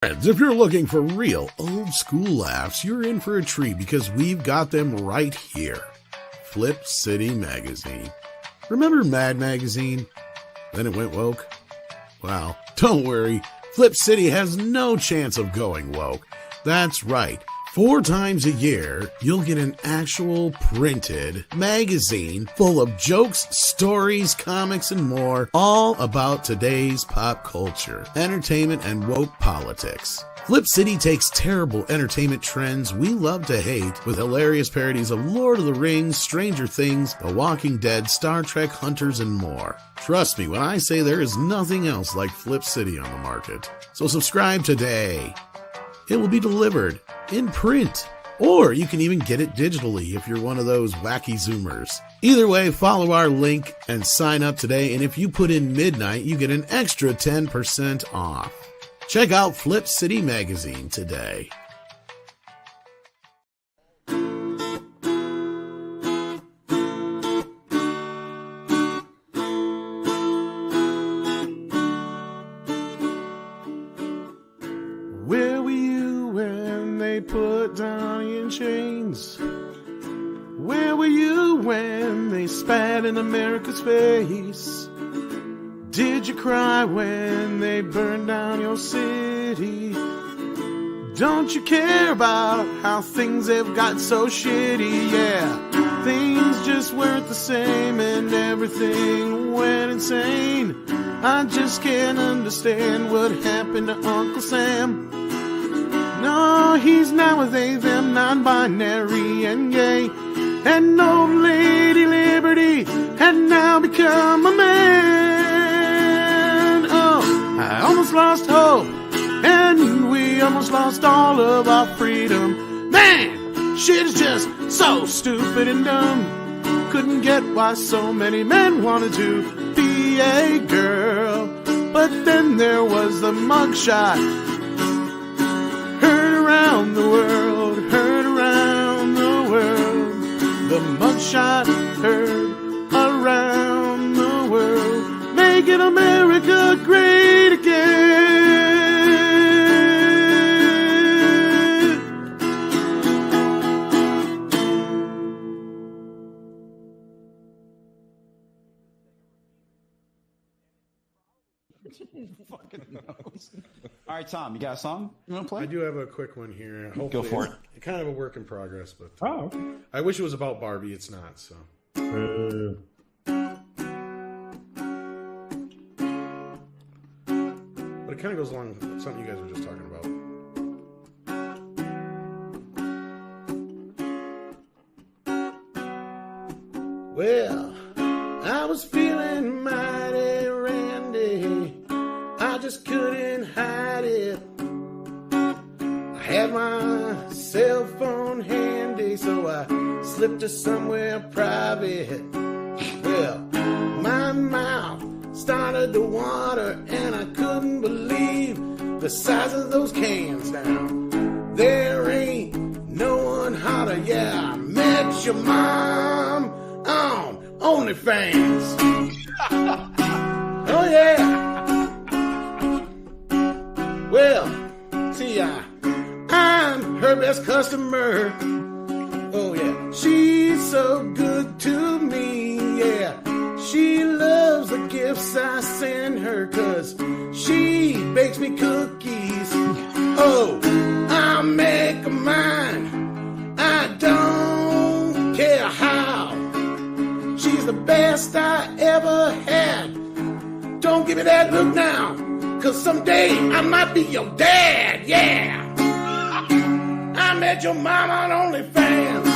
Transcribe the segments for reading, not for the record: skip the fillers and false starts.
Friends, if you're looking for real old school laughs, you're in for a treat because we've got them right here. Flip City Magazine. Remember Mad Magazine? Then it went woke? Well, don't worry. Flip City has no chance of going woke. That's right. 4 times a year, you'll get an actual printed magazine full of jokes, stories, comics, and more, all about today's pop culture, entertainment, and woke politics. Flip City takes terrible entertainment trends we love to hate with hilarious parodies of Lord of the Rings, Stranger Things, The Walking Dead, Star Trek, Hunters, and more. Trust me when I say there is nothing else like Flip City on the market. So subscribe today. It will be delivered in print, or you can even get it digitally if you're one of those wacky Zoomers. Either way, follow our link and sign up today, and if you put in midnight, you get an extra 10% off. Check out Flip City Magazine today. Where were you when they put Donnie in chains? Where were you when they spat in America's face? Did you cry when they burned down your city? Don't you care about how things have got so shitty? Yeah, things just weren't the same and everything went insane. I just can't understand what happened to Uncle Sam. No, he's now with they, them, non-binary and gay. And old Lady Liberty had now become a man. Oh, I almost lost hope, and we almost lost all of our freedom. Man, shit is just so stupid and dumb. Couldn't get why so many men wanted to be a girl. But then there was the mugshot. Heard around the world, heard around the world. The mugshot heard around the world. Making America great again. Fucking knows. All right, Tom, you got a song you want to play? I do have a quick one here. Hopefully Go for it. It's kind of a work in progress, but Oh, I wish it was about Barbie. It's not, so. But it kind of goes along with something you guys were just talking about. Well, I was feeling mighty randy. I just couldn't hide it. I had my cell phone handy, so I slipped to somewhere private. Well, my mouth started to water, and I couldn't believe the size of those cans now. There ain't no one hotter, yeah, I met your mom on OnlyFans. Oh yeah. Well, see, I'm her best customer. Oh yeah, she's so good to me. Yeah, she loves the gifts I send her, 'cause she bakes me cookies. Oh, I'll make her mine. I don't care how. She's the best I ever had. Don't give me that look now, 'cause someday I might be your dad, yeah. I met your mom on OnlyFans.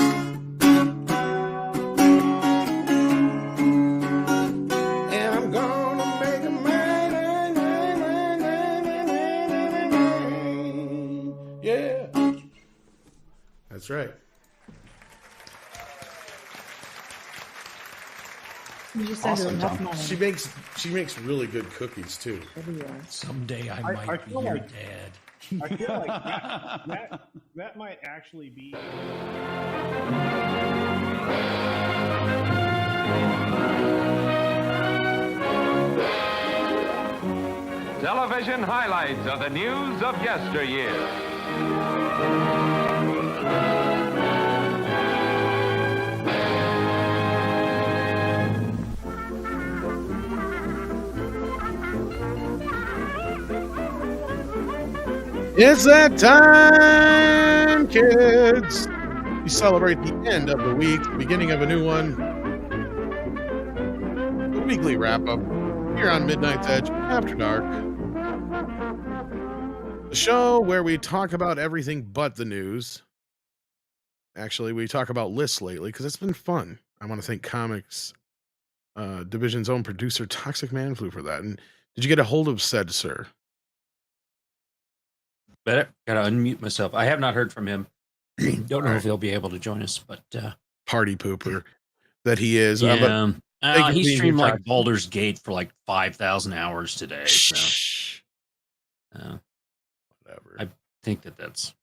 And I'm gonna make a mine, yeah. That's right. You just said Awesome, enough Tom. money. She makes really good cookies too. Someday I might be feel your like- dad. I feel like that might actually be. Television highlights of the news of yesteryear. It's that time, kids. We celebrate the end of the week, the beginning of a new one. The weekly wrap-up here on Midnight's Edge After Dark. The show where we talk about everything but the news. Actually, we talk about lists lately because it's been fun. I want to thank Comics Division's own producer, Toxic Man Flu, for that. And did you get a hold of said sir? Better gotta unmute myself. I have not heard from him. Don't know if he'll be able to join us, but Party pooper that he is. yeah, but he streamed like Toxic. Baldur's Gate for like 5,000 hours today. So Whatever. I think that's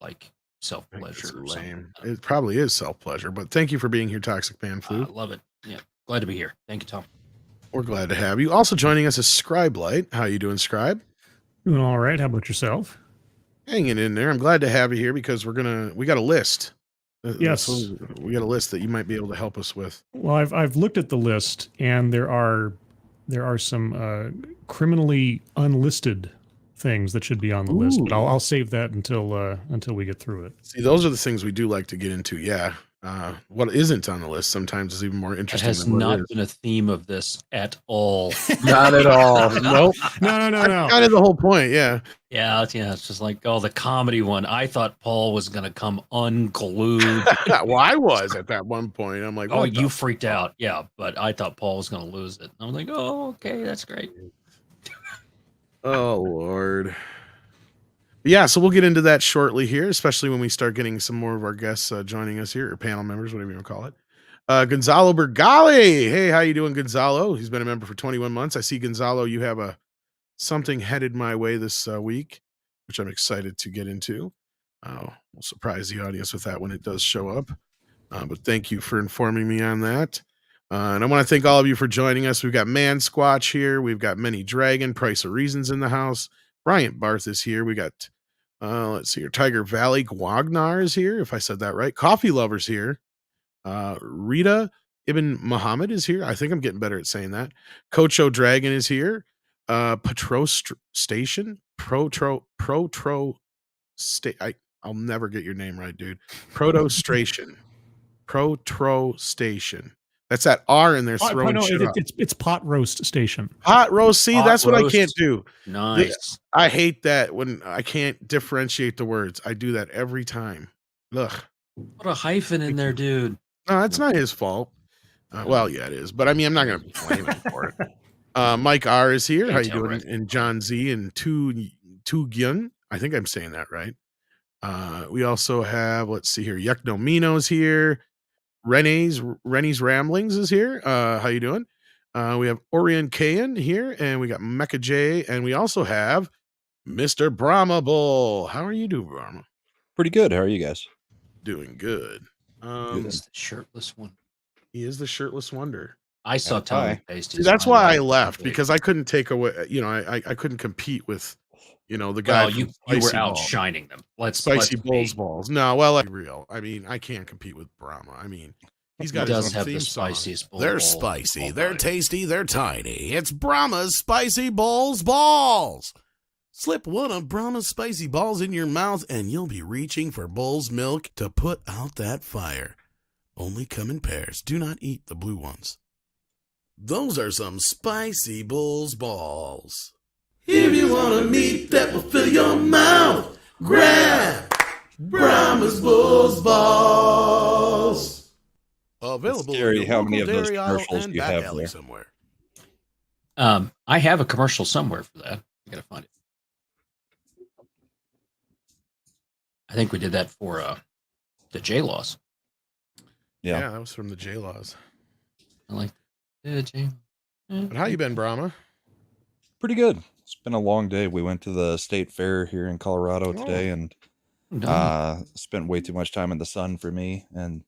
like self-pleasure or something. It probably is self-pleasure, but thank you for being here, Toxic Man Flu. I love it. Yeah, glad to be here. Thank you, Tom. We're glad to have you. Also joining us is Scribe Light. How you doing, Scribe? Doing all right. How about yourself? Hanging in there. I'm glad to have you here because we got a list. Yes. We got a list that you might be able to help us with. Well, I've looked at the list, and there are some criminally unlisted things that should be on the list, but I'll save that until we get through it. See, those are the things we do like to get into. Yeah. What isn't on the list sometimes is even more interesting. It has not been a theme of this at all. Not at all. Nope. No. Kind of the whole point. Yeah. Yeah. It's just like, the comedy one. I thought Paul was going to come unglued. Well, I was at that one point. I'm like, you freaked out. Yeah. But I thought Paul was going to lose it. I'm like, oh, okay. That's great. Oh, Lord. Yeah, so we'll get into that shortly here, especially when we start getting some more of our guests joining us here, or panel members, whatever you want to call it. Gonzalo Bergali. Hey, how you doing, Gonzalo? He's been a member for 21 months. I see, Gonzalo, you have something headed my way this week, which I'm excited to get into. We'll surprise the audience with that when it does show up. But thank you for informing me on that. And I want to thank all of you for joining us. We've got Man Squatch here. We've got Many Dragon, Price of Reasons in the house. Bryant Barth is here. We got, let's see here, Tiger Valley Gwagnar is here, if I said that right. Coffee Lovers here. Rita Ibn Muhammad is here. I think I'm getting better at saying that. Coach O'Dragon is here. Station. I'll never get your name right, dude. Protostration. Protro-station. That's that R in there throwing shit up. It's Pot Roast Station. Pot roast. See, that's what roast. I can't do. Nice. I hate that when I can't differentiate the words. I do that every time. Ugh. Put a hyphen in there, dude. No, it's not his fault. Well, yeah, it is. But I mean, I'm not going to blame him for it. Mike R is here. How you doing? Right. And John Z and Tu Gyun. I think I'm saying that right. We also have, let's see here, Yukno Mino's here. Renee's Ramblings is here. How you doing? We have Orion Kayan here, and we got Mecha J, and we also have Mr. Brahma Bull. How are you doing, Brahma? Pretty good. How are you guys? Doing good. He's the shirtless one. He is the shirtless wonder. I saw Tommy Pasty. See, that's why I left, because I couldn't take away, I couldn't compete with, the guy. Well, you were outshining them. Spicy Bulls balls. No, well, like real. I mean, I can't compete with Brahma. I mean, he's got his own theme song. They're spicy, they're tasty, they're tiny. It's Brahma's Spicy Bulls balls. Slip one of Brahma's spicy balls in your mouth, and you'll be reaching for Bull's milk to put out that fire. Only come in pairs. Do not eat the blue ones. Those are some spicy Bull's balls. If you want a meat that will fill your mouth, grab Brahma's Bull's balls. Available scary in your how many of local those dairy aisle commercials and you back have alley there. somewhere. I have a commercial somewhere for that. I gotta find it. I think we did that for the J-Laws. Yeah, that was from the J-Laws. I like J. But how you been, Brahma? Pretty good. It's been a long day. We went to the state fair here in Colorado today and spent way too much time in the sun for me, and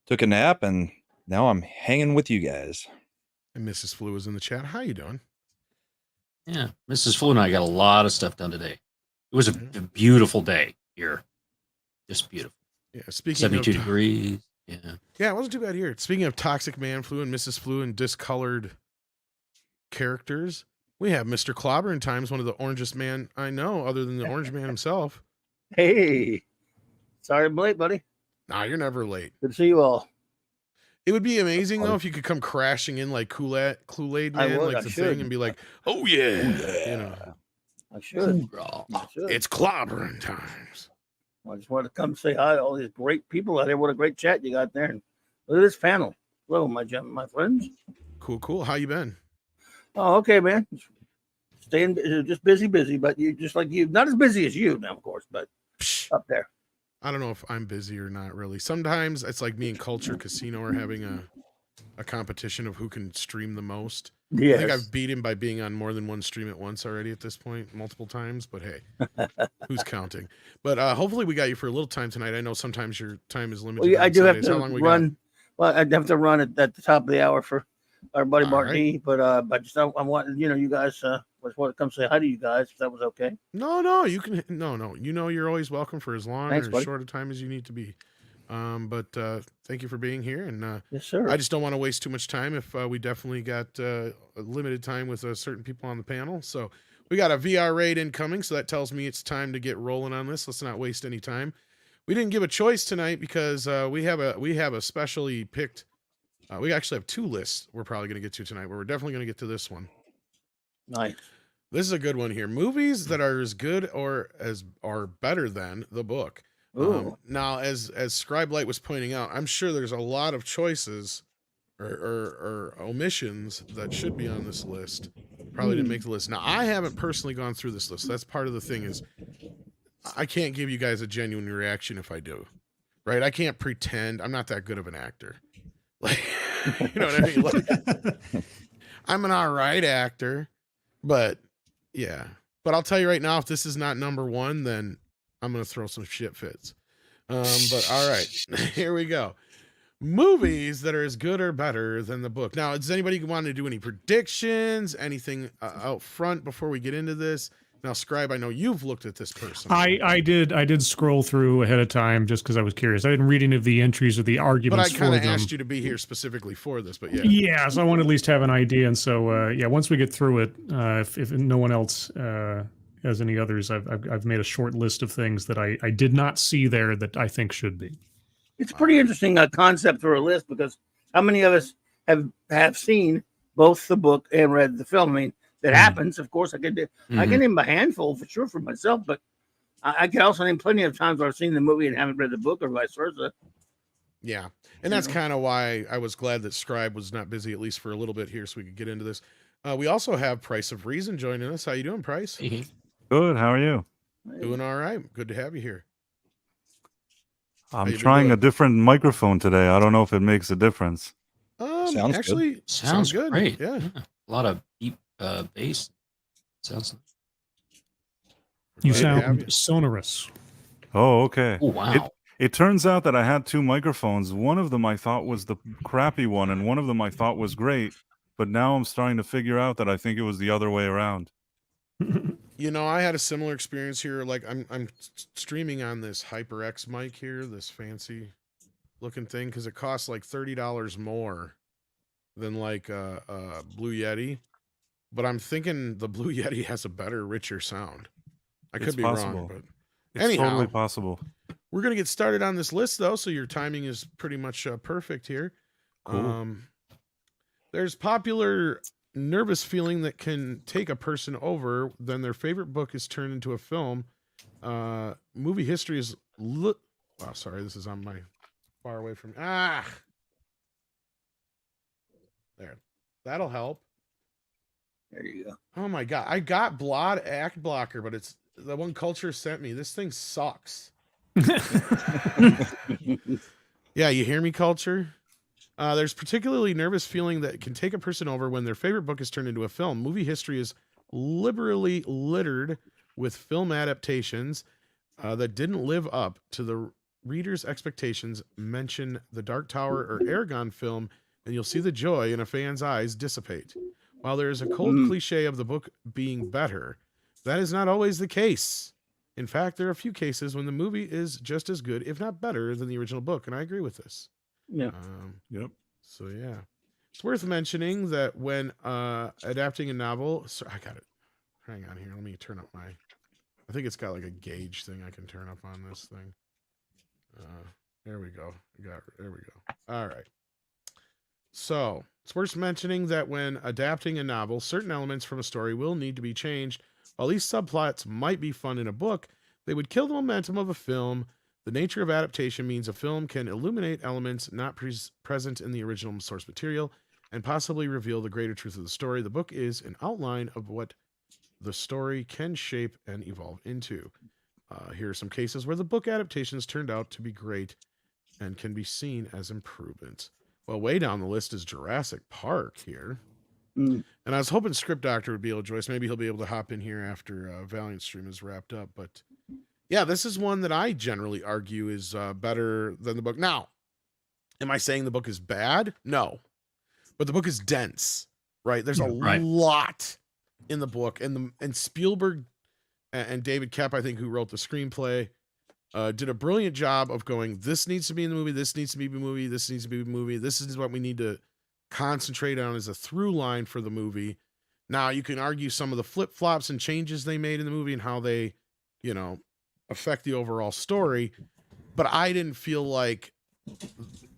took a nap, and now I'm hanging with you guys. And Mrs. Flu is in the chat. How you doing? Yeah, Mrs. Flu and I got a lot of stuff done today. It was a beautiful day here. Just beautiful. Yeah, speaking 72 of degrees. Yeah. Yeah, it wasn't too bad here. Speaking of Toxic Man Flu and Mrs. Flu and discolored characters, we have Mr. Clobber in Times, one of the orangest man I know, other than the Orange Man himself. Hey, sorry I'm late, buddy. Nah, you're never late. Good to see you all. It would be amazing though if you could come crashing in like Kool-Aid Man, would, like I the should. thing, and be like, "Oh yeah, you know, I should. Hoorah. I should. it's Clobbering Times." I just wanted to come say hi to all these great people out there. What a great chat you got there. And look at this panel. Hello, my friends. Cool. How you been? Oh, okay, man. Staying just busy, but you just like you, not as busy as you now, of course, but up there. I don't know if I'm busy or not really. Sometimes it's like me and Culture Casino are having a competition of who can stream the most. Yes. I think I've beat him by being on more than one stream at once already at this point, multiple times, but hey, who's counting? But hopefully we got you for a little time tonight. I know sometimes your time is limited. Well, yeah, I do have Sundays. How to long we run. Well, I'd have to run at the top of the hour for our buddy All Martini, but just I want you guys just want to come say hi to you guys if that was okay. No, you can no. You know you're always welcome for as long Thanks, or as buddy. short a time as you need to be. But thank you for being here, and Yes, sir. I just don't want to waste too much time if we definitely got a limited time with certain people on the panel. So we got a VR raid incoming, so that tells me it's time to get rolling on this. Let's not waste any time. We didn't give a choice tonight because we have a specially picked. We actually have two lists we're probably going to get to tonight. Where we're definitely going to get to this one. Nice. This is a good one here. Movies that are as good or as are better than the book. Ooh. Now, as Scribe Light was pointing out, I'm sure there's a lot of choices or omissions that should be on this list. Probably didn't make the list. Now, I haven't personally gone through this list. That's part of the thing is I can't give you guys a genuine reaction if I do. Right? I can't pretend. I'm not that good of an actor. Like, you know what I mean? Like, I'm an all right actor, but yeah. But I'll tell you right now, if this is not number one, then I'm going to throw some shit fits. But all right, here we go. Movies that are as good or better than the book. Now, does anybody want to do any predictions, anything out front before we get into this? Now, Scribe, I know you've looked at this person. I did scroll through ahead of time just because I was curious. I didn't read any of the entries or the But arguments I kind for of them. asked you to be here specifically for this, but yeah. Yeah, so I want to at least have an idea. And so, yeah, once we get through it, if no one else has any others, I've made a short list of things that I did not see there that I think should be. It's a pretty interesting concept for a list because how many of us have seen both the book and read the film? I mean, that happens. Of course, I can name a handful for sure for myself, but I can also name plenty of times where I've seen the movie and haven't read the book, or vice versa. Yeah, and that's kind of why I was glad that Scribe was not busy at least for a little bit here, so we could get into this. We also have Price of Reason joining us. How you doing, Price? Good. How are you? Doing all right. Good to have you here. I'm trying a different microphone today. I don't know if it makes a difference. Sounds actually, good. Sounds good. great. Yeah. A lot of deep bass. Sounds. You Glad to have sound you. sonorous. Oh, okay. Oh, wow. It turns out that I had two microphones. One of them I thought was the crappy one, and one of them I thought was great. But now I'm starting to figure out that I think it was the other way around. You know, I had a similar experience here. Like I'm streaming on this HyperX mic here, this fancy looking thing, because it costs like $30 more than like a Blue Yeti. But I'm thinking the Blue Yeti has a better, richer sound. I could It's be possible. wrong, but It's anyhow, totally possible. we're gonna get started on this list though, so your timing is pretty much perfect here. Cool. There's popular nervous feeling that can take a person over when their favorite book is turned into a film. Movie history is sorry, this is on my far away from there. That'll help. There you go. Oh my god, I got Blot Act Blocker, but it's the one Culture sent me. This thing sucks. Yeah, you hear me, Culture? There's particularly nervous feeling that can take a person over when their favorite book is turned into a film. Movie history is liberally littered with film adaptations that didn't live up to the reader's expectations. Mention the Dark Tower or Aragon film, and you'll see the joy in a fan's eyes dissipate. While there is a cold cliche of the book being better, that is not always the case. In fact, there are a few cases when the movie is just as good, if not better, than the original book, and I agree with this. Yeah. Yep. So yeah, it's worth mentioning that when adapting a novel, I got it. Hang on here. Let me turn up my. I think it's got like a gauge thing I can turn up on this thing. There we go. There we go. All right. So it's worth mentioning that when adapting a novel, certain elements from a story will need to be changed. While these subplots might be fun in a book, they would kill the momentum of a film. The nature of adaptation means a film can illuminate elements not present in the original source material and possibly reveal the greater truth of the story. The book is an outline of what the story can shape and evolve into. Here are some cases where the book adaptations turned out to be great and can be seen as improvements. Well, way down the list is Jurassic Park here. And I was hoping Script Doctor would be able to join us. Maybe he'll be able to hop in here after Valiant Stream is wrapped up. But yeah, this is one that I generally argue is better than the book. Now, am I saying the book is bad? No. But the book is dense, right? There's a lot in the book. And Spielberg and David Koepp, I think, who wrote the screenplay, did a brilliant job of going, this needs to be in the movie, this needs to be in the movie, this needs to be in the movie, this is what we need to concentrate on as a through line for the movie. Now, you can argue some of the flip-flops and changes they made in the movie and how they, affect the overall story, but I didn't feel like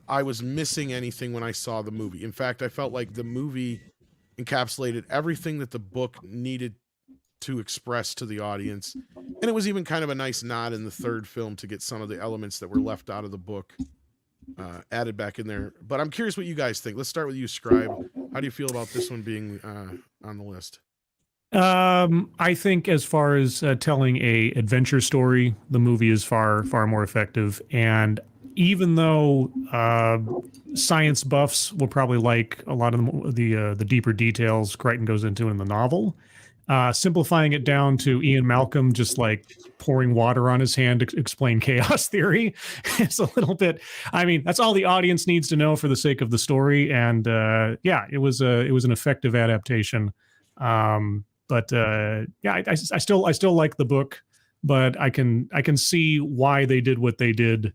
I was missing anything when I saw the movie. In fact, I felt like the movie encapsulated everything that the book needed to express to the audience. And it was even kind of a nice nod in the third film to get some of the elements that were left out of the book added back in there. But I'm curious what you guys think. Let's start with you, Scribe. How do you feel about this one being on the list? I think as far as telling a adventure story, the movie is far more effective. And even though science buffs will probably like a lot of the deeper details Crichton goes into in the novel, simplifying it down to Ian Malcolm just like pouring water on his hand to explain chaos theory is a little bit. I mean, that's all the audience needs to know for the sake of the story. And it was an effective adaptation. But I still like the book, but I can see why they did what they did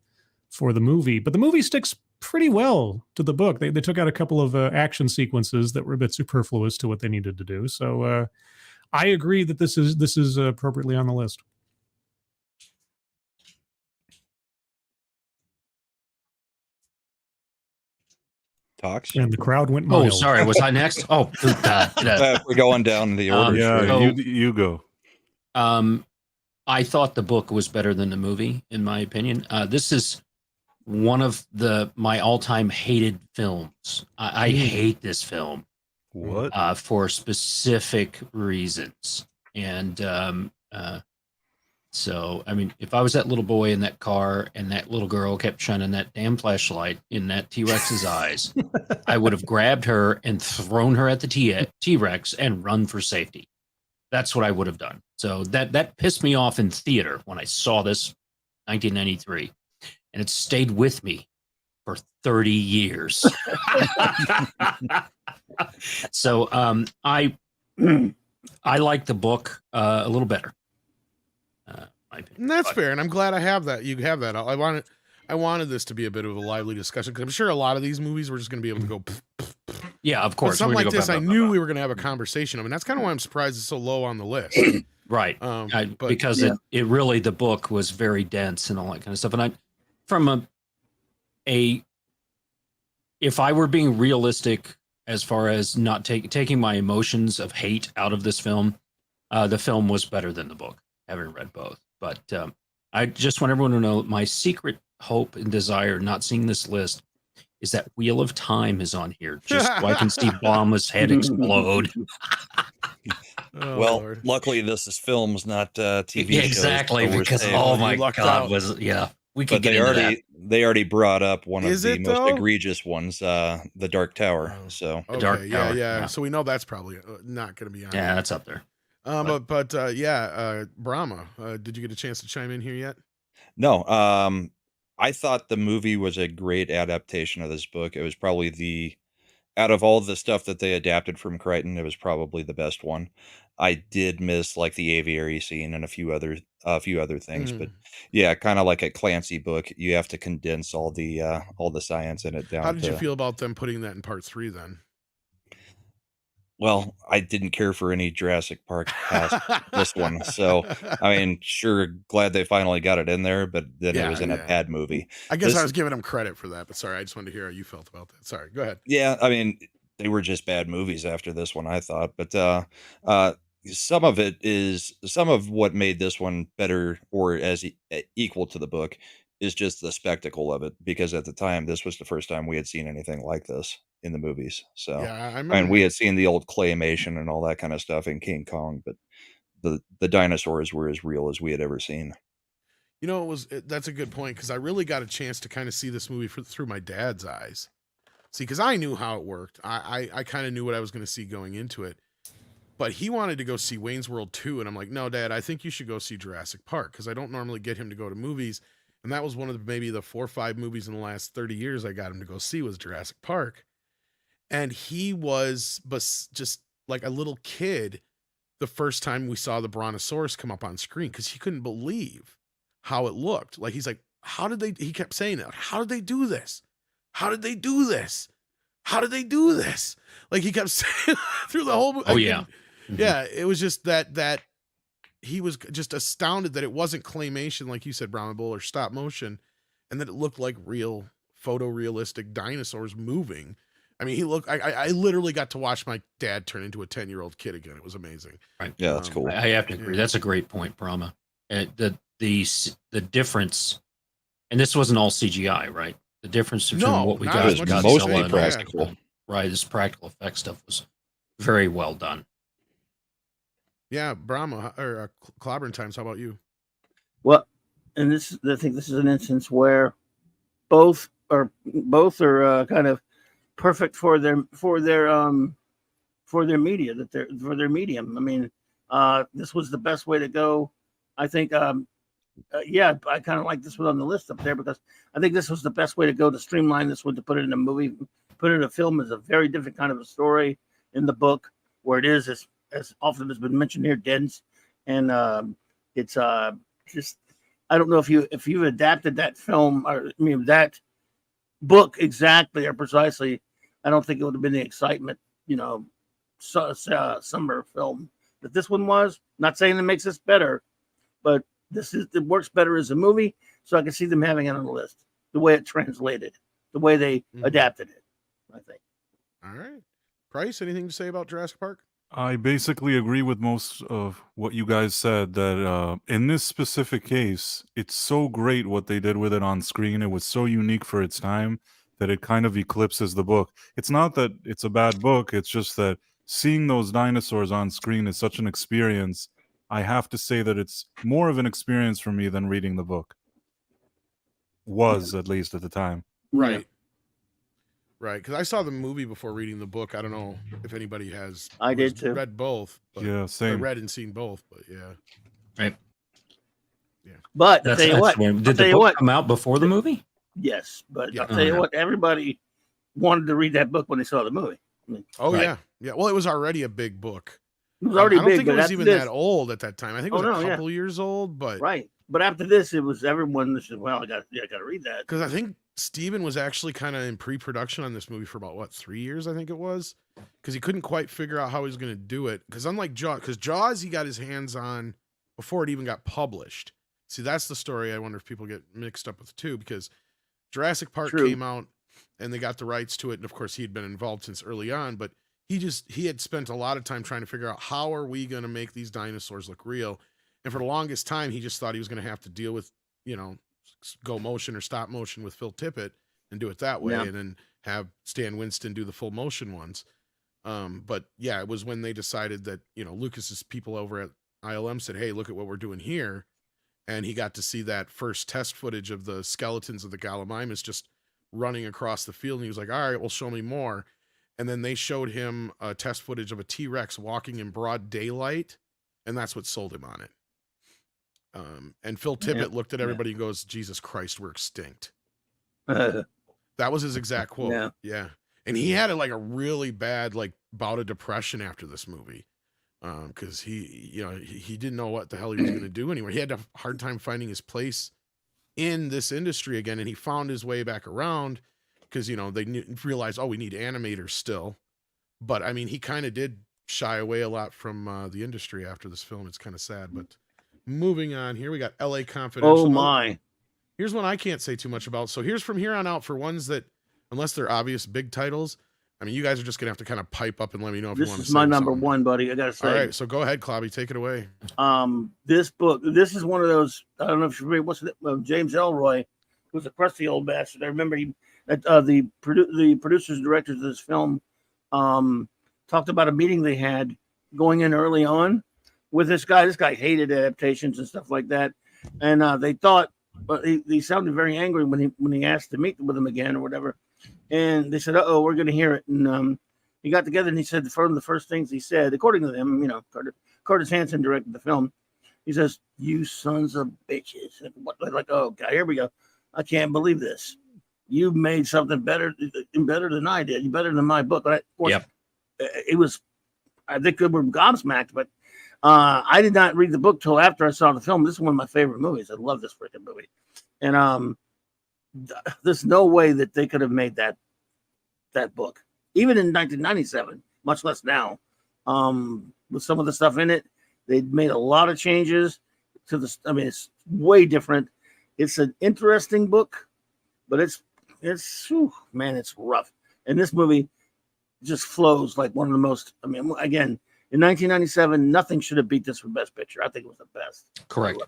for the movie. But the movie sticks pretty well to the book. They took out a couple of action sequences that were a bit superfluous to what they needed to do. So I agree that this is appropriately on the list. Talks. And the crowd went mild. Oh, sorry. Was I next? Oh, God. We're going down the order. You go. I thought the book was better than the movie, in my opinion. This is one of my all-time hated films. I hate this film. What? For specific reasons. And so, I mean, if I was that little boy in that car and that little girl kept shining that damn flashlight in that T-Rex's eyes, I would have grabbed her and thrown her at the T-Rex and run for safety. That's what I would have done. So that pissed me off in theater when I saw this 1993. And it stayed with me for 30 years. So I like the book a little better. And that's fair, and I'm glad I have that. You have that. I wanted this to be a bit of a lively discussion because I'm sure a lot of these movies we're just going to be able to go. Yeah, of course. But something like this, I knew we were going to have a conversation. I mean, that's kind of why I'm surprised it's so low on the list. Right. Because it really, the book was very dense and all that kind of stuff. And if I were being realistic as far as not taking my emotions of hate out of this film, the film was better than the book, having read both. But I just want everyone to know my secret hope and desire not seeing this list is that Wheel of Time is on here just so I can see Obama's head explode. Well, luckily this is films, not TV shows. Exactly, because oh my God, we could get into that. They already brought up one of the most egregious ones, the Dark Tower. So okay, the Dark Tower. Yeah. So we know that's probably not going to be on. Yeah, that's up there. Brahma, did you get a chance to chime in here yet? No. I thought the movie was a great adaptation of this book. It was probably the out of all the stuff that they adapted from Crichton, it was probably the best one. I did miss like the aviary scene and a few other things, but yeah, kind of like a Clancy book, you have to condense all the science in it How down did you to. feel about them putting that in part 3 then? Well, I didn't care for any Jurassic Park past this one, so I mean, sure, glad they finally got it in there, but then it was in a bad movie. I guess I This, was giving them credit for that, but sorry, I just wanted to hear how you felt about that. Sorry, go ahead. yeah, I mean, they were just bad movies after this one, I thought, but some of what made this one better or equal to the book is just the spectacle of it, because at the time this was the first time we had seen anything like this in the movies. So, Yeah, I and remember. we had seen the old claymation and all that kind of stuff in King Kong, but the dinosaurs were as real as we had ever seen. You know, that's a good point, because I really got a chance to kind of see this movie through my dad's eyes. See, because I knew how it worked. I kind of knew what I was going to see going into it. But he wanted to go see Wayne's World 2, and I'm like, no, Dad, I think you should go see Jurassic Park, because I don't normally get him to go to movies. And that was one of maybe the 4 or 5 movies in the last 30 years I got him to go see was Jurassic Park. And he was just like a little kid the first time we saw the Brontosaurus come up on screen, because he couldn't believe how it looked. Like, he's like, he kept saying that, how did they do this? How did they do this? How did they do this? Like, he kept saying through the whole movie. Oh, yeah. Yeah, it was just that he was just astounded that it wasn't claymation, like you said, Brahma Bull, or stop motion, and that it looked like real photorealistic dinosaurs moving. I mean, I literally got to watch my dad turn into a 10-year-old kid again. It was amazing. Right. Yeah, that's cool. I have to agree. That's a great point, Brahma. The difference, and this wasn't all CGI, right? The difference between what we got as with much as Godzilla mostly and practical. Right, this practical effect stuff was very well done. Yeah, Brahma or Clobbering Times. How about you? Well, and I think this is an instance where both are kind of perfect for their media for their medium. I mean, this was the best way to go. I think. Yeah, I kind of like this one on the list up there, because I think this was the best way to go to streamline this one, to put it in a movie. Put it in a film is a very different kind of a story. In the book, where it is, as often has been mentioned here, dense, and it's just, I don't know if you've adapted that film, or I mean that book exactly or precisely. I don't think it would have been the excitement, summer film that this one was. Not saying it makes this better, but it works better as a movie, so I can see them having it on the list. The way it translated, the way they adapted it, I think. All right, Price, anything to say about Jurassic Park? I basically agree with most of what you guys said, that in this specific case, it's so great what they did with it on screen. It was so unique for its time that it kind of eclipses the book. It's not that it's a bad book, it's just that seeing those dinosaurs on screen is such an experience. I have to say that it's more of an experience for me than reading the book. Was, at least at the time. Right. Yeah. Right, because I saw the movie before reading the book. I don't know if anybody has. I did too. Read both. But, yeah, same. read and seen both, but yeah. Right. Yeah. But I'll tell you what. Did the book come out before the movie? Yes, but I'll tell you what. Everybody wanted to read that book when they saw the movie. I mean, yeah. Well, it was already a big book. It was already I don't big, think it was even that old at that time. I think it was a couple years old, but right. But after this, it was everyone said, "Well, I got to read that." Because I think Steven was actually kind of in pre-production on this movie for about 3 years, I think it was, because he couldn't quite figure out how he was going to do it. Because unlike Jaws, he got his hands on before it even got published. See, that's the story I wonder if people get mixed up with too, because Jurassic Park came out and they got the rights to it, and of course he had been involved since early on, but he had spent a lot of time trying to figure out how are we going to make these dinosaurs look real. And for the longest time, he just thought he was going to have to deal with, go motion or stop motion with Phil Tippett and do it that way, and then have Stan Winston do the full motion ones. But yeah, it was when they decided that, Lucas's people over at ILM said, "Hey, look at what we're doing here." And he got to see that first test footage of the skeletons of the Gallimimus just running across the field. And he was like, "All right, well, show me more." And then they showed him a test footage of a T-Rex walking in broad daylight. And that's what sold him on it. And Phil Tippett looked at everybody and goes, "Jesus Christ, we're extinct." That was his exact quote. Yeah. and he had like a really bad like bout of depression after this movie, because he didn't know what the hell he was going to do anymore. He had a hard time finding his place in this industry again, and he found his way back around because they realized, oh, we need animators still. But I mean, he kind of did shy away a lot from the industry after this film. It's kind of sad. But moving on here, we got L.A. Confidential. Oh my! Here's one I can't say too much about. So here's from here on out for ones that, unless they're obvious big titles, I mean, you guys are just gonna have to kind of pipe up and let me know if you want to. This is my number one, buddy. I gotta say. All right, so go ahead, Clobby, take it away. This book. This is one of those. I don't know if you read. What's it? James Elroy, who's a crusty old bastard. I remember the producers and directors of this film talked about a meeting they had going in early on with this guy. This guy hated adaptations and stuff like that, and they thought, but he sounded very angry when he asked to meet with them again or whatever. And they said, "Uh-oh, we're going to hear it." And he got together and he said one of the first things he said, according to them, Curtis Hanson directed the film. He says, "You sons of bitches!" And like, oh God, here we go. I can't believe this. You made something better than I did. Better than my book. But of course, it was. I think we were gobsmacked, but I did not read the book till after I saw the film. This is one of my favorite movies. I love this freaking movie, and there's no way that they could have made that book, even in 1997, much less now. With some of the stuff in it, they made a lot of changes to the. I mean, it's way different. It's an interesting book, but it's man, it's rough. And this movie just flows like one of the most. I mean, again, in 1997, nothing should have beat this for Best Picture. I think it was the best. Correct.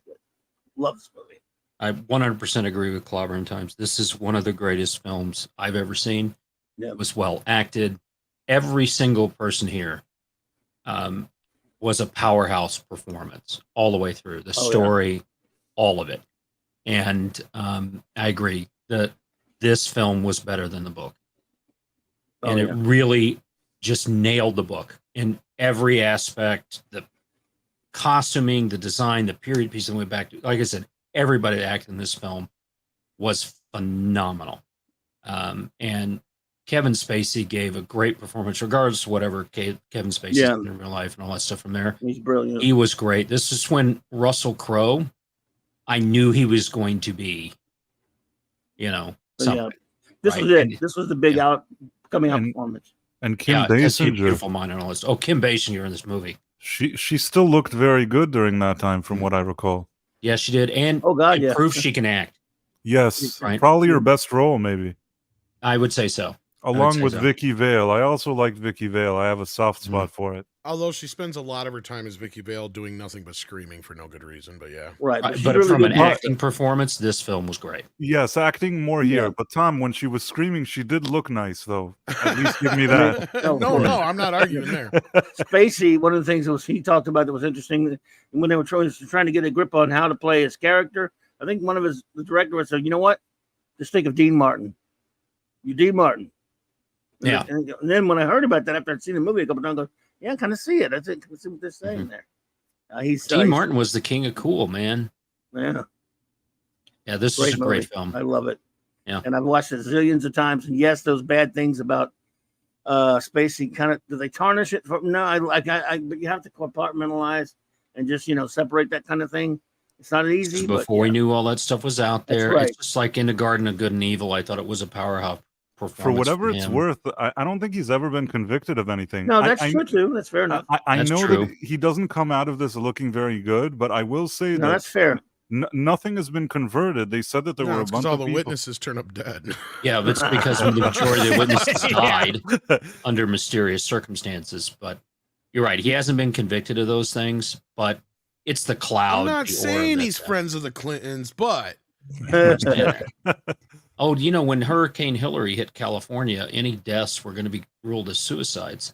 Love this movie. I 100% agree with Clobber and Times. This is one of the greatest films I've ever seen. Yeah. It was well acted. Every single person here was a powerhouse performance all the way through. The story, all of it. And I agree that this film was better than the book. And it really just nailed the book in every aspect. The costuming, the design, the period piece that went back to, like I said, everybody that acted in this film was phenomenal. And Kevin Spacey gave a great performance, regardless of whatever Kevin Spacey in real life and all that stuff from there. He's brilliant. He was great. This is when Russell Crowe, I knew he was going to be, something. This was it. This was the big coming out performance. And Kim Basinger, beautiful mind on all this. Oh, Kim Basinger in this movie. She still looked very good during that time, from what I recall. Yeah, she did, and proved she can act. Yes, Right. Probably her best role, maybe. I would say so. Along with Vicky Vale. I also liked Vicky Vale. I have a soft spot for it. Although she spends a lot of her time as Vicky Vale doing nothing but screaming for no good reason, but yeah. Right. But really from an acting performance, this film was great. Yes, acting more here. But Tom, when she was screaming, she did look nice, though. At least give me that. No, I'm not arguing there. Spacey, one of the things that he talked about that was interesting, when they were trying to get a grip on how to play his character, I think the director said, "You know what? Just think of Dean Martin. You Dean Martin." Yeah. And then when I heard about that after I'd seen the movie a couple times, I go, yeah, I kind of see it. I think I see what they're saying there. Dean Martin was the king of cool, man. Yeah. Yeah, this is a great film. I love it. Yeah. And I've watched it zillions of times. And yes, those bad things about Spacey kind of, do they tarnish it? No, but you have to compartmentalize and just, separate that kind of thing. It's not easy. Before we knew all that stuff was out there, right. It's just like In the Garden of Good and Evil. I thought it was a powerhouse performance. For whatever it's worth, I don't think he's ever been convicted of anything. No, that's true too. That's fair enough. I know that he doesn't come out of this looking very good, but I will say that that's fair. Nothing has been converted. They said that there were a bunch all of the people. Witnesses turn up dead. Yeah, that's because the majority of the witnesses died under mysterious circumstances. But you're right. He hasn't been convicted of those things, but it's the cloud. I'm not saying he's friends of the Clintons, but oh, when Hurricane Hillary hit California, any deaths were going to be ruled as suicides.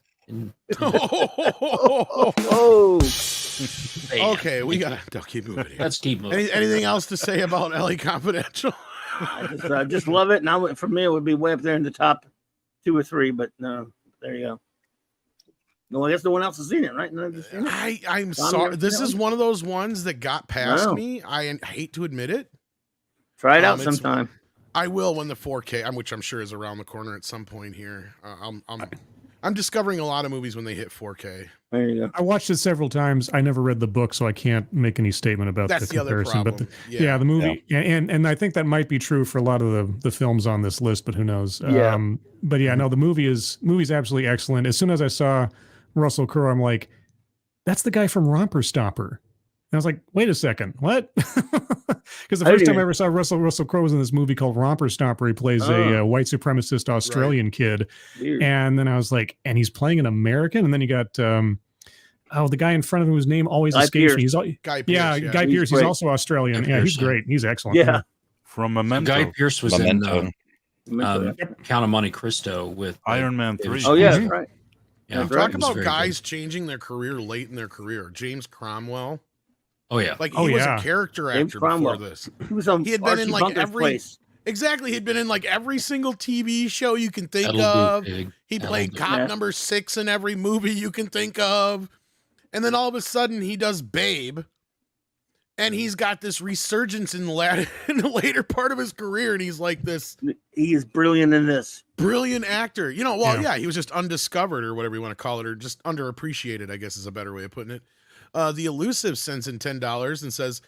Okay, we got to keep moving here. Let's keep moving. Anything else to say about LA Confidential? I just love it. Now, for me, it would be way up there in the top 2 or 3, but no, there you go. No, I guess no one else has seen it, right? I'm sorry. This is one of those ones that got past me. I hate to admit it. Try it out sometime. I will when the 4K, which I'm sure is around the corner at some point here. I'm discovering a lot of movies when they hit 4K. There you go. I watched it several times. I never read the book, so I can't make any statement about That's the the other comparison. problem. But the movie, and I think that might be true for a lot of the films on this list, but who knows? Yeah. But yeah, no, the movie's absolutely excellent. As soon as I saw Russell Crowe, I'm like, that's the guy from Romper Stopper. And I was like, wait a second, what? Because the first time I ever saw Russell Crowe was in this movie called Romper Stopper. He plays a white supremacist Australian kid. Weird. And then I was like, and he's playing an American? And then you got, the guy in front of him whose name always escapes me. He's Guy Pearce. Guy Pearce. He's also Australian. Yeah, he's great. He's excellent. Yeah. From Memento. Guy Pearce was Memento. in Count of Monte Cristo with Iron Man 3. Oh, yeah, that's right. Yeah, Talk about guys changing their career late in their career. James Cromwell. Oh yeah, like he was a character actor before this. He had been in like exactly. He'd been in like every single TV show you can think of. He played cop number 6 in every movie you can think of, and then all of a sudden he does Babe, and he's got this resurgence in the later part of his career, and he's like this. He is brilliant in this. Brilliant actor. You know, well, he was just undiscovered or whatever you want to call it, or just underappreciated, I guess is a better way of putting it. The Elusive sends in $10 and says,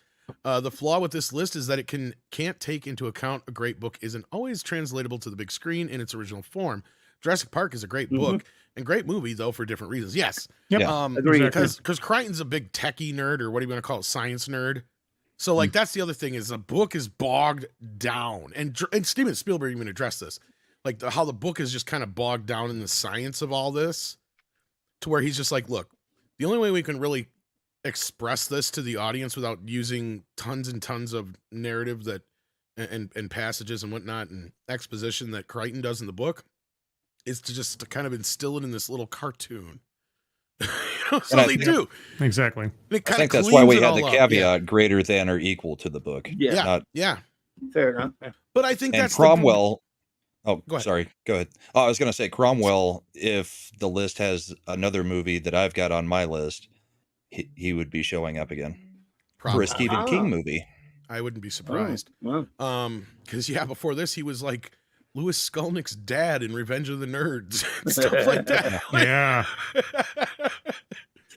the flaw with this list is that it can't take into account a great book isn't always translatable to the big screen in its original form. Jurassic Park is a great book and great movie, though, for different reasons. Yes. Yep. Because Crichton's a big techie nerd, or what do you want to call it, science nerd. So, like, that's the other thing is the book is bogged down. And Steven Spielberg even addressed this. Like, how the book is just kind of bogged down in the science of all this, to where he's just like, look, the only way we can really express this to the audience without using tons and tons of narrative that and passages and whatnot and exposition that Crichton does in the book is to kind of instill it in this little cartoon. So they do. Exactly. I think that's why we had the caveat greater than or equal to the book. Yeah. Fair enough. But I think that's Cromwell. Go ahead. Sorry. Go ahead. Oh, I was going to say Cromwell, if the list has another movie that I've got on my list, he would be showing up again for a Stephen King movie. I wouldn't be surprised. Wow. Because before this, he was like Louis Skolnick's dad in Revenge of the Nerds and stuff like that. Yeah.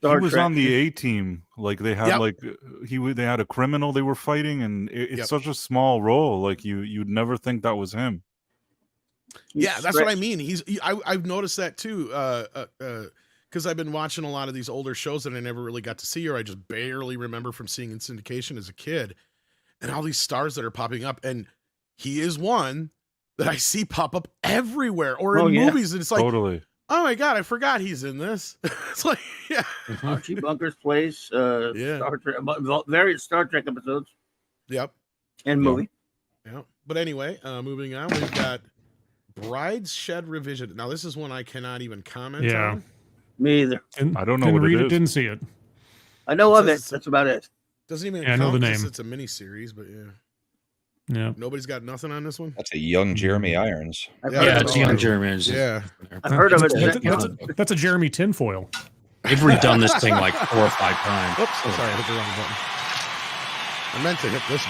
He was on the A-Team. Like they had they had a criminal they were fighting, and it's such a small role. Like you'd never think that was him. Yeah, that's what I mean. I've noticed that too. Because I've been watching a lot of these older shows that I never really got to see, or I just barely remember from seeing in syndication as a kid, and all these stars that are popping up, and he is one that I see pop up everywhere or in movies, and it's like, totally. Oh my god, I forgot he's in this. It's like, Archie Bunker's Place, Star Trek, various Star Trek episodes. Yep. And movie. Yeah. But anyway, moving on, we've got Bride's Shed Revision. Now, this is one I cannot even comment on. Me either. I don't know didn't what read it it, is. didn't see it. I know of it. That's about it. Doesn't even I know the name. It's a mini series, but yeah. Nobody's got nothing on this one. That's a young Jeremy Irons. It's young Jeremy Irons. Yeah. I've heard of it. That's a Jeremy tinfoil. They've redone this thing like 4 or 5 times. Oops, sorry, I hit the wrong button. I meant to hit this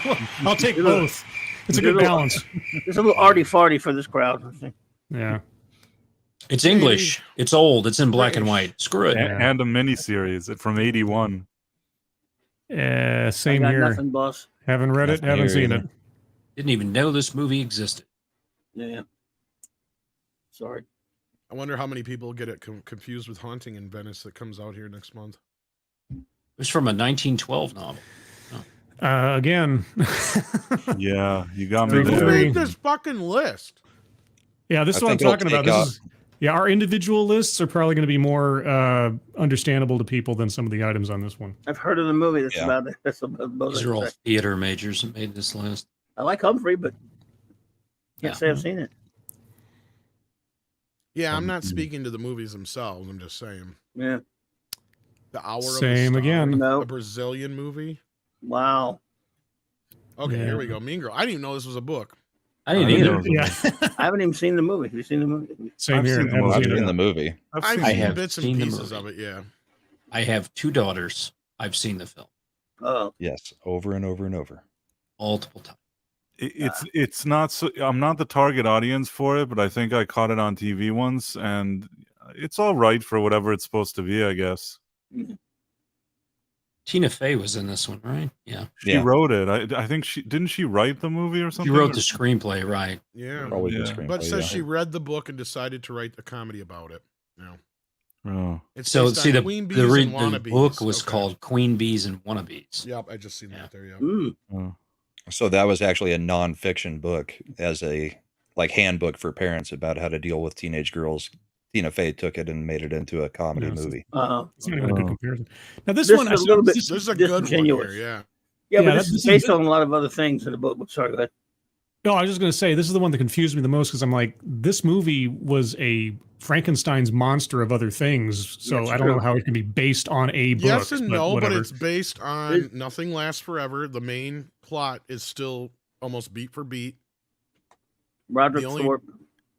button. I'll take both. It's a good balance. It's a little arty-farty for this crowd, I think. Yeah. It's English. It's old. It's in black and white. Screw it. And a miniseries from '81. Same here. Nothing, boss. Haven't read it. Haven't seen it. Didn't even know this movie existed. Yeah. Sorry. I wonder how many people get it confused with Haunting in Venice that comes out here next month. It was from a 1912 novel. Again. Yeah, you got me Who there. made this fucking list? Yeah, this is what I'm talking about. Our individual lists are probably going to be more understandable to people than some of the items on this one. I've heard of the movie that's about it. These are all theater majors that made this list. I like Humphrey, but can't say I've seen it. Yeah, I'm not speaking to the movies themselves. I'm just saying. Yeah. The Hour Same of the Star, again. a Brazilian movie. Wow. Okay, here we go. Mean Girl. I didn't even know this was a book. I didn't either. Yeah. I haven't even seen the movie. Have you seen the movie? Same here. I've seen the movie. I've seen bits and pieces of it, yeah. I have 2 daughters. I've seen the film. Oh. Yes, over and over and over. multiple times. It's not so. I'm not the target audience for it, but I think I caught it on TV once, and it's all right for whatever it's supposed to be, I guess. Tina Fey was in this one, right? Yeah. She wrote it. I think didn't she write the movie or something? She wrote the screenplay, right? Yeah. Probably the screenplay. But says yeah. she read the book and decided to write a comedy about it. Yeah. Oh. It's So based see, on the Queen Bees and Wannabes. book was Okay. called Queen Bees and Wannabes. Yep, I just seen that there. Yeah. Oh. So that was actually a nonfiction book as a handbook for parents about how to deal with teenage girls. Tina Fey took it and made it into a comedy movie. It's not even a good comparison. Now this This one, is a little bit This is a good one disingenuous. here. Yeah. Yeah, but Yeah, this is based on a lot of other things in the book. Sorry, go ahead. No, I was just going to say this is the one that confused me the most because I'm like, this movie was a Frankenstein's monster of other things, so That's I don't know true. how it can be based on a book. Yes and no, but whatever. it's based on Nothing Lasts Forever. The main plot is still almost beat for beat. Roderick The only- Thorpe.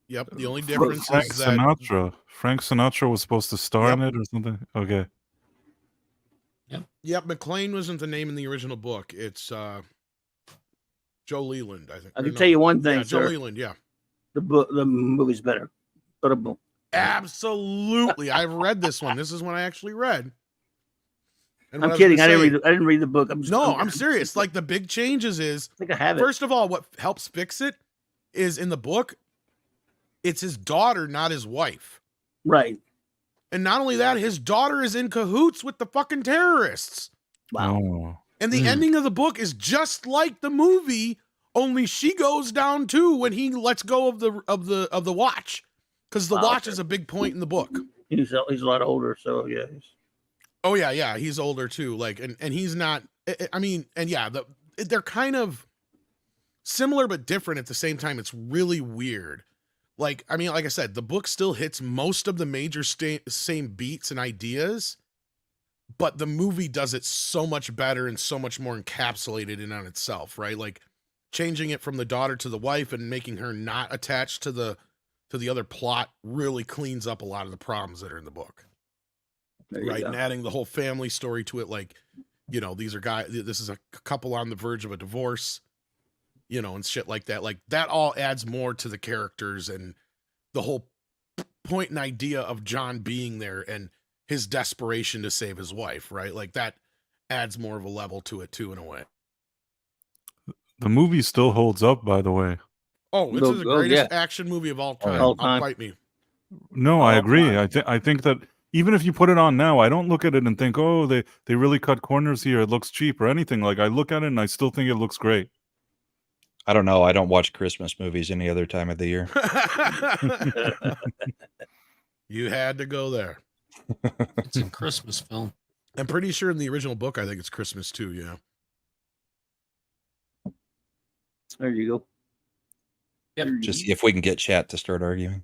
Yep. The only difference Frank is that Sinatra. Frank Sinatra was supposed to star in it or something. Okay. Yep, McLean wasn't the name in the original book. It's Joe Leland, I think. I Or can no. tell you one thing, Yeah, Joe sir. Leland. Yeah. The movie's better. But Absolutely. I've read this one. This is one I actually read. And what I'm was kidding. gonna I say- didn't read the book. I'm serious. Like the big changes is I think I have it. first of all, what helps fix it is in the book, it's his daughter, not his wife. Right. And not only that, his daughter is in cahoots with the fucking terrorists. Wow. Oh. And the ending of the book is just like the movie, only she goes down too when he lets go of the watch. Because the Wow. watch is a big point in the book. He's a lot older, so yeah. Oh yeah, he's older too. Like, and he's not. I mean, and yeah, they're kind of similar but different at the same time. It's really weird. Like, I mean, like I said, the book still hits most of the major same beats and ideas, but the movie does it so much better and so much more encapsulated in on itself, right? Like changing it from the daughter to the wife and making her not attached to the other plot really cleans up a lot of the problems that are in the book. There you Right. go. And adding the whole family story to it. Like, you know, this is a couple on the verge of a divorce, you know, and shit like that. Like that all adds more to the characters and the whole point and idea of John being there and his desperation to save his wife. Right. Like that adds more of a level to it too, in a way. The movie still holds up, by the way. Oh, this is the greatest action movie of all time. All time. Fight me. No, I agree. I think that even if you put it on now, I don't look at it and think, oh, they really cut corners here. It looks cheap or anything. Like I look at it and I still think it looks great. I don't know. I don't watch Christmas movies any other time of the year. You had to go there. It's a Christmas film. I'm pretty sure in the original book, I think it's Christmas too. Yeah. There you go. Yep. Just if we can get chat to start arguing.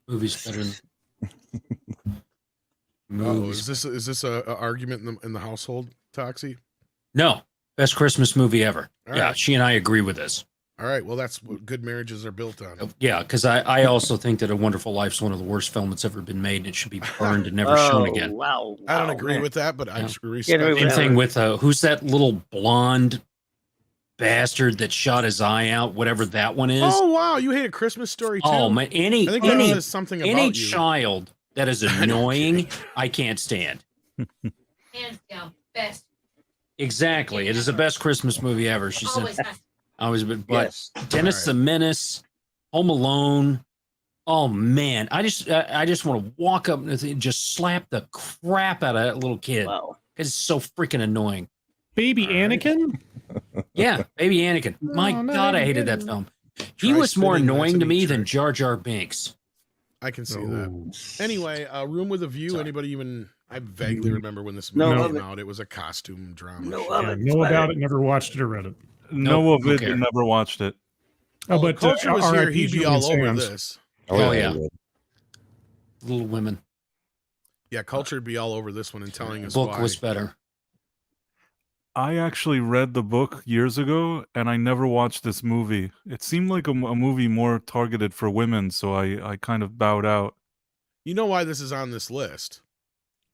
Movie's better than Oh, is this a argument in the household, Toxie? No, best Christmas movie ever. All Yeah, right. she and I agree with this. All right. Well, that's what good marriages are built on. Yeah, because I also think that A Wonderful Life's one of the worst films that's ever been made, and it should be burned and never shown again. Wow. I don't wow, agree man. with that, but I Yeah. respect agree with Same that. thing with who's that little blonde bastard that shot his eye out, whatever that one is. Oh wow, you hate A Christmas Story too? Oh man, I think that says something about any you. child that is annoying, I can't stand. Hands down, best. Exactly, it is the best Christmas movie ever. She Always said, has. "Always been." But Yes. Dennis All the Menace, Home Alone. Oh man, I just want to walk up and just slap the crap out of that little kid Wow. because it's so freaking annoying. Baby Anakin? Yeah, baby Anakin. My No, not God, I Anakin. hated that film. He Try was more spitting, annoying that's to an me eat than trick. Jar Jar Binks. I can see that. Anyway, Room with a View. Sorry. Anybody even? I vaguely remember when this No, movie of came it. out. It was a costume drama. No, shit. of Yeah, it. know about it, never watched it or read it. No Nope, of don't it, care. never watched it. Oh, but If Culture was here, RIP he'd be Julian all over Sands. this. Oh, yeah. I would. Little Women. Yeah, Culture would be all over this one and telling The us book why. was better. I actually read the book years ago, and I never watched this movie. It seemed like a movie more targeted for women, so I kind of bowed out. You know why this is on this list?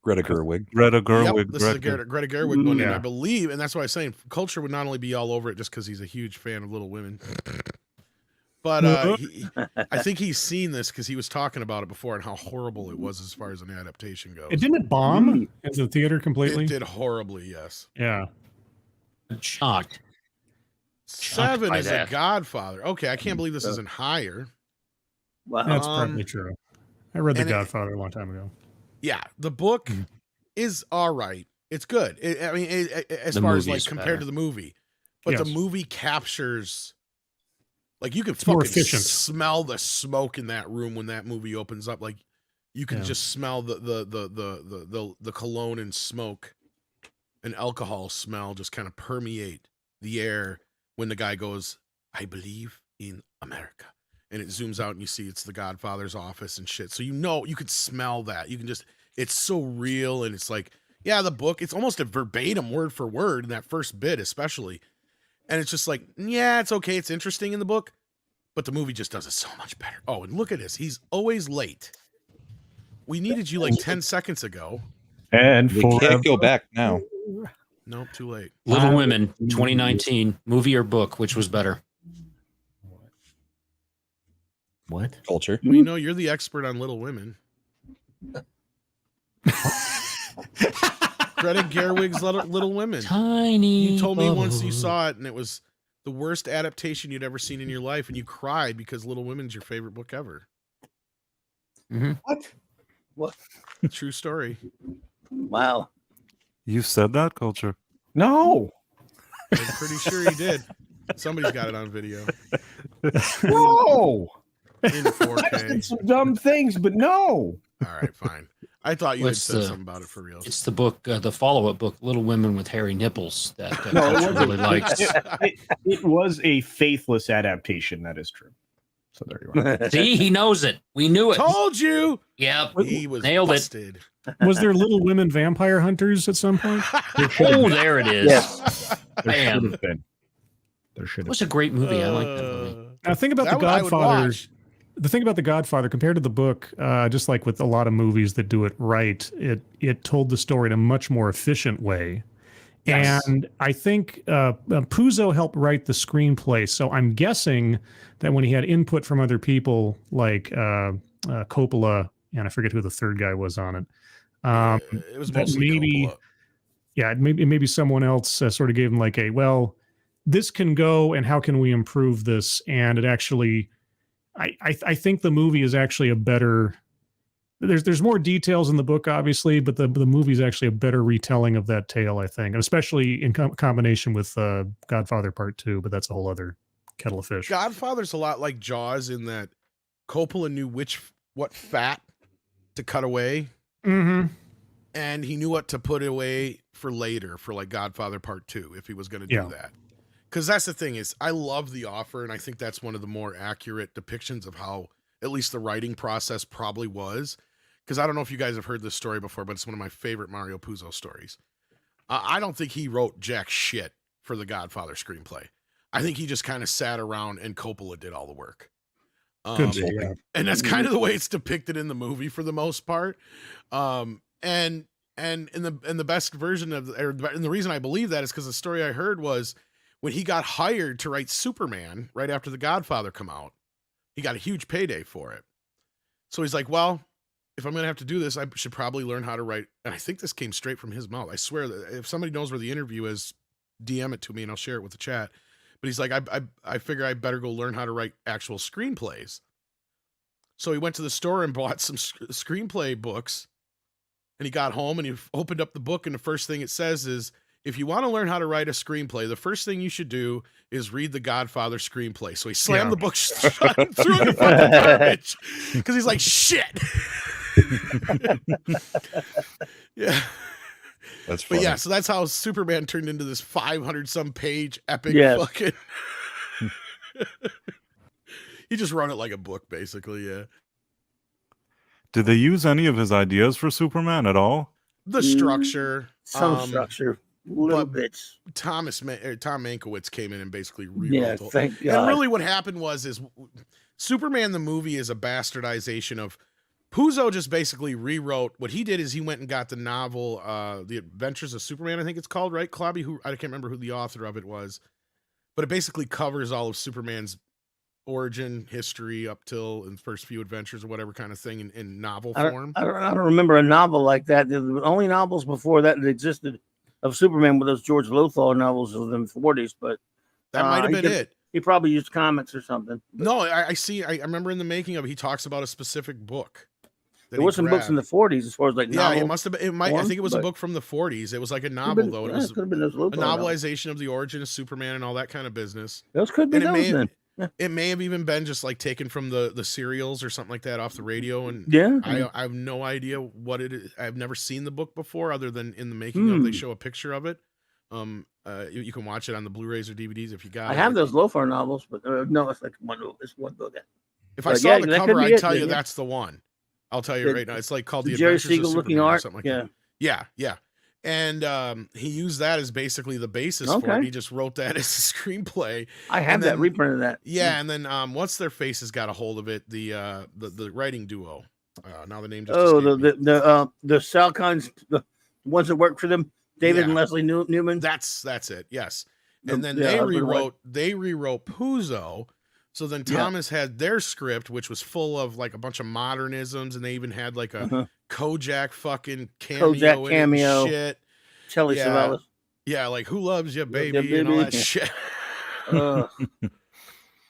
Greta Gerwig. Greta Gerwig. Yep, this is a directed. Greta Gerwig one, and Yeah. I believe, and that's why I was saying Culture would not only be all over it just because he's a huge fan of Little Women, but I think he's seen this because he was talking about it before and how horrible it was as far as an adaptation goes. Didn't it bomb in the theater completely? It did horribly, yes. Yeah. I'm shocked. 7 by is that. a Godfather. Okay, I can't believe this isn't higher. Wow. That's probably true. I read The and it- Godfather a long time ago. Yeah, the book is all right. It's good. As The far as movie like is compared better. to the movie, but the Yes. movie captures. Like you can more fucking efficient. smell the smoke in that room when that movie opens up. Like you can Yeah. just smell the cologne and smoke and alcohol smell just kind of permeate the air when the guy goes, "I believe in America," and it zooms out and you see it's the Godfather's office and shit. So you could smell that. You can just, it's so real, and it's like, yeah, the book, it's almost a verbatim word for word in that first bit, especially. And it's just like, yeah, it's okay. It's interesting in the book, but the movie just does it so much better. Oh, and look at this. He's always late. We needed you like 10 seconds ago. And We can't go back now. Nope, too late. Little Women, 2019, movie or book, which was better? What? Culture. We know you're the expert on Little Women. Greta Gerwig's Little Women. Tiny. You told me once you bubble. saw it, and it was the worst adaptation you'd ever seen in your life, and you cried because Little Women's your favorite book ever. What? True story. Wow. You said that, Culture. No. I'm pretty sure he did. Somebody's got it on video No. in I 4K. said some dumb things, but no. All right, fine. I thought you had What's said the- something about it for real. It's the book, the follow-up book, Little Women with Hairy Nipples, that No, it Culture wasn't. really likes. It was a faithless adaptation. That is true. So there you are. See, he knows it. We knew it. Told you. Yep. He was Nailed it. busted. Was there Little Women vampire hunters at some point? Oh, there it is. Yes. There should Bam. have been. There should It have. was a great movie. I like that movie. Now, think about That The one I would Godfather. watch. The thing about The Godfather, compared to the book, just like with a lot of movies that do it right, it told the story in a much more efficient way. Yes. And I think Puzo helped write the screenplay, so I'm guessing that when he had input from other people like Coppola, and I forget who the third guy was on it, It was that mostly maybe, Coppola. yeah, maybe someone else sort of gave him like a, well, this can go, and how can we improve this? And it actually, I think the movie is actually a better. There's more details in the book, obviously, but the movie is actually a better retelling of that tale, I think, especially in combination with Godfather Part 2. But that's a whole other kettle of fish. Godfather's a lot like Jaws in that Coppola knew what fat to cut away, Mm-hmm. and he knew what to put away for later, for like Godfather Part 2, if he was going to do Yeah. that. Because that's the thing is, I love The Offer, and I think that's one of the more accurate depictions of how at least the writing process probably was. Because I don't know if you guys have heard this story before, but it's one of my favorite Mario Puzo stories. I don't think he wrote jack shit for the Godfather screenplay. I think he just kind of sat around and Coppola did all the work. Could be, yeah. And that's kind of the way it's depicted in the movie for the most part. And in the best version of, and the reason I believe that is because the story I heard was when he got hired to write Superman right after The Godfather come out, he got a huge payday for it. So he's like, well, if I'm going to have to do this, I should probably learn how to write. And I think this came straight from his mouth. I swear that if somebody knows where the interview is, DM it to me and I'll share it with the chat. But he's like, I figure I better go learn how to write actual screenplays. So he went to the store and bought some screenplay books, and he got home and he opened up the book, and the first thing it says is, if you want to learn how to write a screenplay, the first thing you should do is read the Godfather screenplay. So he slammed the book shut and threw it in the fucking garbage because he's like, shit. Yeah. That's funny. But yeah, so that's how Superman turned into this 500 some page epic fucking. He just wrote it like a book, basically. Yeah. Did they use any of his ideas for Superman at all? The structure, Some structure, little but bits. Tom Mankiewicz came in and basically rewrote. Yeah, the whole- thank And God. really, what happened was Superman the movie is a bastardization of Puzo just basically rewrote. What he did is he went and got the novel, The Adventures of Superman, I think it's called, right, Clobby? I can't remember who the author of it was, but it basically covers all of Superman's origin history up till in the first few adventures or whatever kind of thing in novel form. I don't remember a novel like that. The only novels before that existed of Superman were those George Lothar novels of the 40s, but that might have been it. He probably used comics or something. No, I see. I remember in the making of it, he talks about a specific book. There were some books in the 40s as far as like it must have been. It might. I think it was a book from the 40s. It was like a novel though. It was a novelization of the origin of Superman and all that kind of business. Those could be those then. It may have even been just like taken from the serials or something like that off the radio. And I have no idea what it is. I've never seen the book before, other than in the making of. They show a picture of it. You can watch it on the Blu-rays or DVDs if you got. I have those Lothar novels, but no, it's like one book. If I saw the cover, I'd tell you that's the one. I'll tell you right now. It's like called the Jerry Adventures Siegel of looking Superman art. Or something like that. Yeah. And he used that as basically the basis for it. He just wrote that as a screenplay. I have that reprint of that. Yeah, and then what's their faces got a hold of it? The writing duo. Now the name just the Salkinds, the ones that work for them, David and Leslie Newman. That's it. Yes, and then they rewrote Puzo. So then Thomas had their script, which was full of like a bunch of modernisms, and they even had like a Kojak fucking cameo in it and shit. Telly Savalas. Yeah, like Who Loves You, Baby, and all that shit.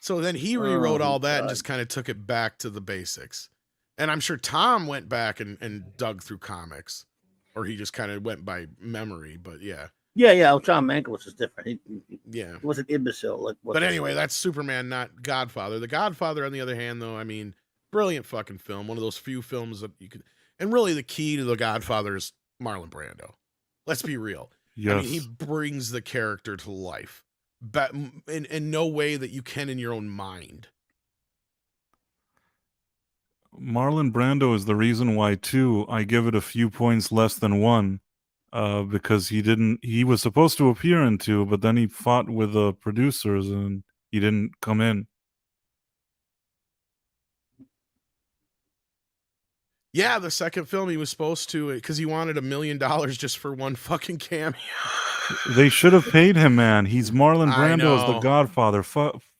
So then he rewrote all that and just kind of took it back to the basics. And I'm sure Tom went back and dug through comics, or he just kind of went by memory. But yeah. Yeah. Tom Mankiewicz is different. He was an imbecile. But anyway, that's Superman, not Godfather. The Godfather, on the other hand, though, I mean, brilliant fucking film. One of those few films that you could. And really, the key to The Godfather is Marlon Brando. Let's be real. Yes. I mean, he brings the character to life, but in no way that you can in your own mind. Marlon Brando is the reason why, too, I give it a few points less than 1. Because he was supposed to appear in 2, but then he fought with the producers and he didn't come in. Yeah, the second film he was supposed to, because he wanted $1 million just for one fucking cameo. They should have paid him, man. He's Marlon Brando as the Godfather.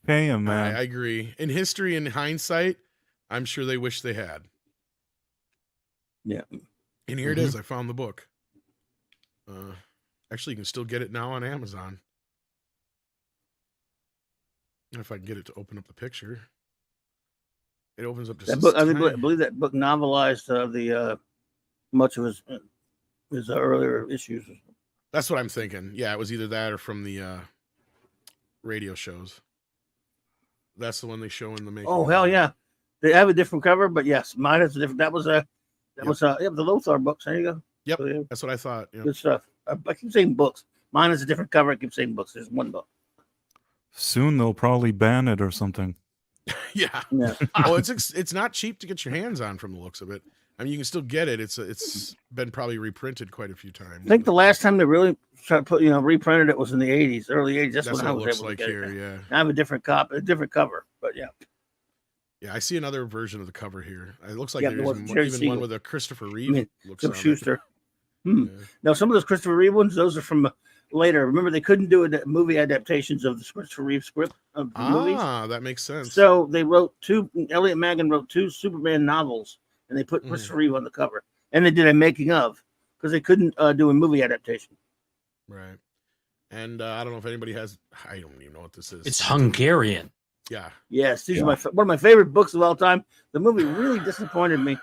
Pay him, man. I agree. In history, in hindsight, I'm sure they wish they had. Yeah. And here it is. I found the book. Actually, you can still get it now on Amazon. If I can get it to open up the picture, it opens up just that book. I believe that book novelized the much of his earlier issues. That's what I'm thinking. Yeah, it was either that or from the radio shows. That's the one they show in the making. Oh hell yeah, they have a different cover, but yes, mine is a different. That was the Lothar books. There you go. Yep, so, yeah. That's what I thought. Yeah. Good stuff. I keep saying books. Mine is a different cover. I keep saying books. There's one book. Soon they'll probably ban it or something. Yeah. Oh, it's not cheap to get your hands on from the looks of it. I mean, you can still get it. It's been probably reprinted quite a few times. I think the last time they really tried to reprinted it was in the 80s, early 80s. That's when what I it was looks able like to get here. it. Yeah. I have a different cover, but yeah. Yeah, I see another version of the cover here. It looks like there's even one with a Christopher Reeve. Tim Schuster. Yeah. Now, some of those Christopher Reeve ones, those are from later. Remember, they couldn't do movie adaptations of the Christopher Reeve script of the movies. That makes sense. So they wrote Elliot Magan wrote 2 Superman novels, and they put Christopher Reeve on the cover. And they did a making of, because they couldn't do a movie adaptation. Right. And I don't know if anybody has, I don't even know what this is. It's Hungarian. Yeah. Yes, these are one of my favorite books of all time. The movie really disappointed me.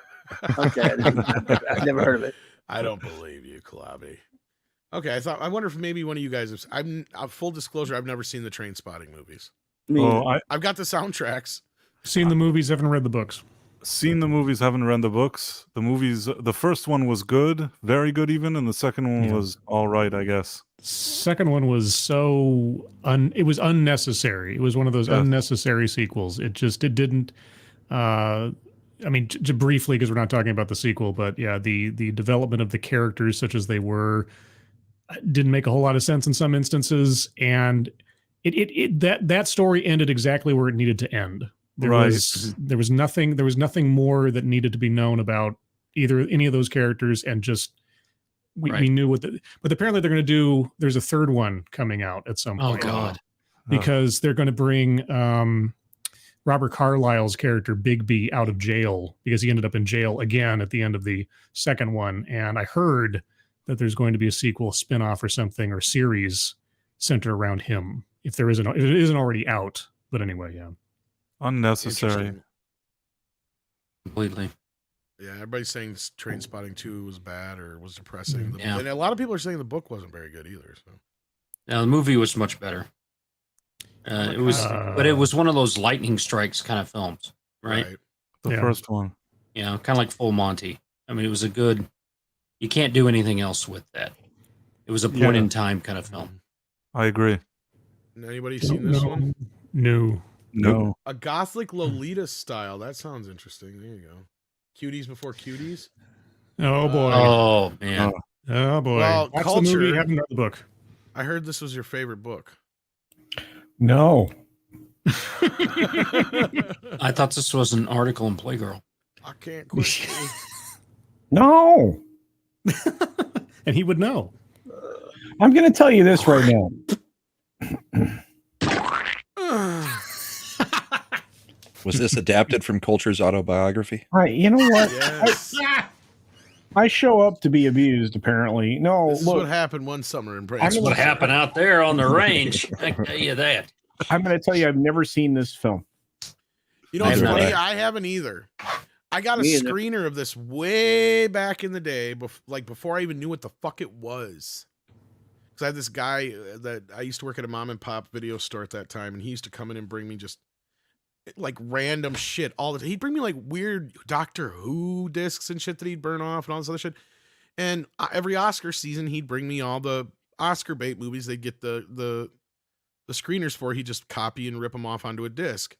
Okay, I've never heard of it. I don't believe you, Clobby. Okay, I wonder if maybe one of you guys have. Full disclosure, I've never seen the Train Spotting movies. I've got the soundtracks. Seen the movies, haven't read the books. Seen the movies, haven't read the books. The movies, the first one was good, very good even, and the second one was all right, I guess. Second one was it was unnecessary. It was one of those unnecessary sequels. It didn't. I mean, briefly, because we're not talking about the sequel, but yeah, the development of the characters, such as they were, didn't make a whole lot of sense in some instances, and that story ended exactly where it needed to end. There was nothing more that needed to be known about either any of those characters, and just we knew but apparently they're going to do. There's a third one coming out at some point. Oh God! Because they're going to bring Robert Carlyle's character Bigby out of jail, because he ended up in jail again at the end of the second one. And I heard that there's going to be a sequel, spinoff, or something, or series centered around him. If it isn't already out. But anyway, yeah. Unnecessary. Completely. Yeah, everybody's saying Trainspotting 2 was bad or was depressing. Yeah. And a lot of people are saying the book wasn't very good either. So. Now the movie was much better. It was one of those lightning strikes kind of films, right? The first one. Yeah, kind of like Full Monty. I mean, it was a good. You can't do anything else with that. It was a point in time kind of film. I agree. Anybody seen this one? No. A gothic Lolita style. That sounds interesting. There you go. Cuties before cuties. Oh boy. Oh man. Oh boy. Well, Watch culture. the movie, haven't read the book. I heard this was your favorite book. No. I thought this was an article in Playgirl. I can't quit. No. And he would know. I'm going to tell you this right now. Was this adapted from Culture's autobiography? All right, you know what? Yes. I show up to be abused, apparently. No, This is look, what happened one summer in Branson. That's what happened out there on the range. I can tell you that. I'm going to tell you, I've never seen this film. You know, it's funny. I haven't either. I got a screener of this way back in the day, before I even knew what the fuck it was. Because I had this guy that I used to work at a mom and pop video store at that time, and he used to come in and bring me just like random shit all the time. He'd bring me like weird Doctor Who discs and shit that he'd burn off and all this other shit. And every Oscar season, he'd bring me all the Oscar bait movies they'd get the screeners for. He'd just copy and rip them off onto a disc.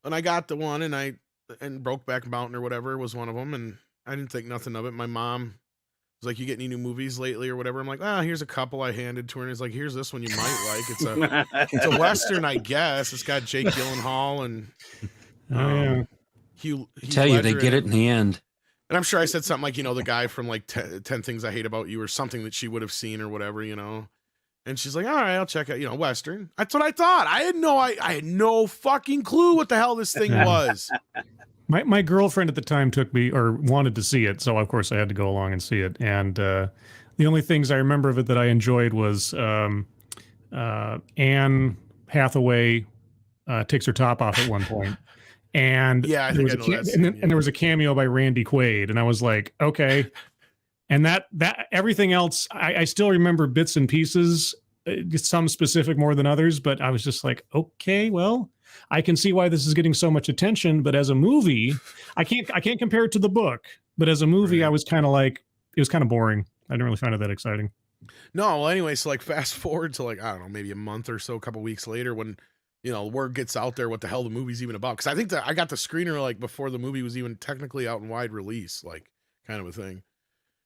And I got the one, and Brokeback Mountain or whatever was one of them, and I didn't think nothing of it. My mom was like, "You get any new movies lately or whatever?" I'm like, here's a couple I handed to her, and it's like, "Here's this one you might like. It's a Western, I guess. It's got Jake Gyllenhaal and Hugh Tell you, they Ledger get it in the end. And I'm sure I said something like, the guy from like 10 Things I Hate About You or something that she would have seen or whatever, And she's like, all right, I'll check out, Western. That's what I thought. I had no fucking clue what the hell this thing was. My girlfriend at the time took me, or wanted to see it, so of course I had to go along and see it. And the only things I remember of it that I enjoyed was Anne Hathaway takes her top off at one point. And I think I know that and there was a cameo by Randy Quaid, and I was like, okay. And that everything else, I still remember bits and pieces, some specific more than others, but I was just like, okay, well, I can see why this is getting so much attention. But as a movie, I can't compare it to the book. But as a movie, I was kind of like, it was kind of boring. I didn't really find it that exciting. No, well, anyway, so like fast forward to like, I don't know, maybe a month or so, a couple weeks later when, word gets out there what the hell the movie's even about. Because I think that I got the screener like before the movie was even technically out in wide release, like kind of a thing.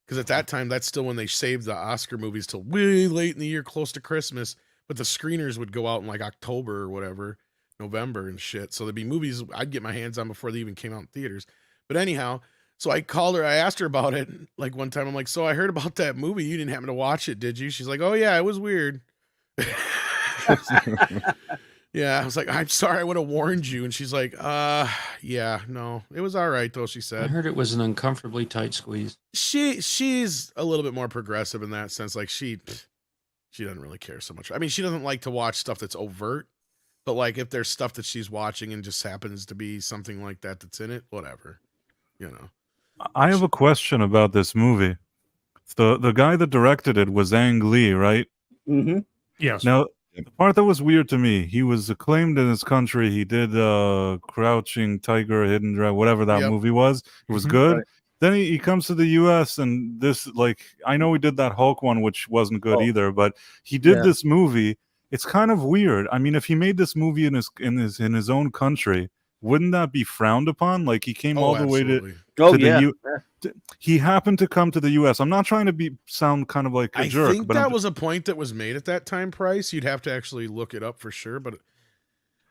Because at that time, that's still when they saved the Oscar movies till way late in the year, close to Christmas. But the screeners would go out in like October or whatever, November and shit. So there'd be movies I'd get my hands on before they even came out in theaters. But anyhow, so I called her. I asked her about it. Like one time, I'm like, so I heard about that movie. You didn't happen to watch it, did you? She's like, oh, yeah, it was weird. Yeah, I was like, I'm sorry, I would have warned you. And she's like, yeah, no, it was all right, though, she said. I heard it was an uncomfortably tight squeeze. She's a little bit more progressive in that sense. Like, she doesn't really care so much. I mean, she doesn't like to watch stuff that's overt, but, like, if there's stuff that she's watching and just happens to be something like that that's in it, whatever, I have a question about this movie. The guy that directed it was Ang Lee, right? Mm-hmm. Yes. Now, the part that was weird to me, he was acclaimed in his country. He did Crouching Tiger, Hidden Dragon, whatever that movie was. It was good. Right. Then he comes to the U.S. and this, like, I know he did that Hulk one, which wasn't good either, but he did this movie. It's kind of weird. I mean, if he made this movie in his own country, wouldn't that be frowned upon? Like, he came all the way to he happened to come to the U.S. I'm not trying to sound kind of like a jerk, but that was a point that was made at that time, Price. You'd have to actually look it up for sure, but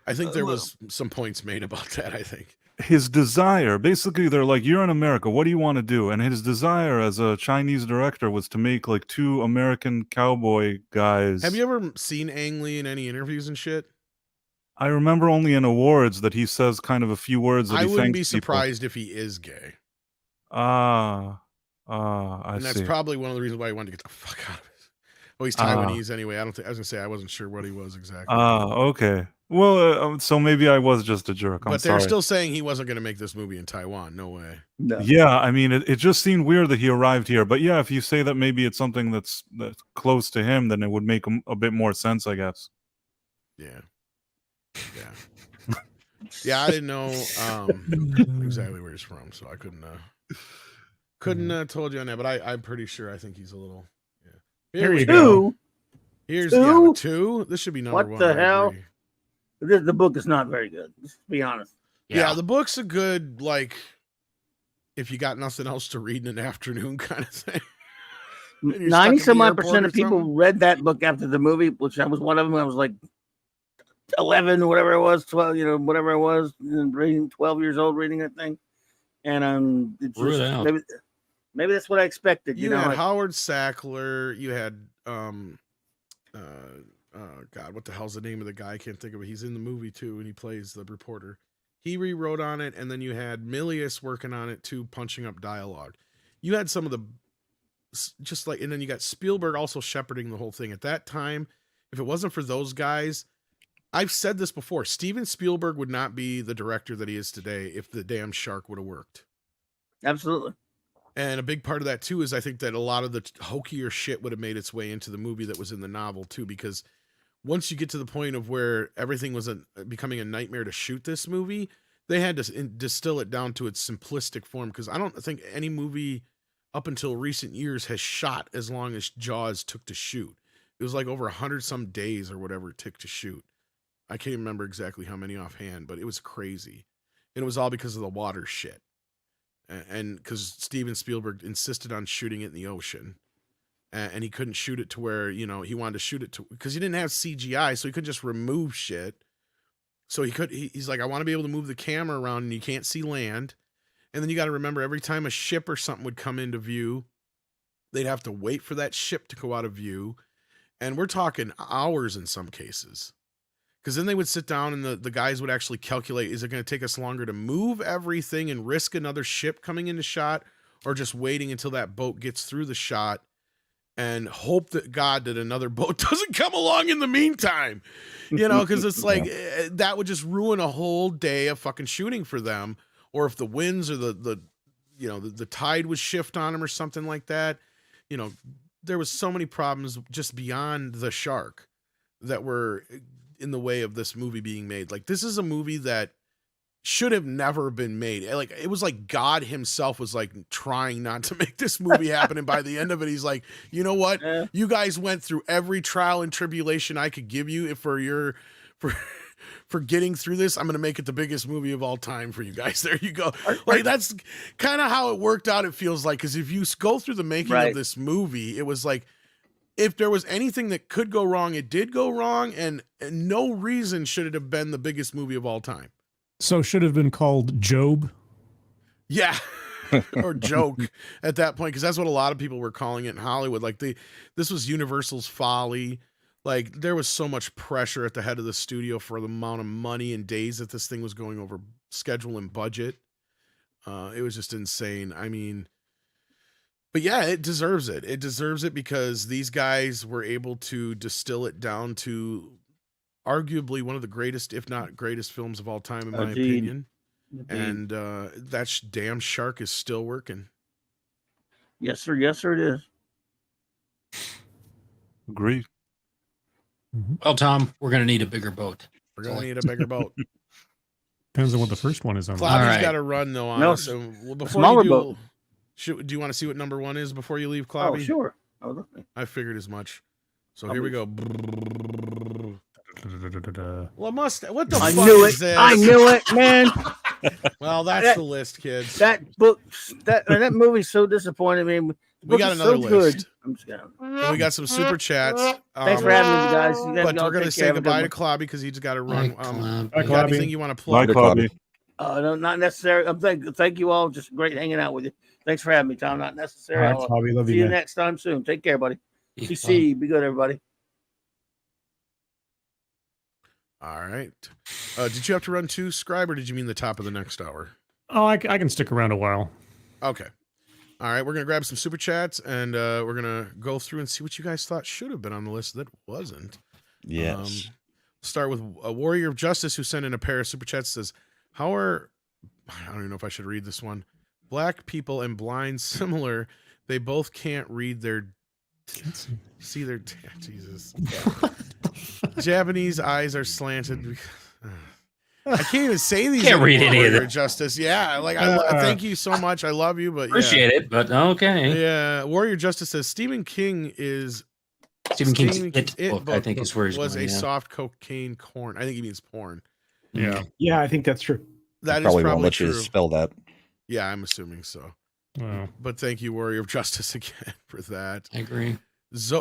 I think there was some points made about that, I think. His desire, basically, they're like, you're in America, what do you want to do? And his desire as a Chinese director was to make like 2 American cowboy guys. Have you ever seen Ang Lee in any interviews and shit? I remember only in awards that he says kind of a few words that I he wouldn't thanks be people. surprised if he is gay. I And that's see. probably one of the reasons why he wanted to get the fuck out of it. Oh, he's Taiwanese anyway. I was gonna say I wasn't sure what he was exactly. Okay. Well, so maybe I was just a jerk. I'm but they're sorry. still saying he wasn't going to make this movie in Taiwan. No way. No. Yeah, I mean, it just seemed weird that he arrived here. But yeah, if you say that maybe it's something that's close to him, then it would make a bit more sense, I guess. Yeah. Yeah. Yeah, I didn't know exactly where he's from, so I couldn't told you on that. But I'm pretty sure. I think he's a little. Yeah. Here you go. Here's Two? 2. This should be number What 1. the I hell? agree. The book is not very good. Let's be honest. Yeah, the book's a good, like, if you got nothing else to read in an afternoon kind of thing. 90-some-odd% of people read that book after the movie, which I was one of them. I was like 11, whatever it was, 12, whatever it was, reading 12 years old, reading that thing. And it's just, maybe that's what I expected. You had Howard Sackler. You had God, what the hell's the name of the guy? I can't think of it. He's in the movie too, and he plays the reporter. He rewrote on it, and then you had Milius working on it too, punching up dialogue. You had some of the and then you got Spielberg also shepherding the whole thing. At that time, if it wasn't for those guys, I've said this before, Steven Spielberg would not be the director that he is today if the damn shark would have worked. Absolutely. And a big part of that too is I think that a lot of the hokier shit would have made its way into the movie that was in the novel too, because once you get to the point of where everything was becoming a nightmare to shoot this movie, they had to distill it down to its simplistic form, because I don't think any movie up until recent years has shot as long as Jaws took to shoot. It was like over 100-some days or whatever it took to shoot. I can't remember exactly how many offhand, but it was crazy. And it was all because of the water shit. And because Steven Spielberg insisted on shooting it in the ocean. And he couldn't shoot it to where, he wanted to shoot it to, because he didn't have CGI, so he could just remove shit. So he's like, I want to be able to move the camera around and you can't see land. And then you got to remember, every time a ship or something would come into view, they'd have to wait for that ship to go out of view. And we're talking hours in some cases. Because then they would sit down and the guys would actually calculate, is it going to take us longer to move everything and risk another ship coming into shot, or just waiting until that boat gets through the shot and hope that God that another boat doesn't come along in the meantime, because it's like that would just ruin a whole day of fucking shooting for them. Or if the winds or the tide would shift on them or something like that, there was so many problems just beyond the shark that were in the way of this movie being made. Like, this is a movie that should have never been made. Like, it was like God himself was like trying not to make this movie happen. And by the end of it, he's like, you know what? You guys went through every trial and tribulation I could give you for getting through this. I'm going to make it the biggest movie of all time for you guys. There you go. Like, that's kind of how it worked out. It feels like, because if you go through the making of this movie, it was like, if there was anything that could go wrong, it did go wrong, and no reason should it have been the biggest movie of all time. So should have been called Job. Yeah. Or Joke at that point, because that's what a lot of people were calling it in Hollywood. Like, this was Universal's folly. Like, there was so much pressure at the head of the studio for the amount of money and days that this thing was going over schedule and budget. It was just insane. I mean, but yeah, it deserves it. It deserves it because these guys were able to distill it down to arguably one of the greatest, if not greatest, films of all time, in my opinion. And that damn shark is still working. Yes, sir. Yes, sir, it is. Agreed. Well, Tom, we're going to need a bigger boat. We're going to need a bigger boat. Depends on what the first one is on. Claudia's got to run, though, on us. So before smaller you boat. Do you want to see what number 1 is before you leave, Claudia? Oh, sure. I figured as much. So here we go. Well, what the fuck is this? I knew it, man. Well, that's the list, kids. That book, that movie's so disappointing. I mean, we got another list. I'm just gonna. And we got some super chats. Thanks for having me, guys. You guys But all we're gonna take say care. Have a good goodbye to one. Klobby because he's got to run. Bye, You Klobby. got anything you want to plug? Bye, Klobby. No, not necessary. Thank you all. Just great hanging out with you. Thanks for having me, Tom. Not necessary. All right, Klobby, love See you, you man. next time soon. Take care, buddy. Yeah, CC, be good, everybody. All right. Did you have to run too, Scribe, or did you mean the top of the next hour? Oh, I can stick around a while. Okay. All right, we're gonna grab some super chats and we're gonna go through and see what you guys thought should have been on the list that wasn't. Yes. Start with a Warrior of Justice who sent in a pair of super chats. Says, "How are I don't even know if I should read this one. Black people and blind similar. They both can't read their see their Jesus. Japanese eyes are slanted." Because, I can't even say these. Can't read anymore, any of Warrior it. Justice. Yeah, like I thank you so much. I love you, but Appreciate it, but okay. Yeah, Warrior Justice says Stephen King is Stephen King's It book, I think, is where he's was going, a yeah. soft cocaine corn. I think he means porn. Yeah. Yeah, I think that's true. That is Probably probably won't let you true. spell that. Yeah, I'm assuming so. Wow. But thank you, Warrior of Justice, again for that. I agree.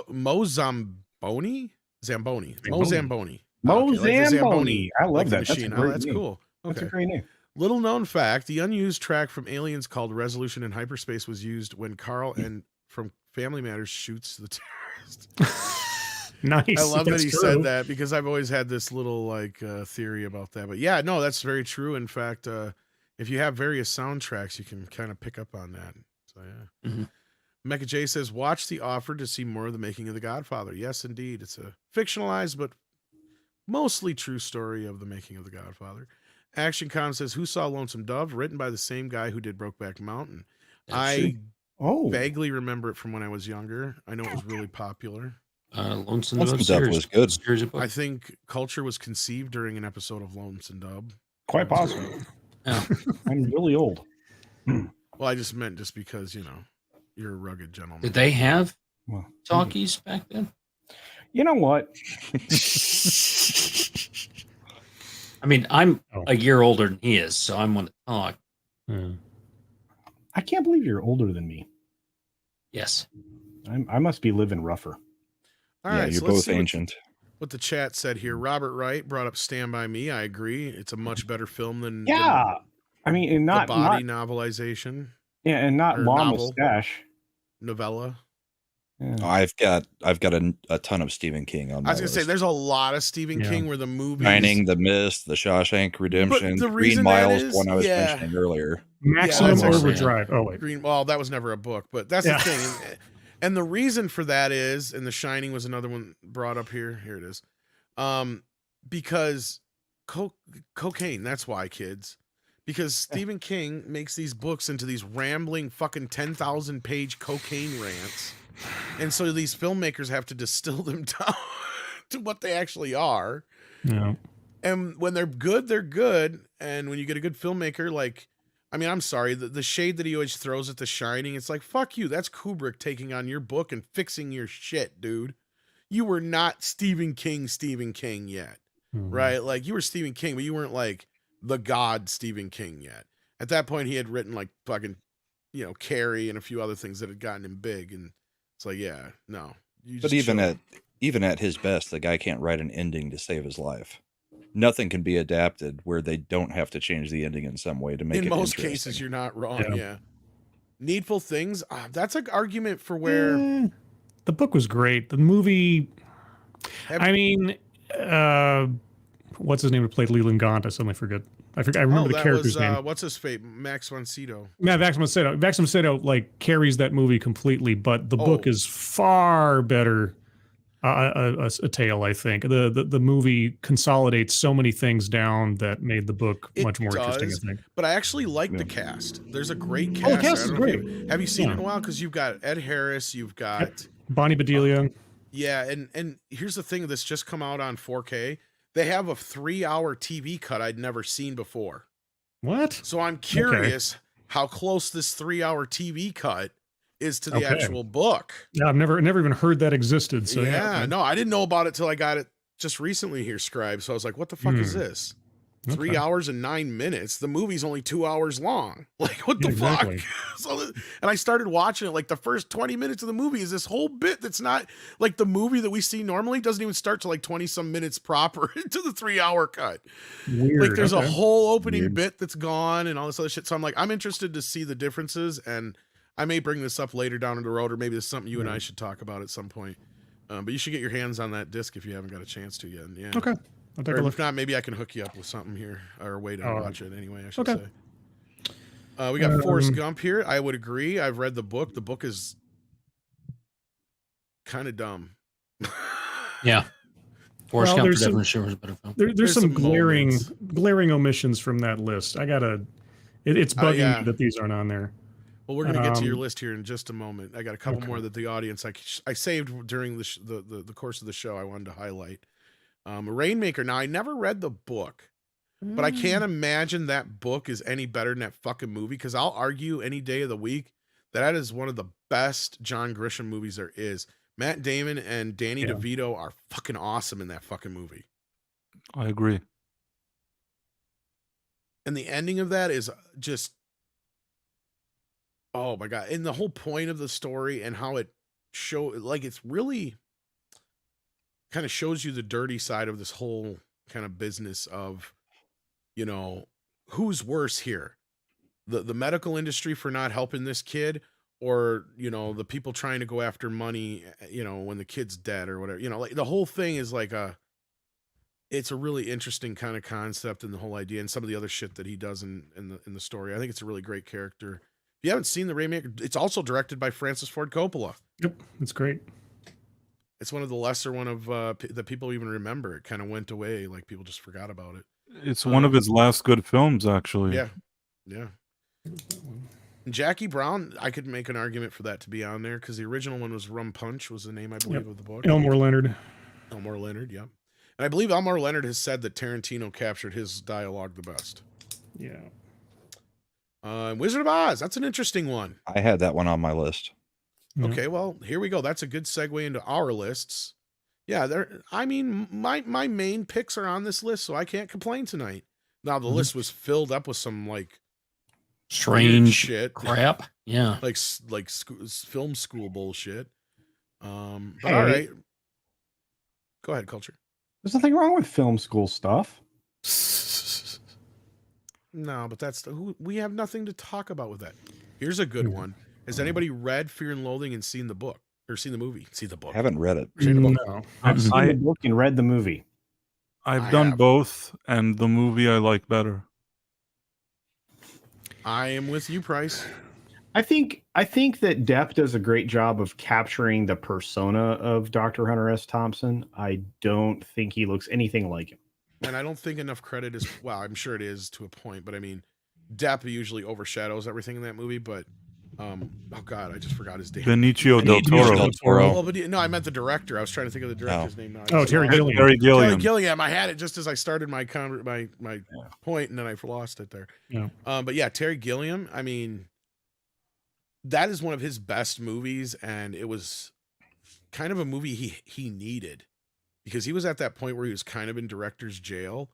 Mo Zamboni? Zamboni. Mo Zamboni. Mo Okay, like the Zamboni. I love like the that. That's a machine. Oh, great that's name. cool. That's Okay. a great name. Little known fact, the unused track from Aliens called Resolution in Hyperspace was used when Carl and from Family Matters shoots the terrorist. Nice. I love that That's he true. said that because I've always had this little like theory about that. But yeah, no, that's very true. In fact, if you have various soundtracks, you can kind of pick up on that. So yeah. Mhm. Mecha J says, watch The Offer to see more of the making of The Godfather. Yes, indeed. It's a fictionalized but mostly true story of the making of The Godfather. Action Con says, who saw Lonesome Dove? Written by the same guy who did Brokeback Mountain. I vaguely remember it from when I was younger. I know it was really popular. Lonesome Lonesome Dove Dove series- was good. series of books. I think culture was conceived during an episode of Lonesome Dove. Quite possible. Yeah. I'm really old. Well, I just meant just because, you know, you're a rugged gentleman. Did they have Well, talkies back then? You know what? I mean, I'm Oh. a year older than he is, so I'm going to talk. I can't believe you're older than me. Yes. I must be living rougher. All Yeah, right, you're so let's both see ancient. what the chat said here. Robert Wright brought up Stand By Me. I agree. It's a much better film than Yeah. I mean, and the not body not novelization yeah, and not or Law novel. Mustache. novella. Yeah. I've got a ton of Stephen King on my I was gonna say list. there's a lot of Stephen Yeah. King where the movies Shining, The Mist, The Shawshank Redemption, the Green reason that Miles, is- the one I was yeah. mentioning earlier. Maximum that's actually- Overdrive. Oh wait. Green. Well, that was never a book, but that's Yeah. the thing. And the reason for that is, and The Shining was another one brought up here. Here it is. Because cocaine. That's why, kids. Because Stephen King makes these books into these rambling fucking 10,000 page cocaine rants. And so these filmmakers have to distill them down to what they actually are. Yeah. And when they're good, they're good. And when you get a good filmmaker, like, I mean, I'm sorry, the shade that he always throws at The Shining, it's like, fuck you. That's Kubrick taking on your book and fixing your shit, dude. You were not Stephen King yet, right? Like, you were Stephen King, but you weren't like the god Stephen King yet. At that point, he had written like fucking, you know, Carrie and a few other things that had gotten him big. And it's like, yeah, no. You But just chill. even at his best, the guy can't write an ending to save his life. Nothing can be adapted where they don't have to change the ending in some way to make in it most interesting. cases, you're not wrong. Yeah. Yeah. Needful Things. That's an argument for where. The book was great. The movie, Have- I mean, what's his name who played Leland Gaunt? I suddenly forget. I remember the that character's was, name. what's his fate? Max von Sydow. Yeah, Max von Sydow. Max von Sydow like carries that movie completely, but the book Oh. is far better. A tale, I think. The movie consolidates so many things down that made the book It much more interesting. does, I think. But I actually like the cast. There's a great cast. Oh, the cast I is don't know if great. you- Have you seen it Yeah. in a while? Because you've got Ed Harris. You've got Bonnie Bedelia. yeah, and here's the thing that's just come out on 4K. They have a 3-hour TV cut I'd never seen before. What? So I'm curious how close this 3-hour TV cut is to the Okay. actual book. Yeah, I've never even heard that existed. So yeah, no, I didn't know about it till I got it just recently here, Scribe. So I was like, what the fuck is this? 3 hours and 9 minutes. The movie's only 2 hours long. Like, what the Exactly. fuck? And I started watching it. Like, the first 20 minutes of the movie is this whole bit that's not like the movie that we see normally. Doesn't even start to like 20 some minutes proper into the 3 hour cut. Weird. Like, there's a okay. whole opening bit that's gone and all this other shit. So I'm like, I'm interested to see the differences, and I may bring this up later down the road, or maybe it's something you and I should talk about at some point. But you should get your hands on that disc if you haven't got a chance to yet. Yeah. Okay. I'll take Or a look. if not, maybe I can hook you up with something here, or a way to watch it anyway, I should okay. say. We got Forrest Gump here. I would agree. I've read the book. The book is kind of dumb. Yeah. Forrest Gump there's some- definitely sure was a better film. There's some glaring moments. glaring omissions from that list. I gotta. It's bugging yeah. me that these aren't on there. Well, we're gonna get to your list here in just a moment. I got a couple more that the audience I saved during the course of the show. I wanted to highlight. Rainmaker. Now, I never read the book, but I can't imagine that book is any better than that fucking movie, because I'll argue any day of the week that is one of the best John Grisham movies there is. Matt Damon and Danny DeVito are fucking awesome in that fucking movie. I agree. And the ending of that is just, oh my God. And the whole point of the story and how it it's really kind of shows you the dirty side of this whole kind of business of, you know, who's worse here, the medical industry for not helping this kid, or, you know, the people trying to go after money, you know, when the kid's dead or whatever, you know, like the whole thing is like it's a really interesting kind of concept, and the whole idea and some of the other shit that he does in the story. I think it's a really great character. If you haven't seen the Rainmaker, it's also directed by Francis Ford Coppola. Yep. It's great. It's one of the lesser one of that people even remember. It kind of went away, like people just forgot about it. It's one of his last good films, actually. Yeah, yeah. And Jackie Brown, I could make an argument for that to be on there, because the original one was Rum Punch, was the name, I believe, of the book. Elmore Leonard. Elmore Leonard, yeah. And I believe Elmore Leonard has said that Tarantino captured his dialogue the best. Yeah. Wizard of Oz, that's an interesting one. I had that one on my list. Okay, well, here we go. That's a good segue into our lists. Yeah, I mean, my main picks are on this list, so I can't complain tonight. Now, the list was filled up with some, like, Strange shit. crap. Yeah. like film school bullshit. But all right. Go ahead, Culture. There's nothing wrong with film school stuff. No, but we have nothing to talk about with that. Here's a good one. Has anybody read Fear and Loathing and seen the book, or seen the movie? See the book. Haven't read it. No. I've seen the book and read the movie. I've done both, and the movie I like better. I am with you, Price. I think that Depp does a great job of capturing the persona of Dr. Hunter S. Thompson. I don't think he looks anything like him. And I don't think enough credit is, well, I'm sure it is to a point, but I mean, Depp usually overshadows everything in that movie, but oh God, I just forgot his name. Benicio del Toro. Well, but no, I meant the director. I was trying to think of the director's name now. Oh, Terry Gilliam. Terry Gilliam. Terry Gilliam. I had it just as I started my point, and then I lost it there. Yeah. But yeah, Terry Gilliam. I mean, that is one of his best movies, and it was kind of a movie he needed, because he was at that point where he was kind of in director's jail,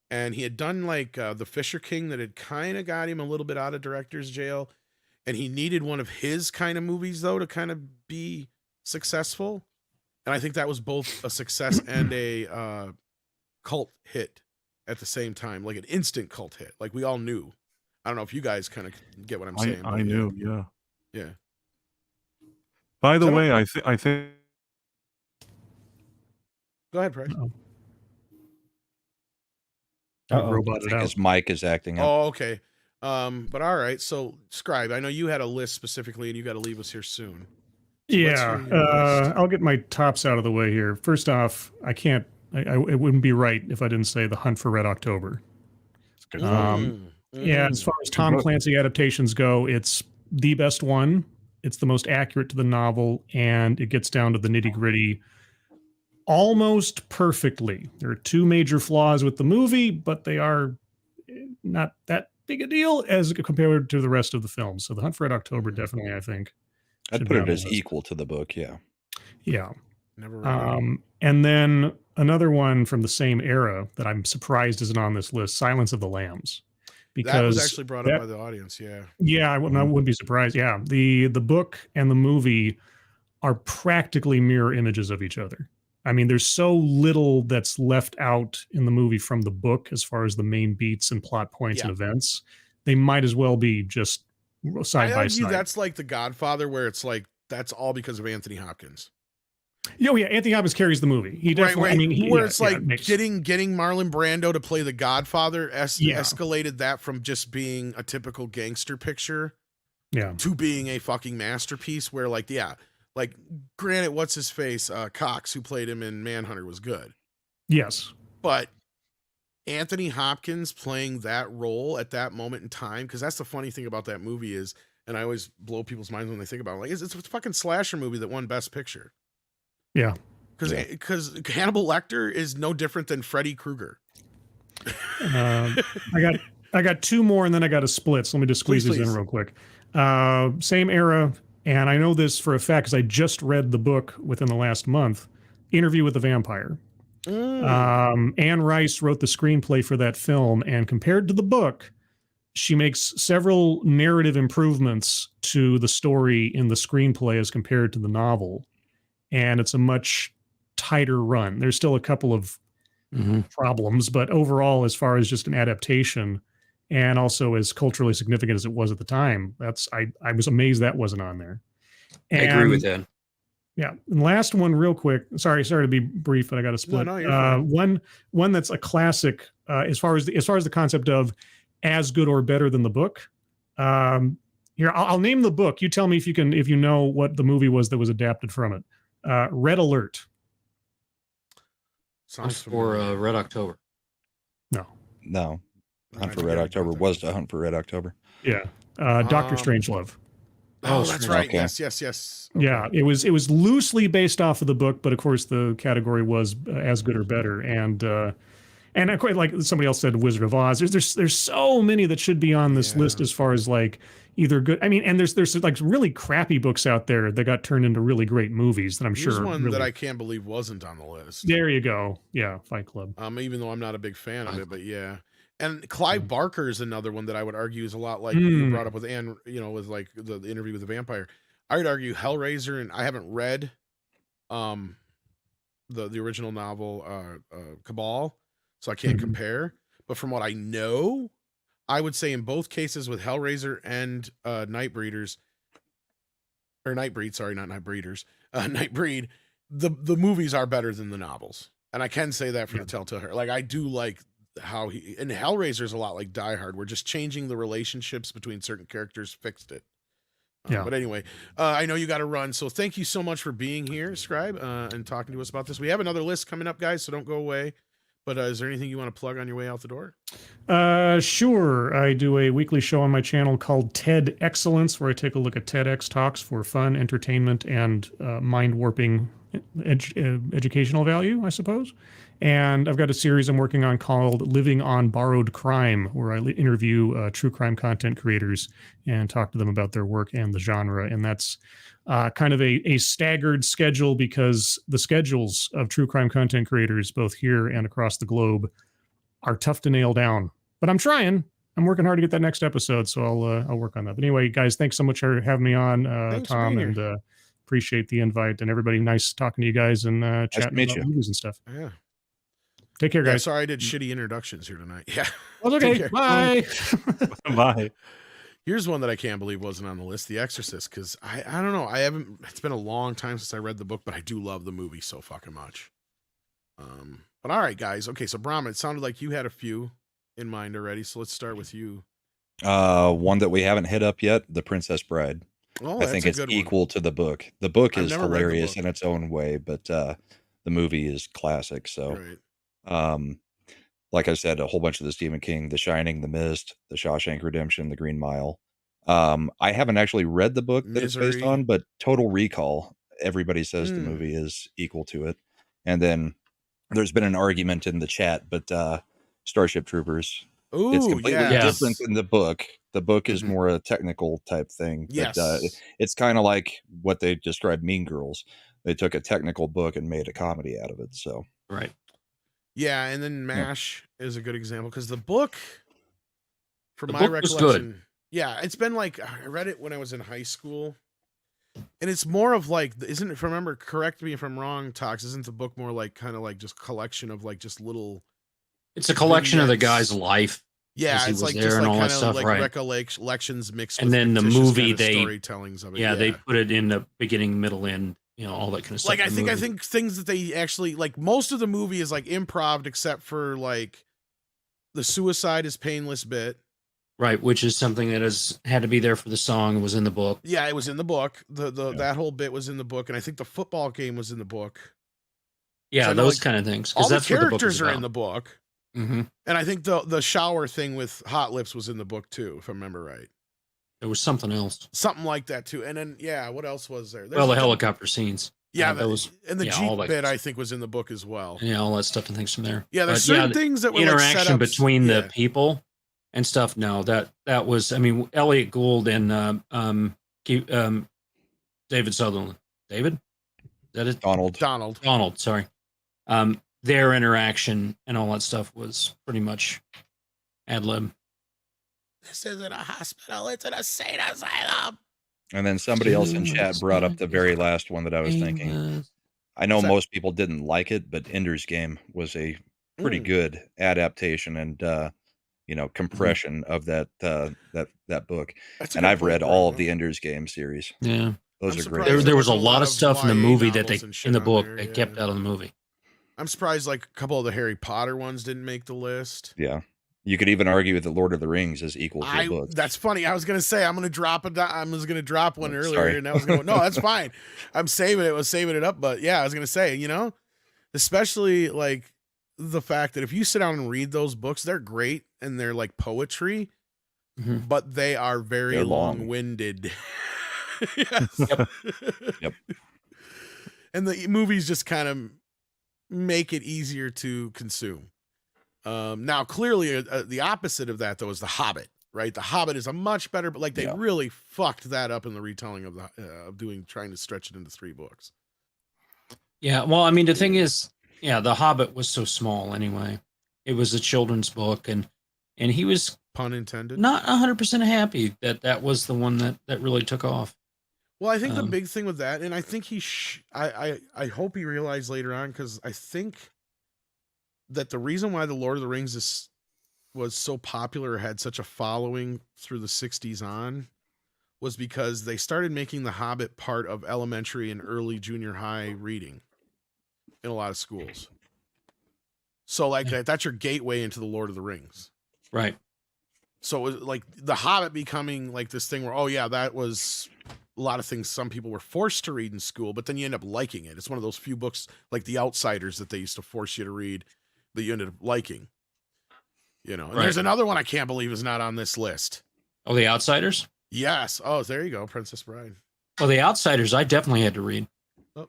and he had done like The Fisher King that had kind of got him a little bit out of director's jail, and he needed one of his kind of movies though to kind of be successful, and I think that was both a success and a cult hit at the same time, like an instant cult hit, like we all knew. I don't know if you guys kind of get what I'm saying. I knew, yeah. Yeah. By the way, I think. Go ahead, Price. Robot it out. His mic is acting up. Oh, okay. But all right. So, Scribe, I know you had a list specifically, and you got to leave us here soon. So Yeah, I'll get my tops out of the way here. First off, I can't. It wouldn't be right if I didn't say The Hunt for Red October. Yeah, as far as Tom Clancy adaptations go, it's the best one. It's the most accurate to the novel, and it gets down to the nitty-gritty almost perfectly. There are two major flaws with the movie, but they are not that big a deal as compared to the rest of the film. So The Hunt for Red October, definitely, I think. I'd put it as equal to the book, yeah. Yeah. Never read And then another one from the same era that I'm surprised isn't on this list, Silence of the Lambs. Because that was actually brought up by the audience. Yeah. Yeah, I wouldn't be surprised. Yeah. The book and the movie are practically mirror images of each other. I mean, there's so little that's left out in the movie from the book as far as the main beats and plot points and events. They might as well be just side by side. That's like The Godfather, where it's like that's all because of Anthony Hopkins. Yeah, Anthony Hopkins carries the movie. He definitely. I mean, where it's like getting Marlon Brando to play the Godfather escalated that from just being a typical gangster picture, to being a fucking masterpiece. Where like granted, what's his face, Cox, who played him in Manhunter, was good. Yes, but Anthony Hopkins playing that role at that moment in time, because that's the funny thing about that movie is, and I always blow people's minds when they think about it, like it's a fucking slasher movie that won Best Picture. Yeah. Because Hannibal Lecter is no different than Freddy Krueger. I got two more, and then I got a split. So let me just squeeze these in real quick. Same era, and I know this for a fact because I just read the book within the last month. Interview with the Vampire. Anne Rice wrote the screenplay for that film, and compared to the book, she makes several narrative improvements to the story in the screenplay as compared to the novel. And it's a much tighter run. There's still a couple of problems, but overall, as far as just an adaptation and also as culturally significant as it was at the time, I was amazed that wasn't on there. And, I agree with that. Yeah. And last one real quick. Sorry to be brief, but I got to split. No, you're fine. One that's a classic as far as the concept of as good or better than the book. Here, I'll name the book. You tell me if you know what the movie was that was adapted from it. Red Alert. Sounds for Red October. No. Hunt for Red October was to Hunt for Red October. Yeah. Dr. Strangelove. Oh, that's right. Okay. Yes. Okay. Yeah, it was loosely based off of the book, but of course the category was as good or better. And I quite like somebody else said, Wizard of Oz. There's so many that should be on this list as far as like either good. I mean, and there's like really crappy books out there that got turned into really great movies that I'm Here's sure. One that I can't believe wasn't on the list. There you go. Yeah, Fight Club. Even though I'm not a big fan of it, but yeah. And Clive Barker is another one that I would argue is a lot like you brought up with Anne, with like the interview with the vampire. I would argue Hellraiser, and I haven't read the original novel Cabal, so I can't compare. But from what I know, I would say in both cases with Hellraiser and Nightbreed, the movies are better than the novels. And I can say that for the Telltale Heart. Like I do like how and Hellraiser is a lot like Die Hard. We're just changing the relationships between certain characters, fixed it. But anyway, I know you got to run. So thank you so much for being here, Scribe, and talking to us about this. We have another list coming up, guys, so don't go away. But is there anything you want to plug on your way out the door? Sure. I do a weekly show on my channel called TED Excellence, where I take a look at TEDx talks for fun, entertainment, and mind-warping educational value, I suppose. And I've got a series I'm working on called Living on Borrowed Crime, where I interview true crime content creators and talk to them about their work and the genre. And that's kind of a staggered schedule because the schedules of true crime content creators, both here and across the globe, are tough to nail down. But I'm trying. I'm working hard to get that next episode, so I'll work on that. But anyway, guys, thanks so much for having me on, Tom, and appreciate the invite. And everybody, nice talking to you guys and chatting about movies and stuff. Yeah. Take care, guys. Sorry I did shitty introductions here tonight. Yeah. Well, okay. Bye. Bye. Here's one that I can't believe wasn't on the list, The Exorcist, because I don't know. It's been a long time since I read the book, but I do love the movie so fucking much. But all right, guys. Okay, so Brahma, it sounded like you had a few in mind already, so let's start with you. One that we haven't hit up yet, The Princess Bride. Oh, I think it's equal to the book. The book is hilarious in its own way, but the movie is classic. So, like I said, a whole bunch of the Stephen King, The Shining, The Mist, The Shawshank Redemption, The Green Mile. I haven't actually read the book that it's based on, but Total Recall, everybody says the movie is equal to it. And then there's been an argument in the chat, but Starship Troopers. It's completely different than the book. The book is more a technical type thing. Yes. But, it's kind of like what they described Mean Girls. They took a technical book and made a comedy out of it. So right. Yeah, and then MASH is a good example because the book, from The my book was recollection, good. yeah, it's been like I read it when I was in high school, and it's more of like, isn't it? If I remember, correct me if I'm wrong, Tox. Isn't the book more like kind of like just collection of like just little? It's a collection of the vignettes? guy's life Yeah, as he it's was like there just and like all that kind of stuff, like right? recollections mixed And with then the fictitious movie, kind of storytellings of it. yeah, they put it in the beginning, middle, end, all that kind of stuff. Like in the I movie. think things that they actually like. Most of the movie is like improv, except for like the suicide is painless bit. Right, which is something that has had to be there for the song, was in the book. Yeah, it was in the book. That whole bit was in the book, and I think the football game was in the book. Yeah, I know, those like, kind of things. all Because the that's what the book characters is are about. in the book, Mm-hmm. and I think the shower thing with Hot Lips was in the book too, if I remember right. There was something else. Something like that too. And then what else was there? Well, the helicopter scenes. Yeah, those and the all Jeep that, bit I think was in the book as well. Yeah, all that stuff and things from there. Yeah, there's But, certain things that were like interaction setups, between the people and stuff. No, that was. I mean, Elliot Gould and David Sutherland. David, is that it? Donald. Sorry. Their interaction and all that stuff was pretty much ad lib. This isn't a hospital; it's an insane asylum. And then somebody else in chat brought up the very last one that I was thinking. I know most people didn't like it, but Ender's Game was a pretty good adaptation and compression of that book. And I've read all of the Ender's Game series. Yeah, those are great. There was a lot of stuff in the movie that they in the book they kept out of the movie. I'm surprised like a couple of the Harry Potter ones didn't make the list. Yeah. You could even argue that The Lord of the Rings is equal to the book. That's funny. I was gonna say I'm just gonna drop one earlier, sorry. and I was going, no, that's fine. I'm saving it. Was saving it up, but yeah, I was gonna say, especially like the fact that if you sit down and read those books, they're great and they're like poetry, but they are very long-winded. Yes. Yep. And the movies just kind of make it easier to consume. Now, clearly, the opposite of that, though, is The Hobbit, right? The Hobbit is a much better, but like they really fucked that up in the retelling of trying to stretch it into 3 books. Yeah, well, I mean, the thing is, The Hobbit was so small anyway. It was a children's book, and he was, pun intended, not 100% happy that was the one that really took off. Well, I think the big thing with that, and I think I hope he realized later on, because I think that the reason why the Lord of the Rings was so popular, had such a following through the 60s on, was because they started making The Hobbit part of elementary and early junior high reading in a lot of schools. So like that's your gateway into the Lord of the Rings. Right. So it was like The Hobbit becoming like this thing where, that was a lot of things some people were forced to read in school, but then you end up liking it. It's one of those few books like The Outsiders that they used to force you to read that you ended up liking. And there's another one I can't believe is not on this list. Oh, The Outsiders? Yes. Oh, there you go, Princess Bride. Well, The Outsiders, I definitely had to read. Oh,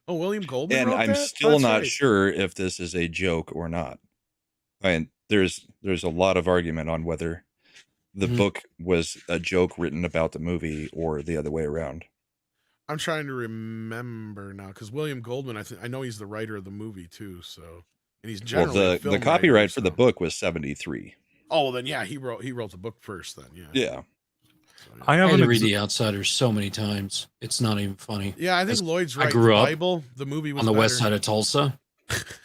William Goldman. And wrote I'm that? still That's not right. sure if this is a joke or not. I mean, there's a lot of argument on whether the book was a joke written about the movie or the other way around. I'm trying to remember now because William Goldman, I know he's the writer of the movie too. So, and he's generally the copyright for the book was 1973. Oh, well, then he wrote the book first. Then yeah. I had to read The Outsiders so many times. It's not even funny. Yeah, I think Lloyd's right. I grew up Bible, the movie was on the west side of Tulsa.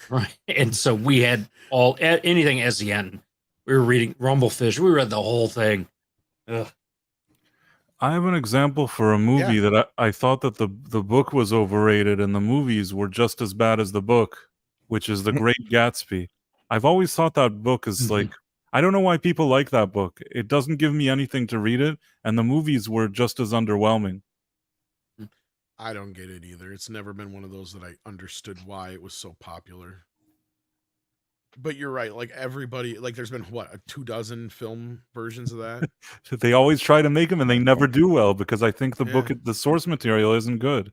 Right. And so we had anything SEN. We were reading Rumblefish. We read the whole thing. Ugh. I have an example for a movie that I thought that the book was overrated and the movies were just as bad as the book, which is The Great Gatsby. I've always thought that book is like, I don't know why people like that book. It doesn't give me anything to read it, and the movies were just as underwhelming. I don't get it either. It's never been one of those that I understood why it was so popular. But you're right. Like everybody, like there's been 24 film versions of that. They always try to make them, and they never do well because I think the book, the source material, isn't good.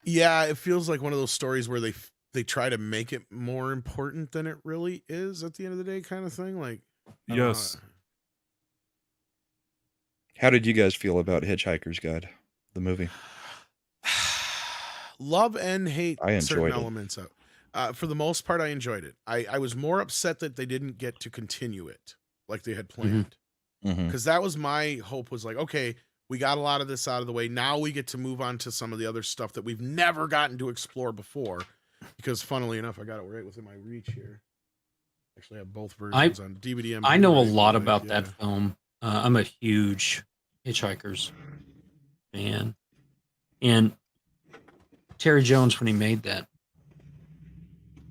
Yeah, it feels like one of those stories where they try to make it more important than it really is at the end of the day, kind of thing. Like, yes. How did you guys feel about Hitchhiker's Guide, the movie? love and hate I certain enjoyed it. elements of. For the most part, I enjoyed it. I was more upset that they didn't get to continue it like they had planned, because that was my hope. Was like, okay, we got a lot of this out of the way. Now we get to move on to some of the other stuff that we've never gotten to explore before. Because funnily enough, I got it right within my reach here. Actually, I have both versions on DVD. And I know a Blu-ray, lot but, about yeah. that film. I'm a huge Hitchhikers fan, and Terry Jones, when he made that,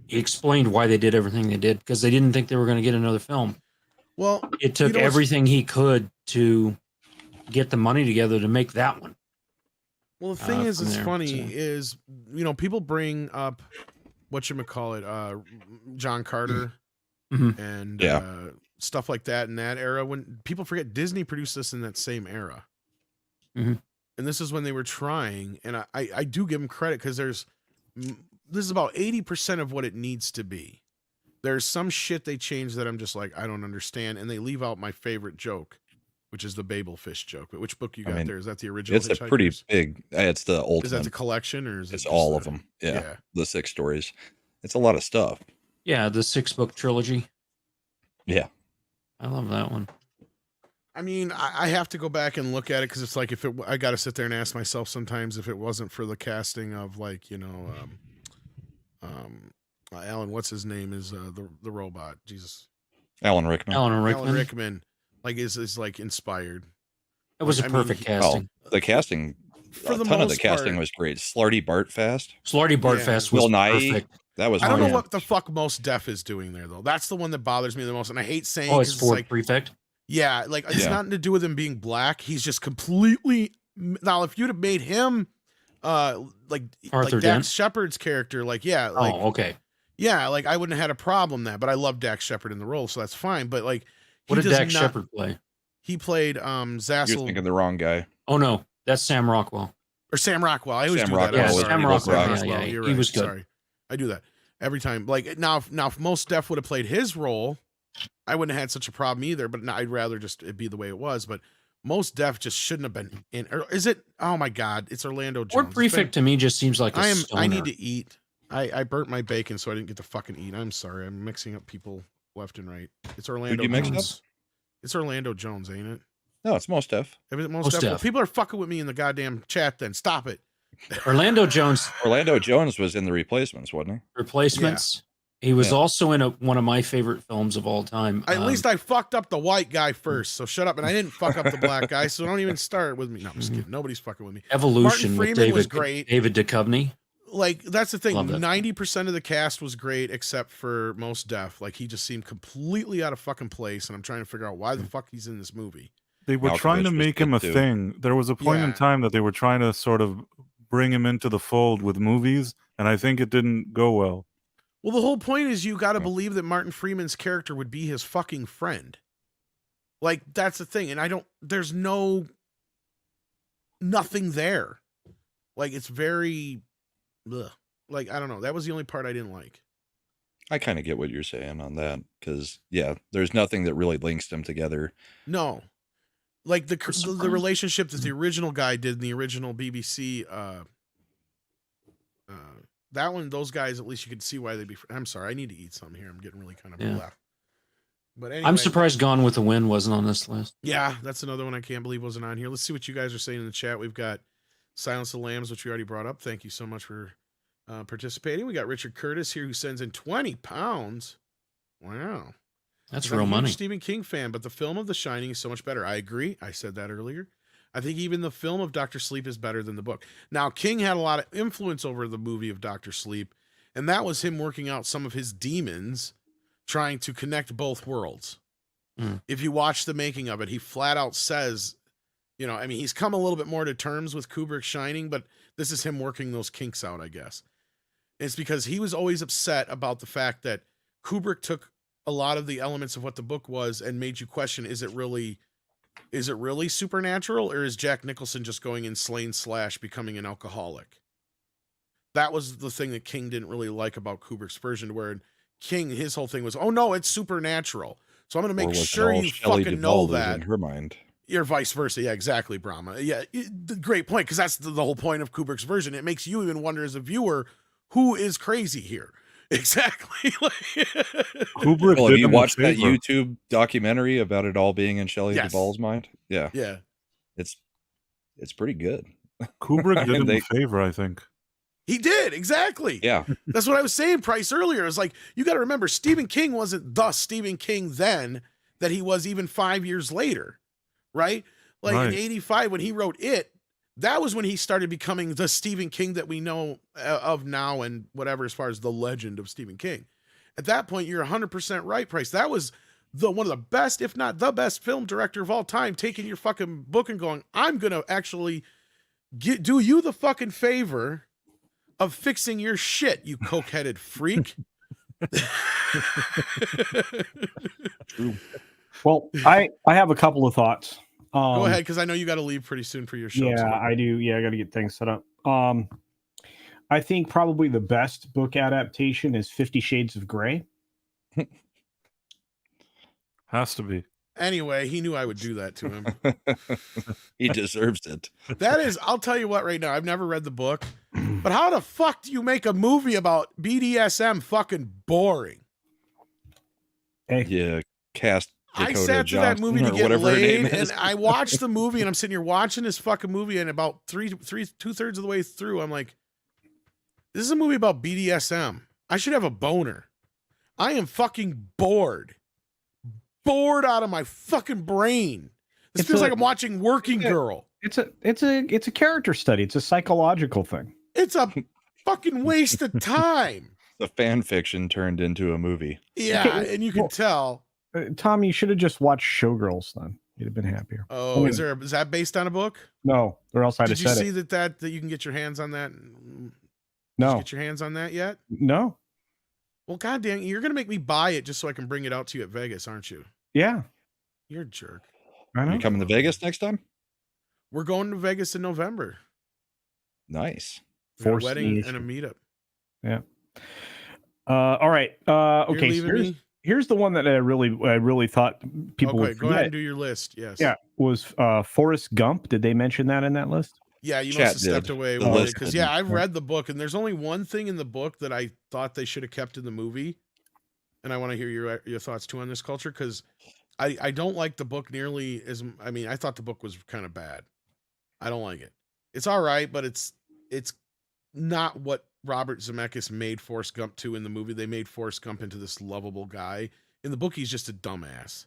he explained why they did everything they did, because they didn't think they were going to get another film. Well, it took everything he could to get the money together to make that one. Well, the thing is, from it's there, funny so. is, people bring up whatchamacallit, John Carter and stuff like that in that era. When people forget, Disney produced this in that same era. And this is when they were trying, and I do give them credit, because this is about 80% of what it needs to be. There's some shit they changed that I'm just like, I don't understand, and they leave out my favorite joke, which is the Babel fish joke. But which book you got there? Is that the original? It's a pretty big. It's the ultimate. Is that the collection, or is it's it all of them? Yeah, the 6 stories. It's a lot of stuff. Yeah, the 6-book trilogy. Yeah, I love that one. I mean, I have to go back and look at it, because it's like, I got to sit there and ask myself sometimes, if it wasn't for the casting of, like, Alan, what's his name, is the robot, Jesus, Alan Rickman. Alan Rickman, like is like inspired. It was a perfect casting. The casting, for the ton of the most casting part, was great. Slarty Bartfast. Slarty Bartfast was Will Nye. perfect. That was. I don't know what the fuck Most Def is doing there, though. That's the one that bothers me the most, and I hate saying. Oh, it's 'cause Ford like, Prefect. Yeah, like it's nothing to do with him being black. He's just completely. Now, if you'd have made him, like Arthur Dax Dent? Shepard's character, like like, okay. Yeah, like I wouldn't have had a problem there, but I love Dax Shepard in the role, so that's fine. But like, What did Dax Shepard play? He played Zassel. You're thinking the wrong guy. Oh no, that's Sam Rockwell. Or Sam Rockwell. I always Sam do Rockwell. that. Yeah, Sam Rockwell. Yeah, Yeah, you're he right. was good. Sorry, I do that every time. Like now, if Most Def would have played his role, I wouldn't have had such a problem either. But I'd rather just it be the way it was. But Most Def just shouldn't have been in. Or is it? Oh my God, it's Orlando Jones. Ford Prefect to me just seems like a I stoner. need to eat. I burnt my bacon, so I didn't get to fucking eat. I'm sorry. I'm mixing up people left and right. It's Orlando Who'd you mix Jones. up? It's Orlando Jones, ain't it? No, it's Most Def. Most Def. People are fucking with me in the goddamn chat. Then stop it. Orlando Jones. Orlando Jones was in The Replacements, wasn't he? Replacements. He was also in one of my favorite films of all time. At least I fucked up the white guy first, so shut up. And I didn't fuck up the black guy, so don't even start with me. No, I'm just kidding. Nobody's fucking with me. Evolution Martin with Freeman was great. David Duchovny. Like, that's the thing. Love that. 90% of the cast was great except for Most Def. Like, he just seemed completely out of fucking place, and I'm trying to figure out why the fuck he's in this movie. They were Malkovich trying to was make good him a too. thing. There was a point in time that they were trying to sort of bring him into the fold with movies, and I think it didn't go well. Well, the whole point is you got to believe that Martin Freeman's character would be his fucking friend. Like, that's the thing. And there's nothing there. Like, it's very, ugh. Like, I don't know. That was the only part I didn't like. I kind of get what you're saying on that, because there's nothing that really links them together. No. Like, the relationship that the original guy did in the original BBC, that one, those guys, at least you could see why they'd be. I'm sorry, I need to eat something here. I'm getting really kind of blah. But anyway, I'm surprised Gone with the Wind wasn't on this list. Yeah, that's another one I can't believe wasn't on here. Let's see what you guys are saying in the chat. We've got Silence of the Lambs, which we already brought up. Thank you so much for participating. We got Richard Curtis here, who sends in 20 pounds. Wow. That's I'm real a huge money. Stephen King fan, but the film of The Shining is so much better. I agree. I said that earlier. I think even the film of Dr. Sleep is better than the book. Now, King had a lot of influence over the movie of Dr. Sleep, and that was him working out some of his demons, trying to connect both worlds. If you watch the making of it, he flat out says, he's come a little bit more to terms with Kubrick's Shining, but this is him working those kinks out, I guess. It's because he was always upset about the fact that Kubrick took a lot of the elements of what the book was and made you question, is it really supernatural, or is Jack Nicholson just going and slaying slash becoming an alcoholic? That was the thing that King didn't really like about Kubrick's version, where King, his whole thing was, oh no, it's supernatural. So I'm going to make sure you fucking know that. In her mind. You're vice versa. Yeah, exactly, Brahma. Yeah, great point, because that's the whole point of Kubrick's version. It makes you even wonder as a viewer, who is crazy here? Exactly. Kubrick Well, have did you him a watched that favor. YouTube documentary about it all being in Shelley Yes. Duvall's mind? Yeah. Yeah. It's pretty good. Kubrick did him They- a favor, I think. He did, exactly. Yeah. That's what I was saying, Price, earlier. It's like, you got to remember, Stephen King wasn't the Stephen King then that he was even 5 years later, right? Like Right. in 85, when he wrote It, that was when he started becoming the Stephen King that we know of now and whatever, as far as the legend of Stephen King. At that point, you're 100% right, Price. That was one of the best, if not the best film director of all time, taking your fucking book and going, I'm going to actually do you the fucking favor of fixing your shit, you coke-headed freak. True. Well, I have a couple of thoughts. Go ahead, because I know you got to leave pretty soon for your show. Yeah, too. I do. Yeah, I got to get things set up. I think probably the best book adaptation is 50 Shades of Grey. Has to be. Anyway, he knew I would do that to him. He deserves it. That is, I'll tell you what right now, I've never read the book, but how the fuck do you make a movie about BDSM fucking boring? Hey. Yeah, cast I Dakota sat through that Johnson movie to or get whatever her name laid, is. and I watched the movie, and I'm sitting here watching this fucking movie, and about two-thirds of the way through, I'm like, this is a movie about BDSM. I should have a boner. I am fucking bored. Bored out of my fucking brain. This feels like I'm watching Working Girl. It's a character study. It's a psychological thing. It's a fucking waste of time. The fan fiction turned into a movie. Yeah, and you can tell. Tom, you should have just watched Showgirls then. You'd have been happier. Oh, is that based on a book? No, or else I'd have Did you said see it. that you can get your hands on that? Did No. you get your hands on that yet? No. Well, goddamn, you're gonna make me buy it just so I can bring it out to you at Vegas, aren't you? Yeah. You're a jerk. I know. You coming to Vegas next time? We're going to Vegas in November. Nice. We got a Force wedding Nation. and a meetup. Yeah. All right. Okay. leaving me? Here's the one that I really thought people Okay, would go ahead forget. and do your list. Yes. Yeah, was Forrest Gump. Did they mention that in that list? Yeah, you Chat must have stepped did. away The with it list because didn't. I've read the book and there's only one thing in the book that I thought they should have kept in the movie, and I want to hear your thoughts too on this, Culture, because I don't like the book nearly as I thought the book was kind of bad. I don't like it. It's all right, but it's not what Robert Zemeckis made Forrest Gump to in the movie. They made Forrest Gump into this lovable guy. In the book, he's just a dumbass,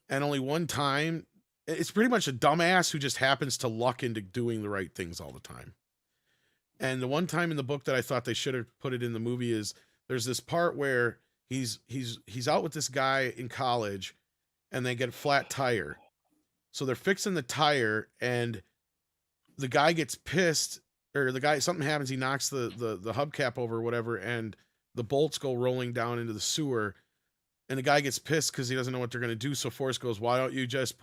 and only one time. It's pretty much a dumbass who just happens to luck into doing the right things all the time. And the one time in the book that I thought they should have put it in the movie is there's this part where he's out with this guy in college and they get a flat tire. So they're fixing the tire and the guy gets pissed, or something happens, he knocks the hubcap over or whatever, and the bolts go rolling down into the sewer, and the guy gets pissed because he doesn't know what they're going to do. So Forrest goes, why don't you just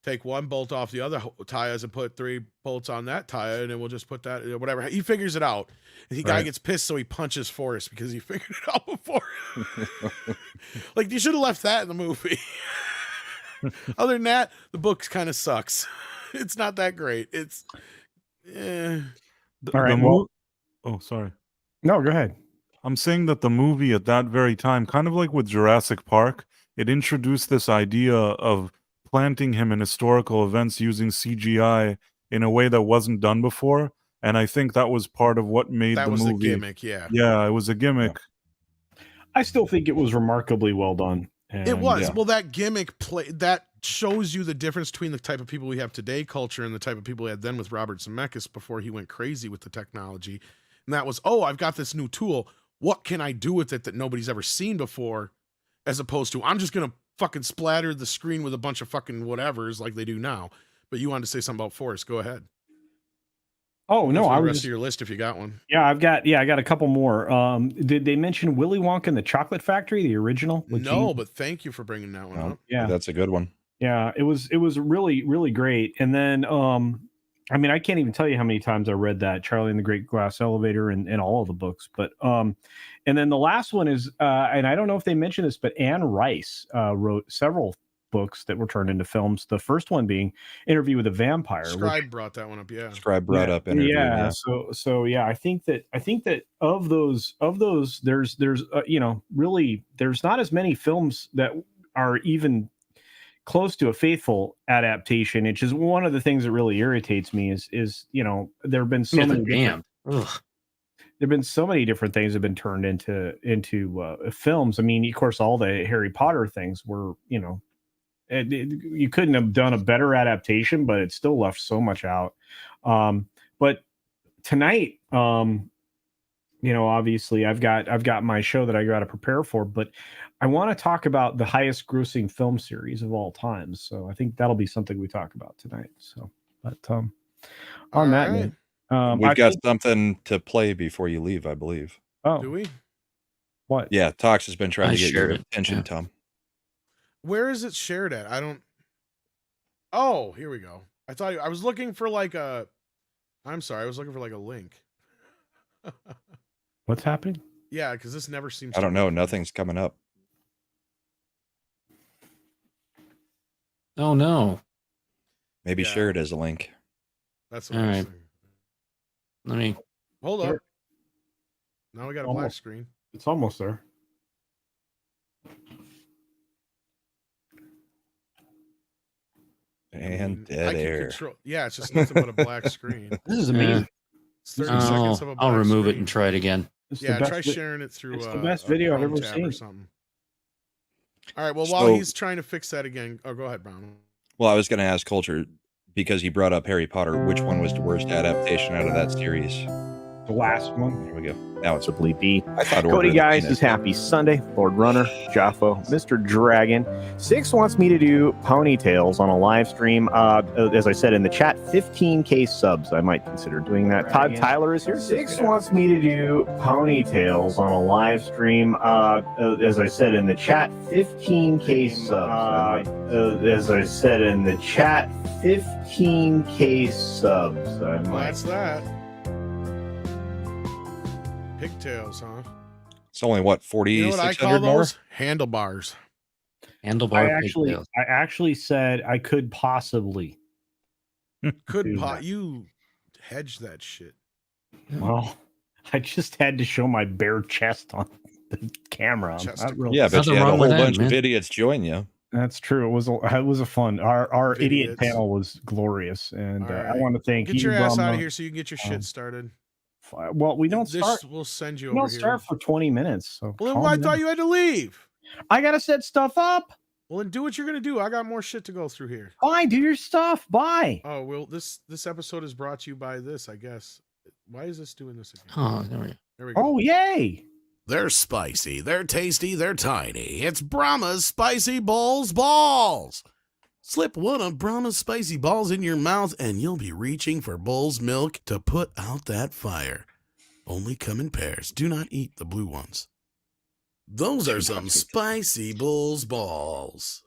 take one bolt off the other tires and put 3 bolts on that tire, and then we'll just put that, whatever. He figures it out. And the guy gets pissed, so he punches Forrest because he figured it out before. Like, you should have left that in the movie. Other than that, the book kind of sucks. It's not that great. It's, All right. Well, oh, sorry. no, go ahead. I'm saying that the movie at that very time, kind of like with Jurassic Park, it introduced this idea of planting him in historical events using CGI in a way that wasn't done before. And I think that was part of what made that the was movie. a gimmick, yeah. Yeah, it was a gimmick. I still think it was remarkably well done. It was. yeah. Well, that gimmick that shows you the difference between the type of people we have today, Culture, and the type of people we had then with Robert Zemeckis before he went crazy with the technology. And that was, oh, I've got this new tool. What can I do with it that nobody's ever seen before? As opposed to, I'm just going to fucking splatter the screen with a bunch of fucking whatevers like they do now. But you wanted to say something about Forrest. Go ahead. Oh no, Go through I the was rest just, of your list if you got one. yeah, I got a couple more. Did they mention Willy Wonka and the Chocolate Factory, the original? with No, Gene? but thank you for bringing that one No, up. Yeah. that's a good one. Yeah, it was really, really great. And then I mean, I can't even tell you how many times I read that Charlie and the Great Glass Elevator and all of the books. But and then the last one is and I don't know if they mentioned this, but Anne Rice wrote several books that were turned into films. The first one being Interview with a Vampire. Scribe brought that one up. Yeah. Scribe brought up Interview. Yeah. So yeah, I think that of those, there's really there's not as many films that are even close to a faithful adaptation. It's just one of the things that really irritates me is there have been so many different, there've been so many different things that have been turned into films. I mean, of course, all the Harry Potter things were, you couldn't have done a better adaptation, but it still left so much out. But tonight, obviously I've got my show that I got to prepare for, but I want to talk about the highest grossing film series of all time. So I think that'll be something we talk about tonight. So, but on that note, we've got something to play before you leave, I believe. Oh, do we? What? Yeah, Tox has been trying to get your shared it. attention, Yeah. Tom. Where is it shared at? I don't. Oh, here we go. I was looking for like a. I'm sorry, I was looking for like a link. What's happening? Yeah, because this never seems. I don't know. Nothing's coming up. Oh no. Maybe share it as a link. That's what All I'm right. saying. Let me. Hold up. Now we got a black Almost. screen. It's almost there. And I dead can air. control. Yeah, it's just nothing but a black screen. This is amazing. It's 30 seconds of a black I'll remove screen. it and try it again. It's the Yeah, best try sharing it through. It's the best video I've Chrome ever tab seen. or something. All right. Well, while So- he's trying to fix that again, go ahead, Brown. Well, I was going to ask Culture, because he brought up Harry Potter, which one was the worst adaptation out of that series? The last one. Here we go. Now it's Possibly be. I thought Cody Order of the Guys Phoenix. is happy Sunday. Lord Runner, Jaffo, Mr. Dragon. Six wants me to do ponytails on a live stream. As I said in the chat, 15K subs. I might consider doing that. Todd Tyler is here. Six wants me to do ponytails on a live stream. As I said in the chat, 15K subs. As I said in the chat, 15K subs. I Well, might. that's that. Pigtails, huh? It's only, what, You know what I call 4,600 more? those? Handlebars. Handlebar I pigtails. actually said I could possibly. Could do pot that. you hedge that shit? Well, I just had to show my bare chest on the camera. I'm not really- Yeah, but Nothing you had a wrong whole with that, bunch of man. idiots join you. That's true. It was a fun. Our idiot Idiots. panel was glorious, and All I right. want to thank Get you. your ass out Brahma. of here so you can get your shit started. Well, we don't This start. will send you We over don't here. start for 20 minutes. So Well, then calm why I down. thought you had to leave. I gotta set stuff up. Well, then do what you're gonna do. I got more shit to go through here. Fine, do your stuff. Bye. Oh well, this episode is brought to you by this, I guess. Why is this doing this again? Oh, there we go. There we go. Oh, yay. They're spicy, they're tasty, they're tiny. It's Brahma's Spicy Balls. Slip one of Brahma's spicy balls in your mouth and you'll be reaching for bull's milk to put out that fire. Only come in pairs. Do not eat the blue ones. Those are some spicy bull's balls.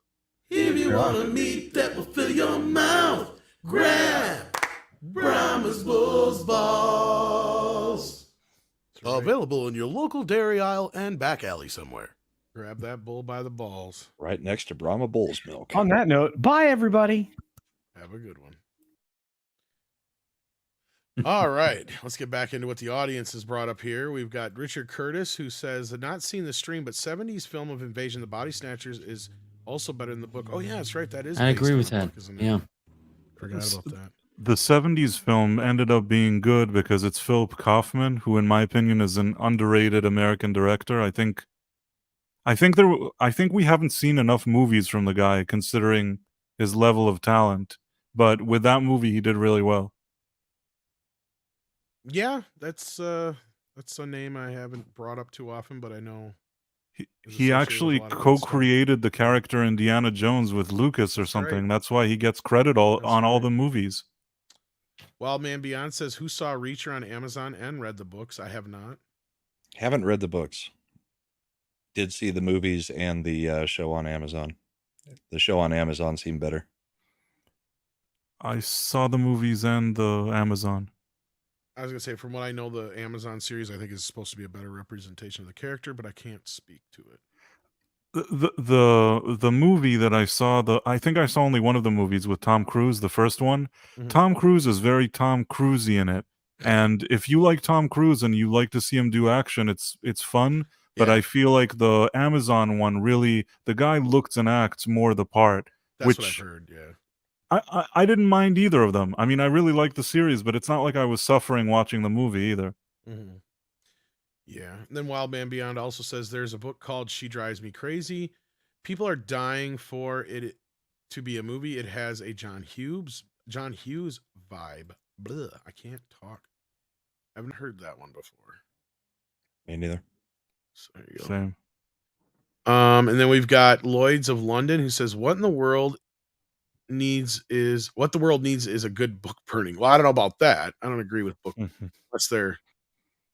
If you want a meat that will fill your mouth, grab Brahma's Bull's Balls. Available in your local dairy aisle and back alley somewhere. Grab that bull by the balls. Right next to Brahma Bull's milk. On that note, bye everybody. Have a good one. All right, let's get back into what the audience has brought up here. We've got Richard Curtis, who says, not seen the stream, but 70s film of Invasion of the Body Snatchers is also better than the book. Oh, yeah, that's right. That is. I based agree on with the that. book, isn't it? Yeah. Forgot about that. The 70s film ended up being good because it's Philip Kaufman, who in my opinion is an underrated American director. I think we haven't seen enough movies from the guy considering his level of talent, but with that movie he did really well. Yeah, that's a name I haven't brought up too often, but I know He associated actually with a lot of good stuff. co-created the character Indiana Jones with Lucas or That's something. right. That's why he gets credit on all right. the movies. Wild Man Beyond says, who saw Reacher on Amazon and read the books? I have not. Haven't read the books. Did see the movies and the show on Amazon. The show on Amazon seemed better. I saw the movies and the Amazon. I was going to say, from what I know, the Amazon series, I think is supposed to be a better representation of the character, but I can't speak to it. the movie that I saw, I think I saw only one of the movies with Tom Cruise, the first one. Mhm. Tom Cruise is very Tom Cruisey in it. And if you like Tom Cruise and you like to see him do action, it's fun. But Yeah. I feel like the Amazon one really, the guy looks and acts more the part, That's what I've which heard. Yeah. I didn't mind either of them. I mean, I really liked the series, but it's not like I was suffering watching the movie either. Mhm. Yeah. And then Wild Man Beyond also says there's a book called She Drives Me Crazy. People are dying for it to be a movie. It has a John Hughes vibe. Blah, I can't talk. I haven't heard that one before. Me neither. So there you go. Same. And then we've got Lloyd's of London who says, what the world needs is a good book burning. Well, I don't know about that. I don't agree with book unless they're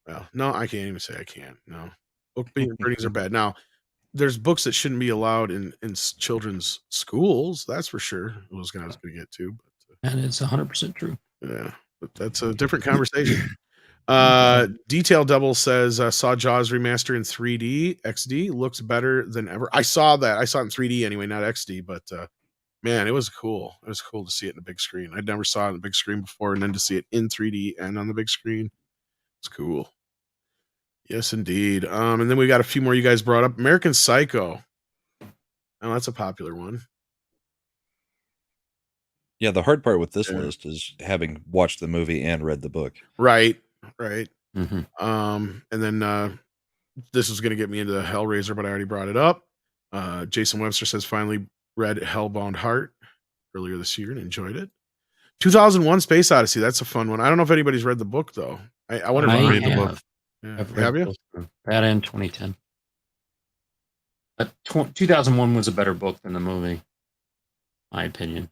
well, no, I can't even say I can't. No. Book burnings are bad. Now, there's books that shouldn't be allowed in children's schools. That's for sure. I was gonna get to, but And it's 100% true. yeah, but that's a different conversation. Detail Double says saw Jaws remaster in 3D XD looks better than ever. I saw that. I saw it in 3D anyway, not XD, but man, it was cool. It was cool to see it in a big screen. I'd never saw it on the big screen before, and then to see it in 3D and on the big screen, it's cool. Yes, indeed. And then we got a few more you guys brought up. American Psycho. Oh, that's a popular one. Yeah, the hard part with this list is having watched the movie and read the book. Right. Mm-hmm. And then this is going to get me into the Hellraiser, but I already brought it up. Jason Webster says finally read Hellbound Heart earlier this year and enjoyed it. 2001 Space Odyssey. That's a fun one. I don't know if anybody's read the book though. I wonder if I read the book. have. Yeah. I've read Have you? both of them. That and 2010. But 2001 was a better book than the movie, my opinion.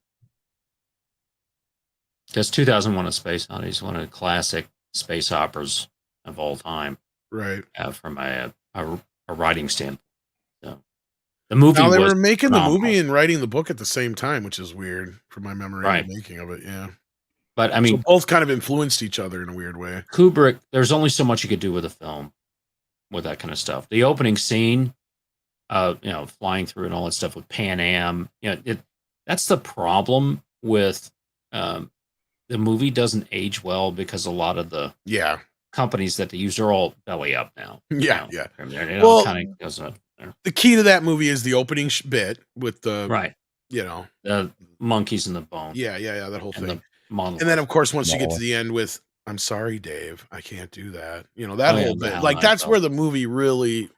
Because 2001: A Space Odyssey is one of the classic space operas of all time. Right. From a writing standpoint. So the movie. Now they was were making phenomenal. the movie and writing the book at the same time, which is weird from my memory of the making of it. Yeah. But I mean, so both kind of influenced each other in a weird way. Kubrick, there's only so much you could do with a film with that kind of stuff. The opening scene, flying through and all that stuff with Pan Am, that's the problem with the movie doesn't age well because a lot of the companies that they use are all belly up now. Yeah. Well, kind of goes up there. The key to that movie is the opening bit with the the monkeys and the bone. Yeah, that whole thing. And then of course once you get to the end with I'm sorry, Dave, I can't do that. That whole bit. Like that's where the movie really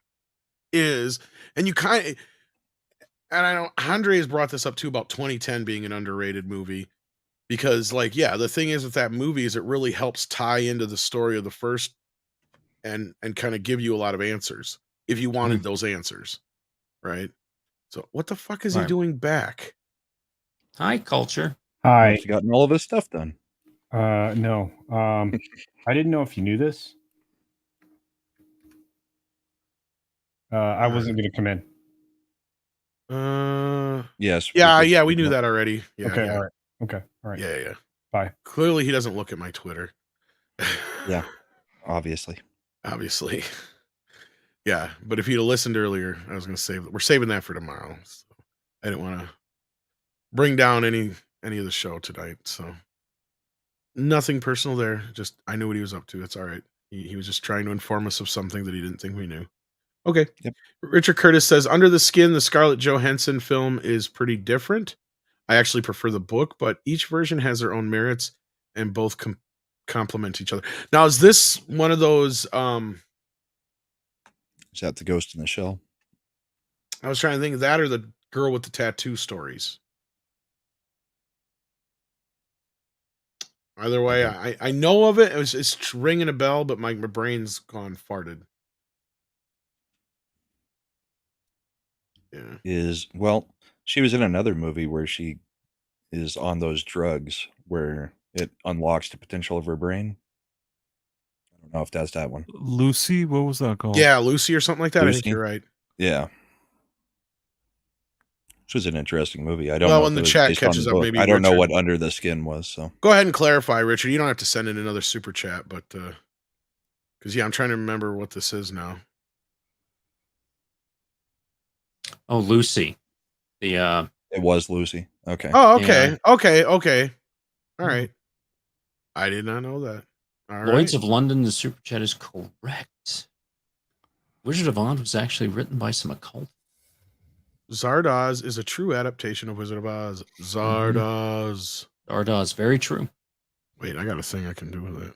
is. And you kind of and I know Andre has brought this up too about 2010 being an underrated movie. Because the thing is with that movie is it really helps tie into the story of the first and kind of give you a lot of answers if you wanted those answers. Right. So what the fuck is he doing back? Hi, Culture. Hi. He's gotten all of his stuff done. No. I didn't know if you knew this. I wasn't going to come in. Yes. Yeah, we knew that already. Yeah. Okay. Yeah. All right. Okay. All right. Yeah. Bye. Clearly he doesn't look at my Twitter. Yeah. Obviously. Yeah, but if you'd have listened earlier, I was going to save. We're saving that for tomorrow. So I didn't want to bring down any of the show tonight. So nothing personal there. Just I knew what he was up to. It's all right. He was just trying to inform us of something that he didn't think we knew. Okay. Yep. Richard Curtis says, Under the Skin, the Scarlett Johansson film is pretty different. I actually prefer the book, but each version has their own merits and both complement each other. Now, is this one of those? Is that the Ghost in the Shell? I was trying to think of that or the girl with the tattoo stories. Either way, I know of it. It's ringing a bell, but my brain's gone farted. Yeah. She was in another movie where she is on those drugs where it unlocks the potential of her brain. I don't know if that's that one. Lucy, what was that called? Yeah, Lucy or something like that. Lucy? I think you're right. Yeah. This was an interesting movie. I don't Well, know when if the it was chat based on catches the up, book. maybe I don't know Richard- what Under the Skin was, so Go ahead and clarify, Richard. You don't have to send in another super chat, but because I'm trying to remember what this is now. Oh, Lucy. The It was Lucy. Okay. Oh, okay. Yeah. Okay. All right. I did not know that. All Lloyd's right. of London, the super chat is correct. Wizard of Oz was actually written by some occult. Zardoz is a true adaptation of Wizard of Oz. Zardoz. Zardoz, very true. Wait, I got a thing I can do with it.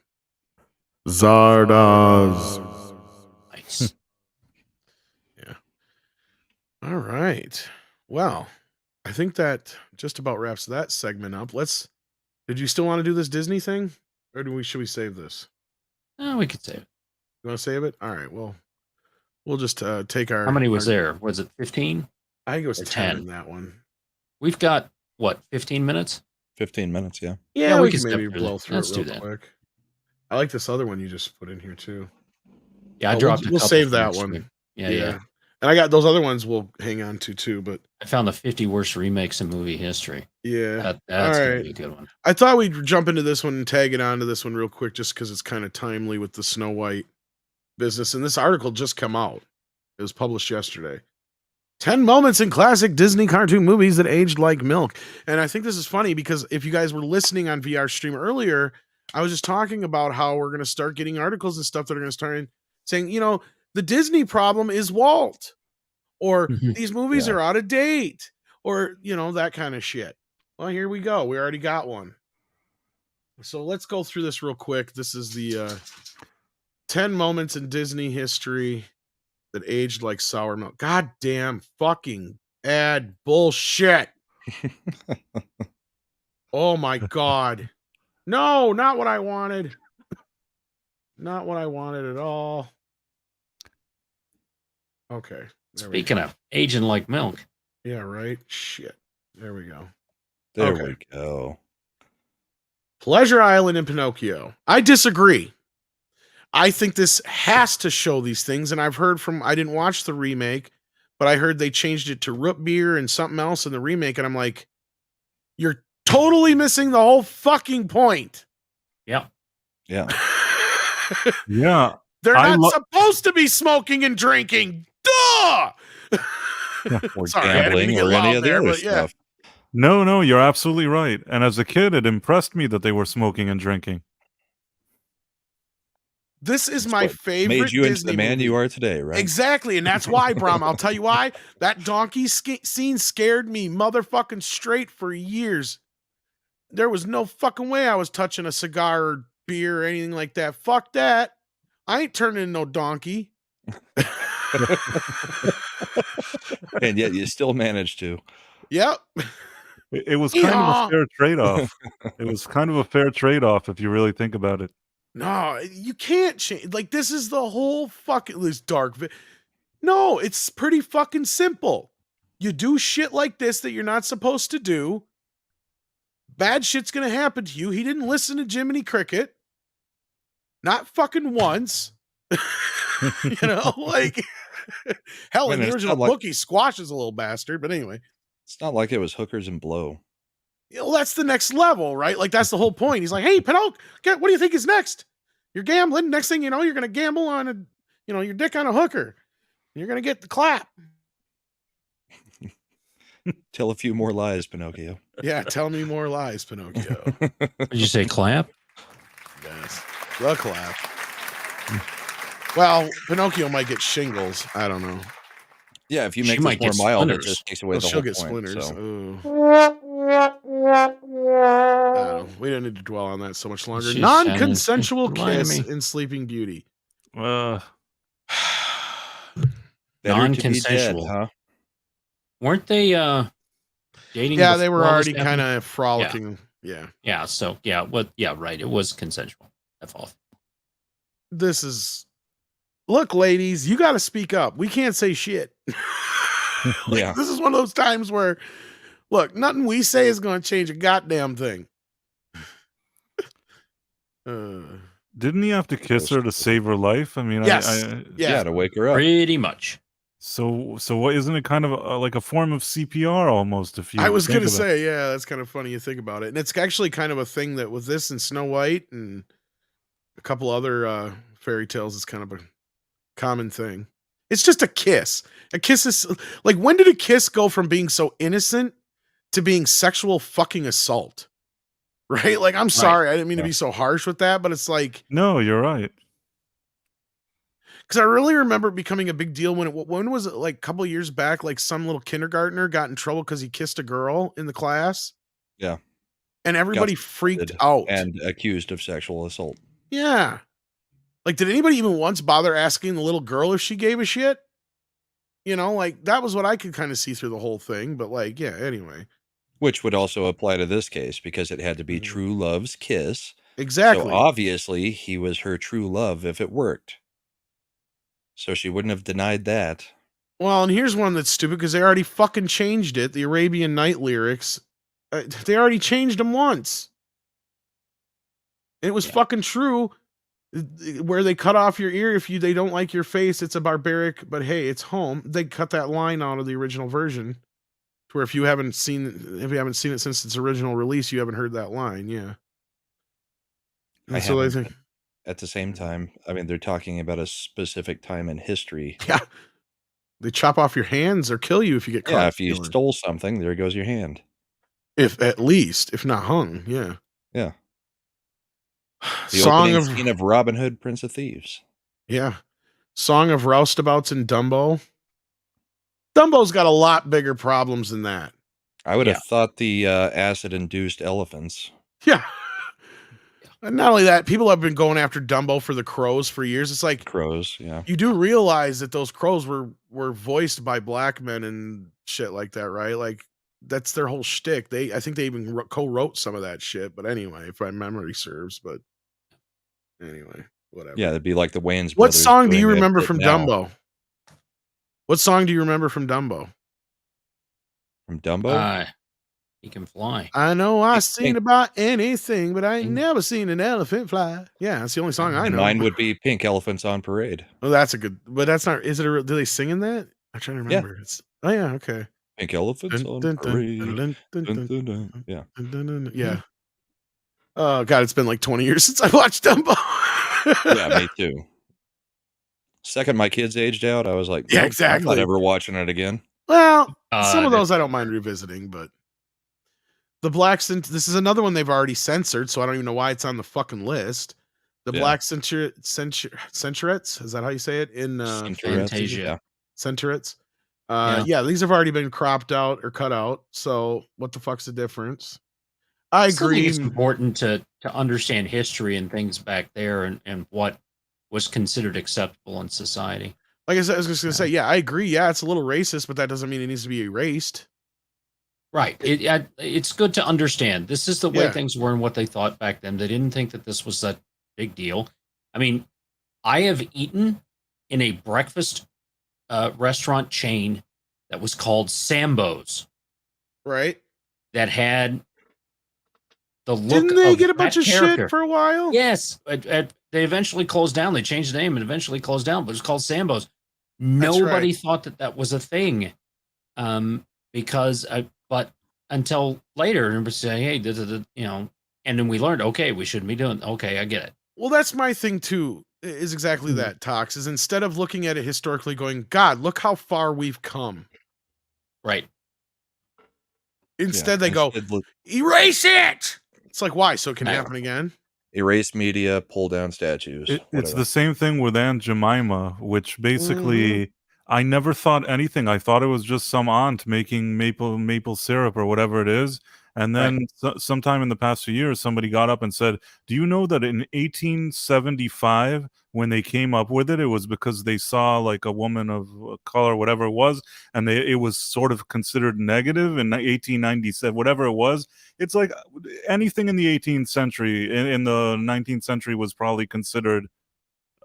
Zardoz. Nice. Yeah. All right. Well, I think that just about wraps that segment up. Did you still want to do this Disney thing? Or should we save this? We could save it. You want to save it? All right. Well, we'll just take our. How many was there? Was it 15? I think it was Or 10 in that one. We've got, what, 15 minutes? 15 minutes, yeah. Yeah, we we can can step maybe through blow that. through Let's it do real that. quick. I like this other one you just put in here too. Yeah, I Oh, dropped we'll a couple save for that next one. week. Yeah. And I got those other ones we'll hang on to too, but I found the 50 worst remakes in movie history. yeah. That's All going to right. be a good one. I thought we'd jump into this one and tag it onto this one real quick just because it's kind of timely with the Snow White business. And this article just come out. It was published yesterday. 10 moments in classic Disney cartoon movies that aged like milk. And I think this is funny because if you guys were listening on VR stream earlier, I was just talking about how we're going to start getting articles and stuff that are going to start saying, the Disney problem is Walt, or these movies are out of date, or, that kind of shit. Well, here we go. We already got one. So let's go through this real quick. This is the 10 moments in Disney history that aged like sour milk. Goddamn fucking ad bullshit. Oh my God. No, not what I wanted. Not what I wanted at all. Okay. Speaking of aging like milk. Yeah, right. Shit. There we go. There we go. Pleasure Island and Pinocchio. I disagree. I think this has to show these things. And I've heard I didn't watch the remake, but I heard they changed it to root beer and something else in the remake. And I'm like, you're totally missing the whole fucking point. Yeah. Yeah. Yeah. They're not supposed to be smoking and drinking. Duh! Or Sorry, I didn't mean to gambling get or loud any of the there, other but yeah. stuff. No, you're absolutely right. And as a kid, it impressed me that they were smoking and drinking. This is It's my what favorite made you Disney into the man movie. you are today, right? Exactly, and that's why, Brom. I'll tell you why. That donkey scene scared me motherfucking straight for years. There was no fucking way I was touching a cigar or beer or anything like that. Fuck that. I ain't turning into no donkey. And yet you still managed to. Yep. It was kind of a fair trade-off. It was kind of a fair trade-off if you really think about it. No, you can't change. Like, this is the whole fucking this dark. No, it's pretty fucking simple. You do shit like this that you're not supposed to do. Bad shit's gonna happen to you. He didn't listen to Jiminy Cricket. Not fucking once. Like hell, in the original book, he squashes a little bastard, but anyway. It's not like it was hookers and blow. That's the next level, right? Like, that's the whole point. He's like, hey, Pinocchio, what do you think is next? You're gambling. Next thing you know, you're going to gamble on your dick on a hooker. You're going to get the clap. Tell a few more lies, Pinocchio. Yeah, tell me more lies, Pinocchio. Did you say clap? Yes, the clap. Well, Pinocchio might get shingles. I don't know. Yeah, if you make this more mild, it just takes away the whole get point. Splinters. So. We don't need to dwell on that so much longer. She's Non-consensual lying to kiss me. in Sleeping Beauty. Non-consensual, huh? Weren't they dating? Yeah, they were before all already this happened? kind of frolicking. Yeah. Yeah. So yeah, right. It was consensual. That's all. This is. Look, ladies, you got to speak up. We can't say shit. Yeah. This is one of those times where, look, nothing we say is going to change a goddamn thing. Didn't he have to kiss her to save her life? I mean, Yes. Yeah, to wake her up. Pretty much. So what? Isn't it kind of like a form of CPR almost? If you, I was think going to about it? say, yeah, that's kind of funny you think about it. And it's actually kind of a thing that with this and Snow White and a couple other fairy tales is kind of a common thing. It's just a kiss. A kiss is like, when did a kiss go from being so innocent to being sexual fucking assault? Right? Like, I'm sorry, I didn't mean to be so harsh with that, but it's like, No, you're right. because I really remember it becoming a big deal when was it, like a couple of years back, like some little kindergartner got in trouble because he kissed a girl in the class. Yeah. And everybody Got freaked suspended out. and accused of sexual assault. Yeah. Like, did anybody even once bother asking the little girl if she gave a shit? You know, like, that was what I could kind of see through the whole thing. But, like, yeah, anyway. Which would also apply to this case because it had to be true love's kiss. Exactly. So obviously he was her true love if it worked. So she wouldn't have denied that. Well, and here's one that's stupid because they already fucking changed it. The Arabian Night lyrics. They already changed them once. And it was fucking true. Where they cut off your ear if they don't like your face, it's a barbaric, but hey, it's home. They cut that line out of the original version. To where if you haven't seen it since its original release, you haven't heard that line, yeah. And so they think, at the same time, I mean, they're talking about a specific time in history. yeah, they chop off your hands or kill you if you get caught. Yeah, if you stole something, there goes your hand. If not hung, yeah. Yeah. The opening scene of Robin Hood, Prince of Thieves. Yeah. Song of Roustabouts and Dumbo. Dumbo's got a lot bigger problems than that. I would have thought the acid-induced elephants. Yeah. And not only that, people have been going after Dumbo for the crows for years. It's like crows, yeah. You do realize that those crows were voiced by black men and shit like that, right? Like, that's their whole shtick. I think they even co-wrote some of that shit. But anyway, if my memory serves. But anyway, whatever. Yeah, it'd be like the Wayans brothers. What song do you remember from Dumbo? What song do you remember from Dumbo? From Dumbo? He can fly. I know I've seen about anything, but I ain't never seen an elephant fly. Yeah, that's the only song I know. Mine would be Pink Elephants on Parade. Well, that's a good, but that's not, do they sing in that? I'm trying to remember. Yeah. Yeah, okay. Pink Elephants on Parade. Yeah. Yeah. Oh, God, it's been like 20 years since I watched Dumbo. Yeah, me too. Second my kids aged out, I was like, yeah, nope, exactly. I'm not ever watching it again. Well, some of those I don't mind revisiting, but the Black this is another one they've already censored, so I don't even know why it's on the fucking list. The Black Centurets, is that how you say it? In Fantasia. Centurets. Yeah, these have already been cropped out or cut out, so what the fuck's the difference? I agree. It's important to understand history and things back there and what was considered acceptable in society. Like I said, I was just going to say, yeah, I agree. Yeah, it's a little racist, but that doesn't mean it needs to be erased. Right. It's good to understand. This is the way things were and what they thought back then. They didn't think that this was that big deal. I mean, I have eaten in a breakfast restaurant chain that was called Sambo's. Right. That had the look. Didn't they of get a bunch of character. shit for a while? Yes. They eventually closed down. They changed the name and eventually closed down, but it was called Sambo's. Nobody thought that was a thing. But until later, and we say, hey, and then we learned, okay, we shouldn't be doing. Okay, I get it. Well, that's my thing too. Is exactly that. Tox is instead of looking at it historically, going, God, look how far we've come. Right. Instead, they go, erase it. It's like, why? So it can happen again. Erase media, pull down statues. It's the same thing with Aunt Jemima, which basically I never thought anything. I thought it was just some aunt making maple syrup or whatever it is. And then sometime in the past few years, somebody got up and said, do you know that in 1875, when they came up with it, it was because they saw like a woman of color, whatever it was, and it was sort of considered negative in 1897, whatever it was. It's like anything in the 18th century, in the 19th century was probably considered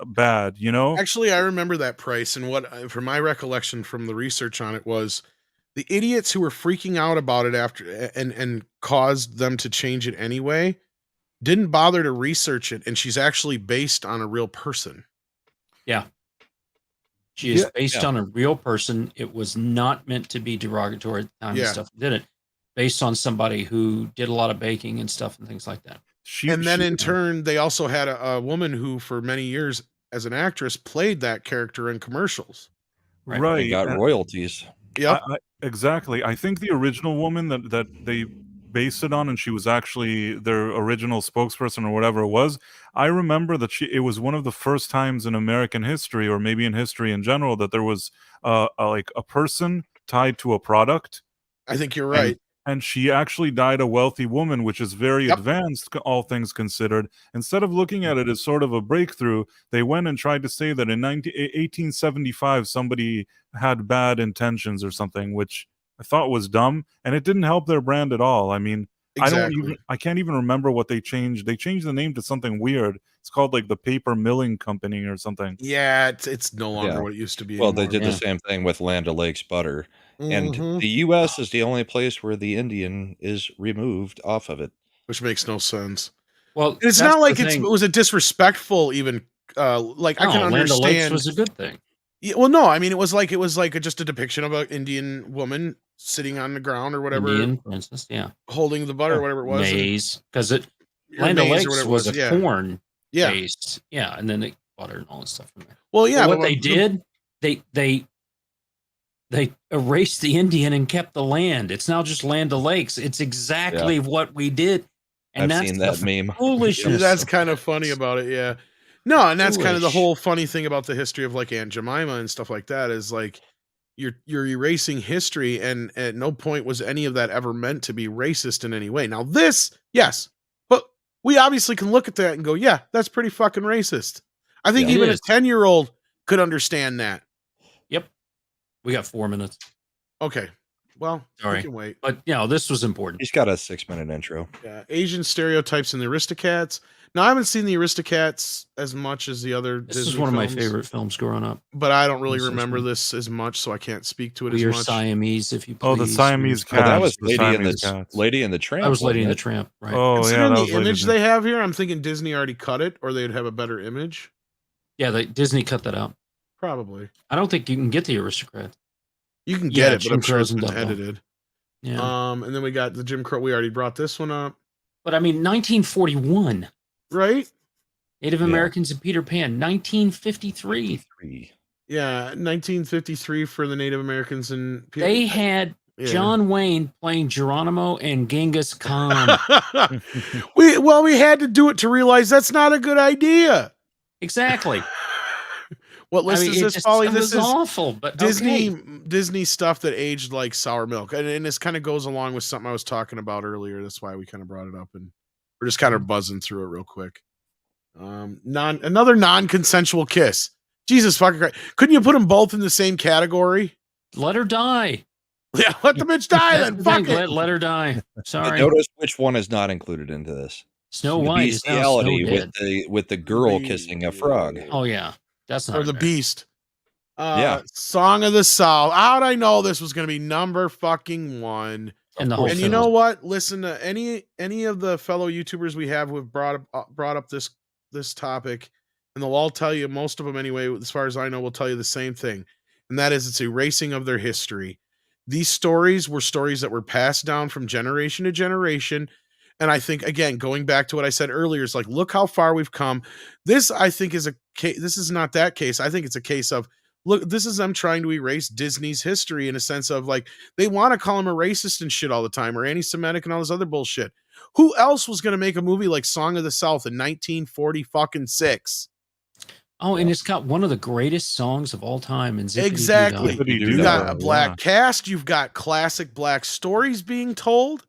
bad, you know? Actually, I remember that price, and what, from my recollection from the research on it, was the idiots who were freaking out about it after and caused them to change it anyway didn't bother to research it, and she's actually based on a real person. Yeah. She is based on a real person. It was not meant to be derogatory at the time and stuff did it. Based on somebody who did a lot of baking and stuff and things like that. In turn, they also had a woman who, for many years, as an actress, played that character in commercials. Right. And got royalties. Yep. Exactly. I think the original woman that they based it on, and she was actually their original spokesperson or whatever it was. I remember that it was one of the first times in American history, or maybe in history in general, that there was like a person tied to a product. I think you're right. And she actually died a wealthy woman, which is very advanced, all things considered. Instead of looking at it as sort of a breakthrough, they went and tried to say that in 1875 somebody had bad intentions or something, which I thought was dumb, and it didn't help their brand at all. I mean, I can't even remember what they changed. They changed the name to something weird. It's called like the Paper Milling Company or something. Yeah, it's no longer what it used to be. Well, anymore. they did the same thing with Land O'Lakes butter. And Mhm. the U.S. is the only place where the Indian is removed off of it. Which makes no sense. Well, And it's that's not like the it thing. was a disrespectful even like I No, can Land understand. O'Lakes was a good thing. Yeah, well, no, I mean it was like just a depiction of an Indian woman sitting on the ground or whatever, Indian princess, yeah, holding the butter or whatever it was. maize, because it Or Land maize or O'Lakes whatever it was was, a yeah. corn Yeah. based, yeah, and then they butter and all that stuff from there. Well, yeah, But what but they did, they erased the Indian and kept the land. It's now just Land O'Lakes. It's exactly what we did, and I've that's seen the that meme. foolishness. That's kind of funny about it, yeah. No, and that's kind of the Foolish. whole funny thing about the history of like Aunt Jemima and stuff like that is like you're erasing history, and at no point was any of that ever meant to be racist in any way. Now this, yes, but we obviously can look at that and go, yeah, that's pretty fucking racist. I think Yeah. It even a is. 10-year-old could understand that. Yep, we got 4 minutes. Okay, well, Sorry, we can wait. but this was important. He's got a 6-minute intro. Yeah, Asian stereotypes in the Aristocats. Now, I haven't seen the Aristocats as much as the other This Disney is one of my films, favorite films growing up. but I don't really This is remember one. this as much, so I can't speak to it We as are much. Siamese, if you please. Oh, the Siamese Oh, that cats. was the Lady and the Tramp. I was Lady and wasn't the it? Tramp, right? Oh, yeah, Considering that the was Lady image and the- they have here, I'm thinking Disney already cut it, or they'd have a better image. Yeah, Disney cut that out. Probably. I don't think you can get the Aristocrat. You can Yeah, get it, but I'm Jim sure it's Crow's been and Dumbo. edited. Yeah, And then we got the Jim Crow. We already brought this one up, but I mean, 1941, right? Native Yeah. Americans and Peter Pan. 1953, 3. Yeah, 1953 for the Native Americans and they had Yeah. John Wayne playing Geronimo and Genghis Khan. we had to do it to realize that's not a good idea. Exactly. What list is this, Polly? It This was is awful, but Disney okay. Disney stuff that aged like sour milk, and this kind of goes along with something I was talking about earlier. That's why we kind of brought it up, and we're just kind of buzzing through it real quick. Another non-consensual kiss. Jesus fucking Christ! Couldn't you put them both in the same category? Let her die. Yeah, let the bitch die That's then. the Fuck thing, it. let her die. Sorry. Notice which one is not included into this. Snow The White is now Snow bestiality Dead. with the girl kissing a frog. Oh yeah, that's not Or the fair. Beast. Yeah. Song of the South. How'd I know this was going to be number fucking one? And the whole And you film. know what? Listen to any of the fellow YouTubers we have who have brought up this topic, and they'll all tell you, most of them anyway, as far as I know, will tell you the same thing, and that is it's erasing of their history. These stories were stories that were passed down from generation to generation. And I think, again, going back to what I said earlier, is like, look how far we've come. This, I think, is a case. This is not that case. I think it's a case of, look, this is them trying to erase Disney's history in a sense of like, they want to call him a racist and shit all the time, or anti-Semitic and all this other bullshit. Who else was going to make a movie like Song of the South in 1946? Oh, and it's got one of the greatest songs of all time in Zippity Exactly. Doo Dah. You got a black cast. You've got classic black stories being told.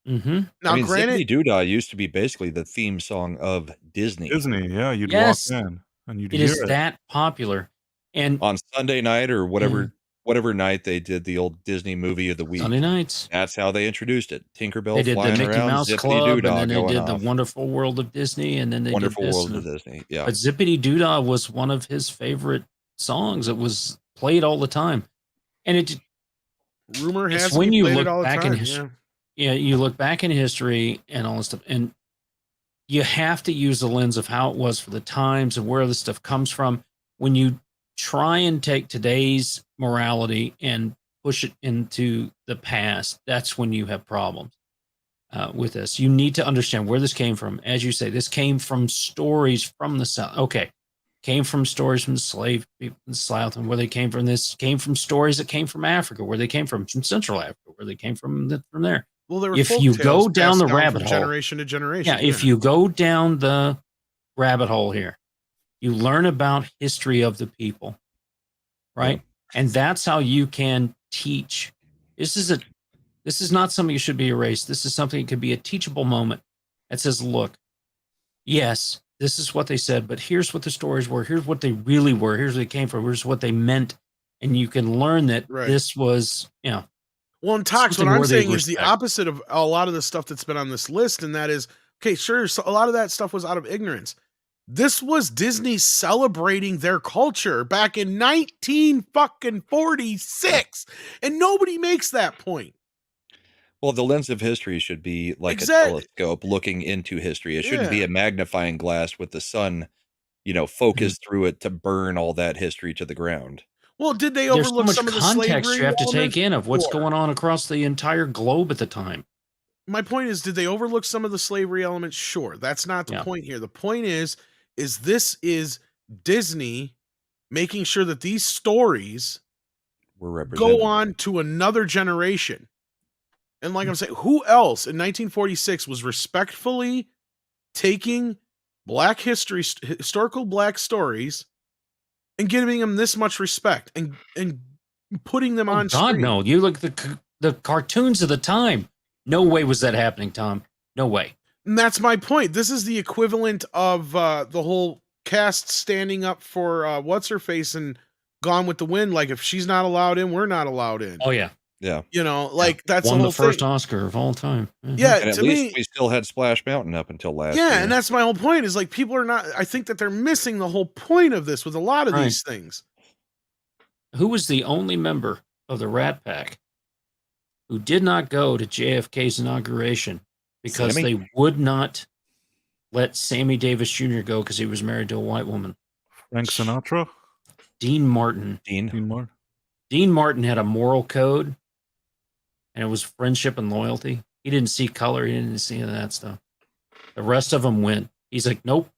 Mm-hmm. Now, I mean, granted, Zippity Doo Dah used to be basically the theme song of Disney. Disney, yeah. You'd Yes. walk in and you'd It hear is that popular. And on Sunday night or whatever night they did the old Disney movie of the week. Sunday nights. That's how they introduced it. Tinkerbell They did the flying Mickey around, Mouse Zippity Club, Doo and Dah then they going did off. the Wonderful World of Disney, and then they Wonderful did this. World of Disney. Yeah. But Zippity Doo Dah was one of his favorite songs. It was played all the time. And rumor it's has when he you played look it all the back time. in history. Yeah, you look back in history and all this stuff, and you have to use the lens of how it was for the times and where this stuff comes from. When you try and take today's morality and push it into the past, that's when you have problems with this. You need to understand where this came from. As you say, this came from stories from the South. Okay, came from stories from the slave people in the South, and where they came from. This came from stories that came from Africa, where they came from Central Africa, where they came from there. Well, there were If folk you tales go down passed the down rabbit from hole, generation to generation. yeah, if you go down the rabbit hole here, you learn about history of the people, right? And that's how you can teach. This is not something you should be erased. This is something that could be a teachable moment that says, look, yes, this is what they said, but here's what the stories were. Here's what they really were. Here's where they came from. Here's what they meant. And you can learn that this was, Well, and Tox, what something I'm worthy of saying is the respect. opposite of a lot of the stuff that's been on this list, and that is, okay, sure, so a lot of that stuff was out of ignorance. This was Disney celebrating their culture back in 1946, and nobody makes that point. Well, the lens of history should be like Exactly. a telescope looking into history. It shouldn't be Yeah. a magnifying glass with the sun, focused through it to burn all that history to the ground. Well, did they There's so overlook much some of the context slavery you have to element? take in of what's Sure. going on across the entire globe at the time. My point is, did they overlook some of the slavery elements? Sure. That's not the point here. The point is this is Disney making sure that these stories We're represented. go on to another generation. And like I'm saying, who else in 1946 was respectfully taking black history, historical black stories and giving them this much respect and putting them on God, screen? no. You look at the cartoons of the time. No way was that happening, Tom. No way. And that's my point. This is the equivalent of the whole cast standing up for what's her face and Gone with the Wind. Like, if she's not allowed in, we're not allowed in. Oh yeah, yeah. That's won the whole the first thing. Oscar of all time. Yeah, And at to least me, we still had Splash Mountain up until last year. yeah, and that's my whole point. Is like people are not. I think that they're missing the whole point of this with a lot of these things. Who was the only member of the Rat Pack who did not go to JFK's inauguration because Sammy? they would not let Sammy Davis Jr. go because he was married to a white woman? Frank Sinatra? Dean Martin. Dean Martin. Dean Martin had a moral code, and it was friendship and loyalty. He didn't see color. He didn't see any of that stuff. The rest of them went. He's like, nope.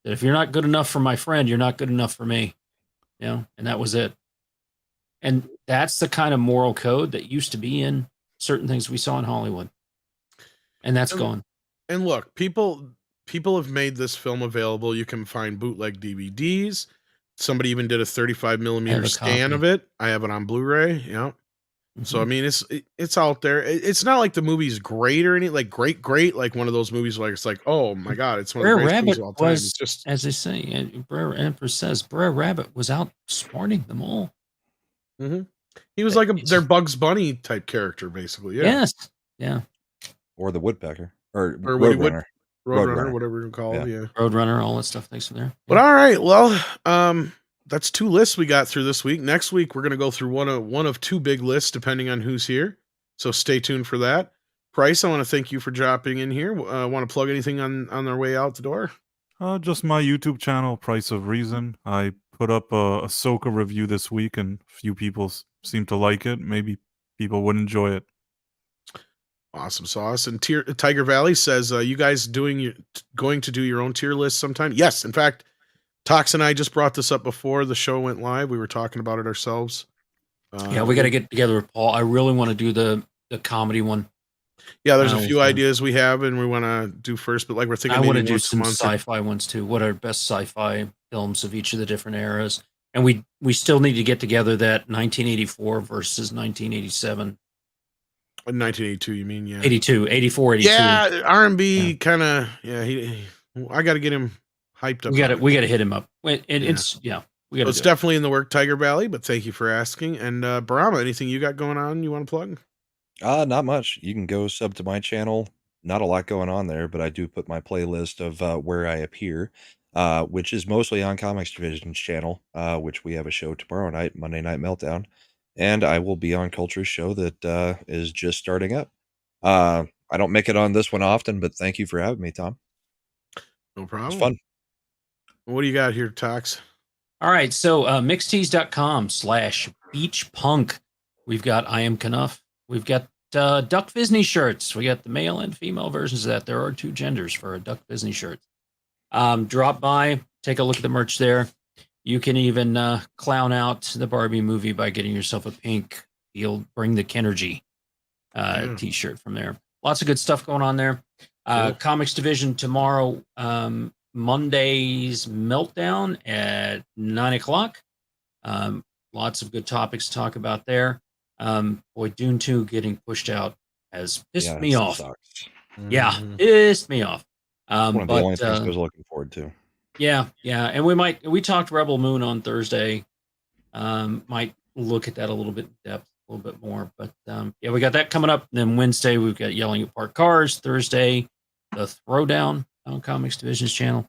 That if you're not good enough for my friend, you're not good enough for me. And that was it. And that's the kind of moral code that used to be in certain things we saw in Hollywood. And that's gone. And look, people have made this film available. You can find bootleg DVDs. Somebody even did a 35 millimeter scan copy. of it. I have it on Blu-ray. Yeah. So I mean, it's out there. It's not like the movie's great or anything. Like great. Like one of those movies where it's like, oh my god, it's one of the Brer greatest movies Rabbit of all time. was, It's just, as they say, and Brer Empress says, Brer Rabbit was outsmarting them all. he was like their Bugs Bunny type character, basically. Yeah. Yes. Yeah. Or the Woodpecker. Or Woody Roadrunner. Roadrunner, whatever you call it. Yeah. Roadrunner, all that stuff. Thanks for there. But all right, well, that's 2 lists we got through this week. Next week we're gonna go through one of 2 big lists, depending on who's here. So stay tuned for that. Price, I want to thank you for dropping in here. Want to plug anything on their way out the door? Just my YouTube channel, Price of Reason. I put up a Ahsoka review this week, and a few people seem to like it. Maybe people would enjoy it. Awesome sauce. And Tiger Valley says, you guys going to do your own tier list sometime? Yes. In fact, Tox and I just brought this up before the show went live. We were talking about it ourselves. Yeah, we got to get together with Paul. I really want to do the comedy one. Yeah, there's a few ideas we have, and we want to do first. But like we're thinking, I want to maybe do once a some month. sci-fi ones too. What are best sci-fi films of each of the different eras? And we still need to get together that 1984 versus 1987. 1982, you mean? Yeah. 82, 84, 82. Yeah, R&B kind of. Yeah, I got to get him hyped up. We got to hit him up. It's we got. It's definitely in the work, Tiger Valley. But thank you for asking. And Brahma, anything you got going on? You want to plug? Not much. You can go sub to my channel. Not a lot going on there, but I do put my playlist of where I appear, which is mostly on Comics Division's channel, which we have a show tomorrow night, Monday Night Meltdown. And I will be on Culture's show that is just starting up. I don't make it on this one often, but thank you for having me, Tom. No problem. It's fun. What do you got here, Tox? All right. So mixtees.com/beachpunk. We've got I Am Knuff. We've got Duck Disney shirts. We got the male and female versions of that. There are 2 genders for a Duck Disney shirt. Drop by. take a look at the merch there. You can even clown out the Barbie movie by getting yourself a pink "You'll Bring the Kenergy" t-shirt from there. Lots of good stuff going on there. Cool. Comics Division tomorrow, Monday's Meltdown at 9:00. Lots of good topics to talk about there. Boy, Dune 2 getting pushed out has pissed me off. Sucks. Yeah, pissed me off. One of the only things I was looking forward to. Yeah, and we talked Rebel Moon on Thursday. Might look at that a little bit in depth, a little bit more. But yeah, we got that coming up. And then Wednesday we've got Yelling at Parked Cars. Thursday, the Throwdown on Comics Division's channel.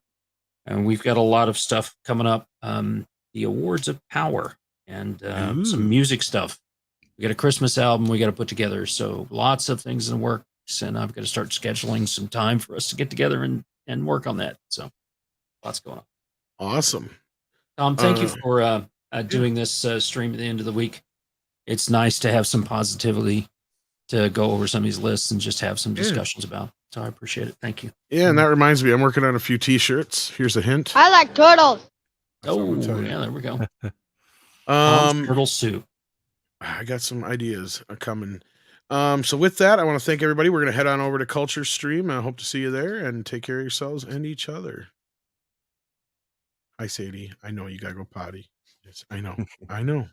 And we've got a lot of stuff coming up. The Awards of Power and some music stuff. We got a Christmas album we got to put together. So lots of things in the works, and I've got to start scheduling some time for us to get together and work on that. So lots going on. Awesome. Tom, thank you for doing this stream at the end of the week. It's nice to have some positivity to go over some of these lists and just have some discussions about. So I appreciate it. Thank you. Yeah, and that reminds me, I'm working on a few T-shirts. Here's a hint. I like turtles. Oh, yeah, there we go. Tom's turtle soup. I got some ideas coming. So with that, I want to thank everybody. We're going to head on over to Culture Stream. I hope to see you there, and take care of yourselves and each other. Hi, Sadie. I know you got to go potty. Yes, I know. I know.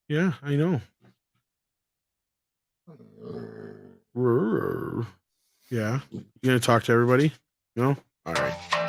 Yeah, I know. Yeah. You going to talk to everybody? No? All right.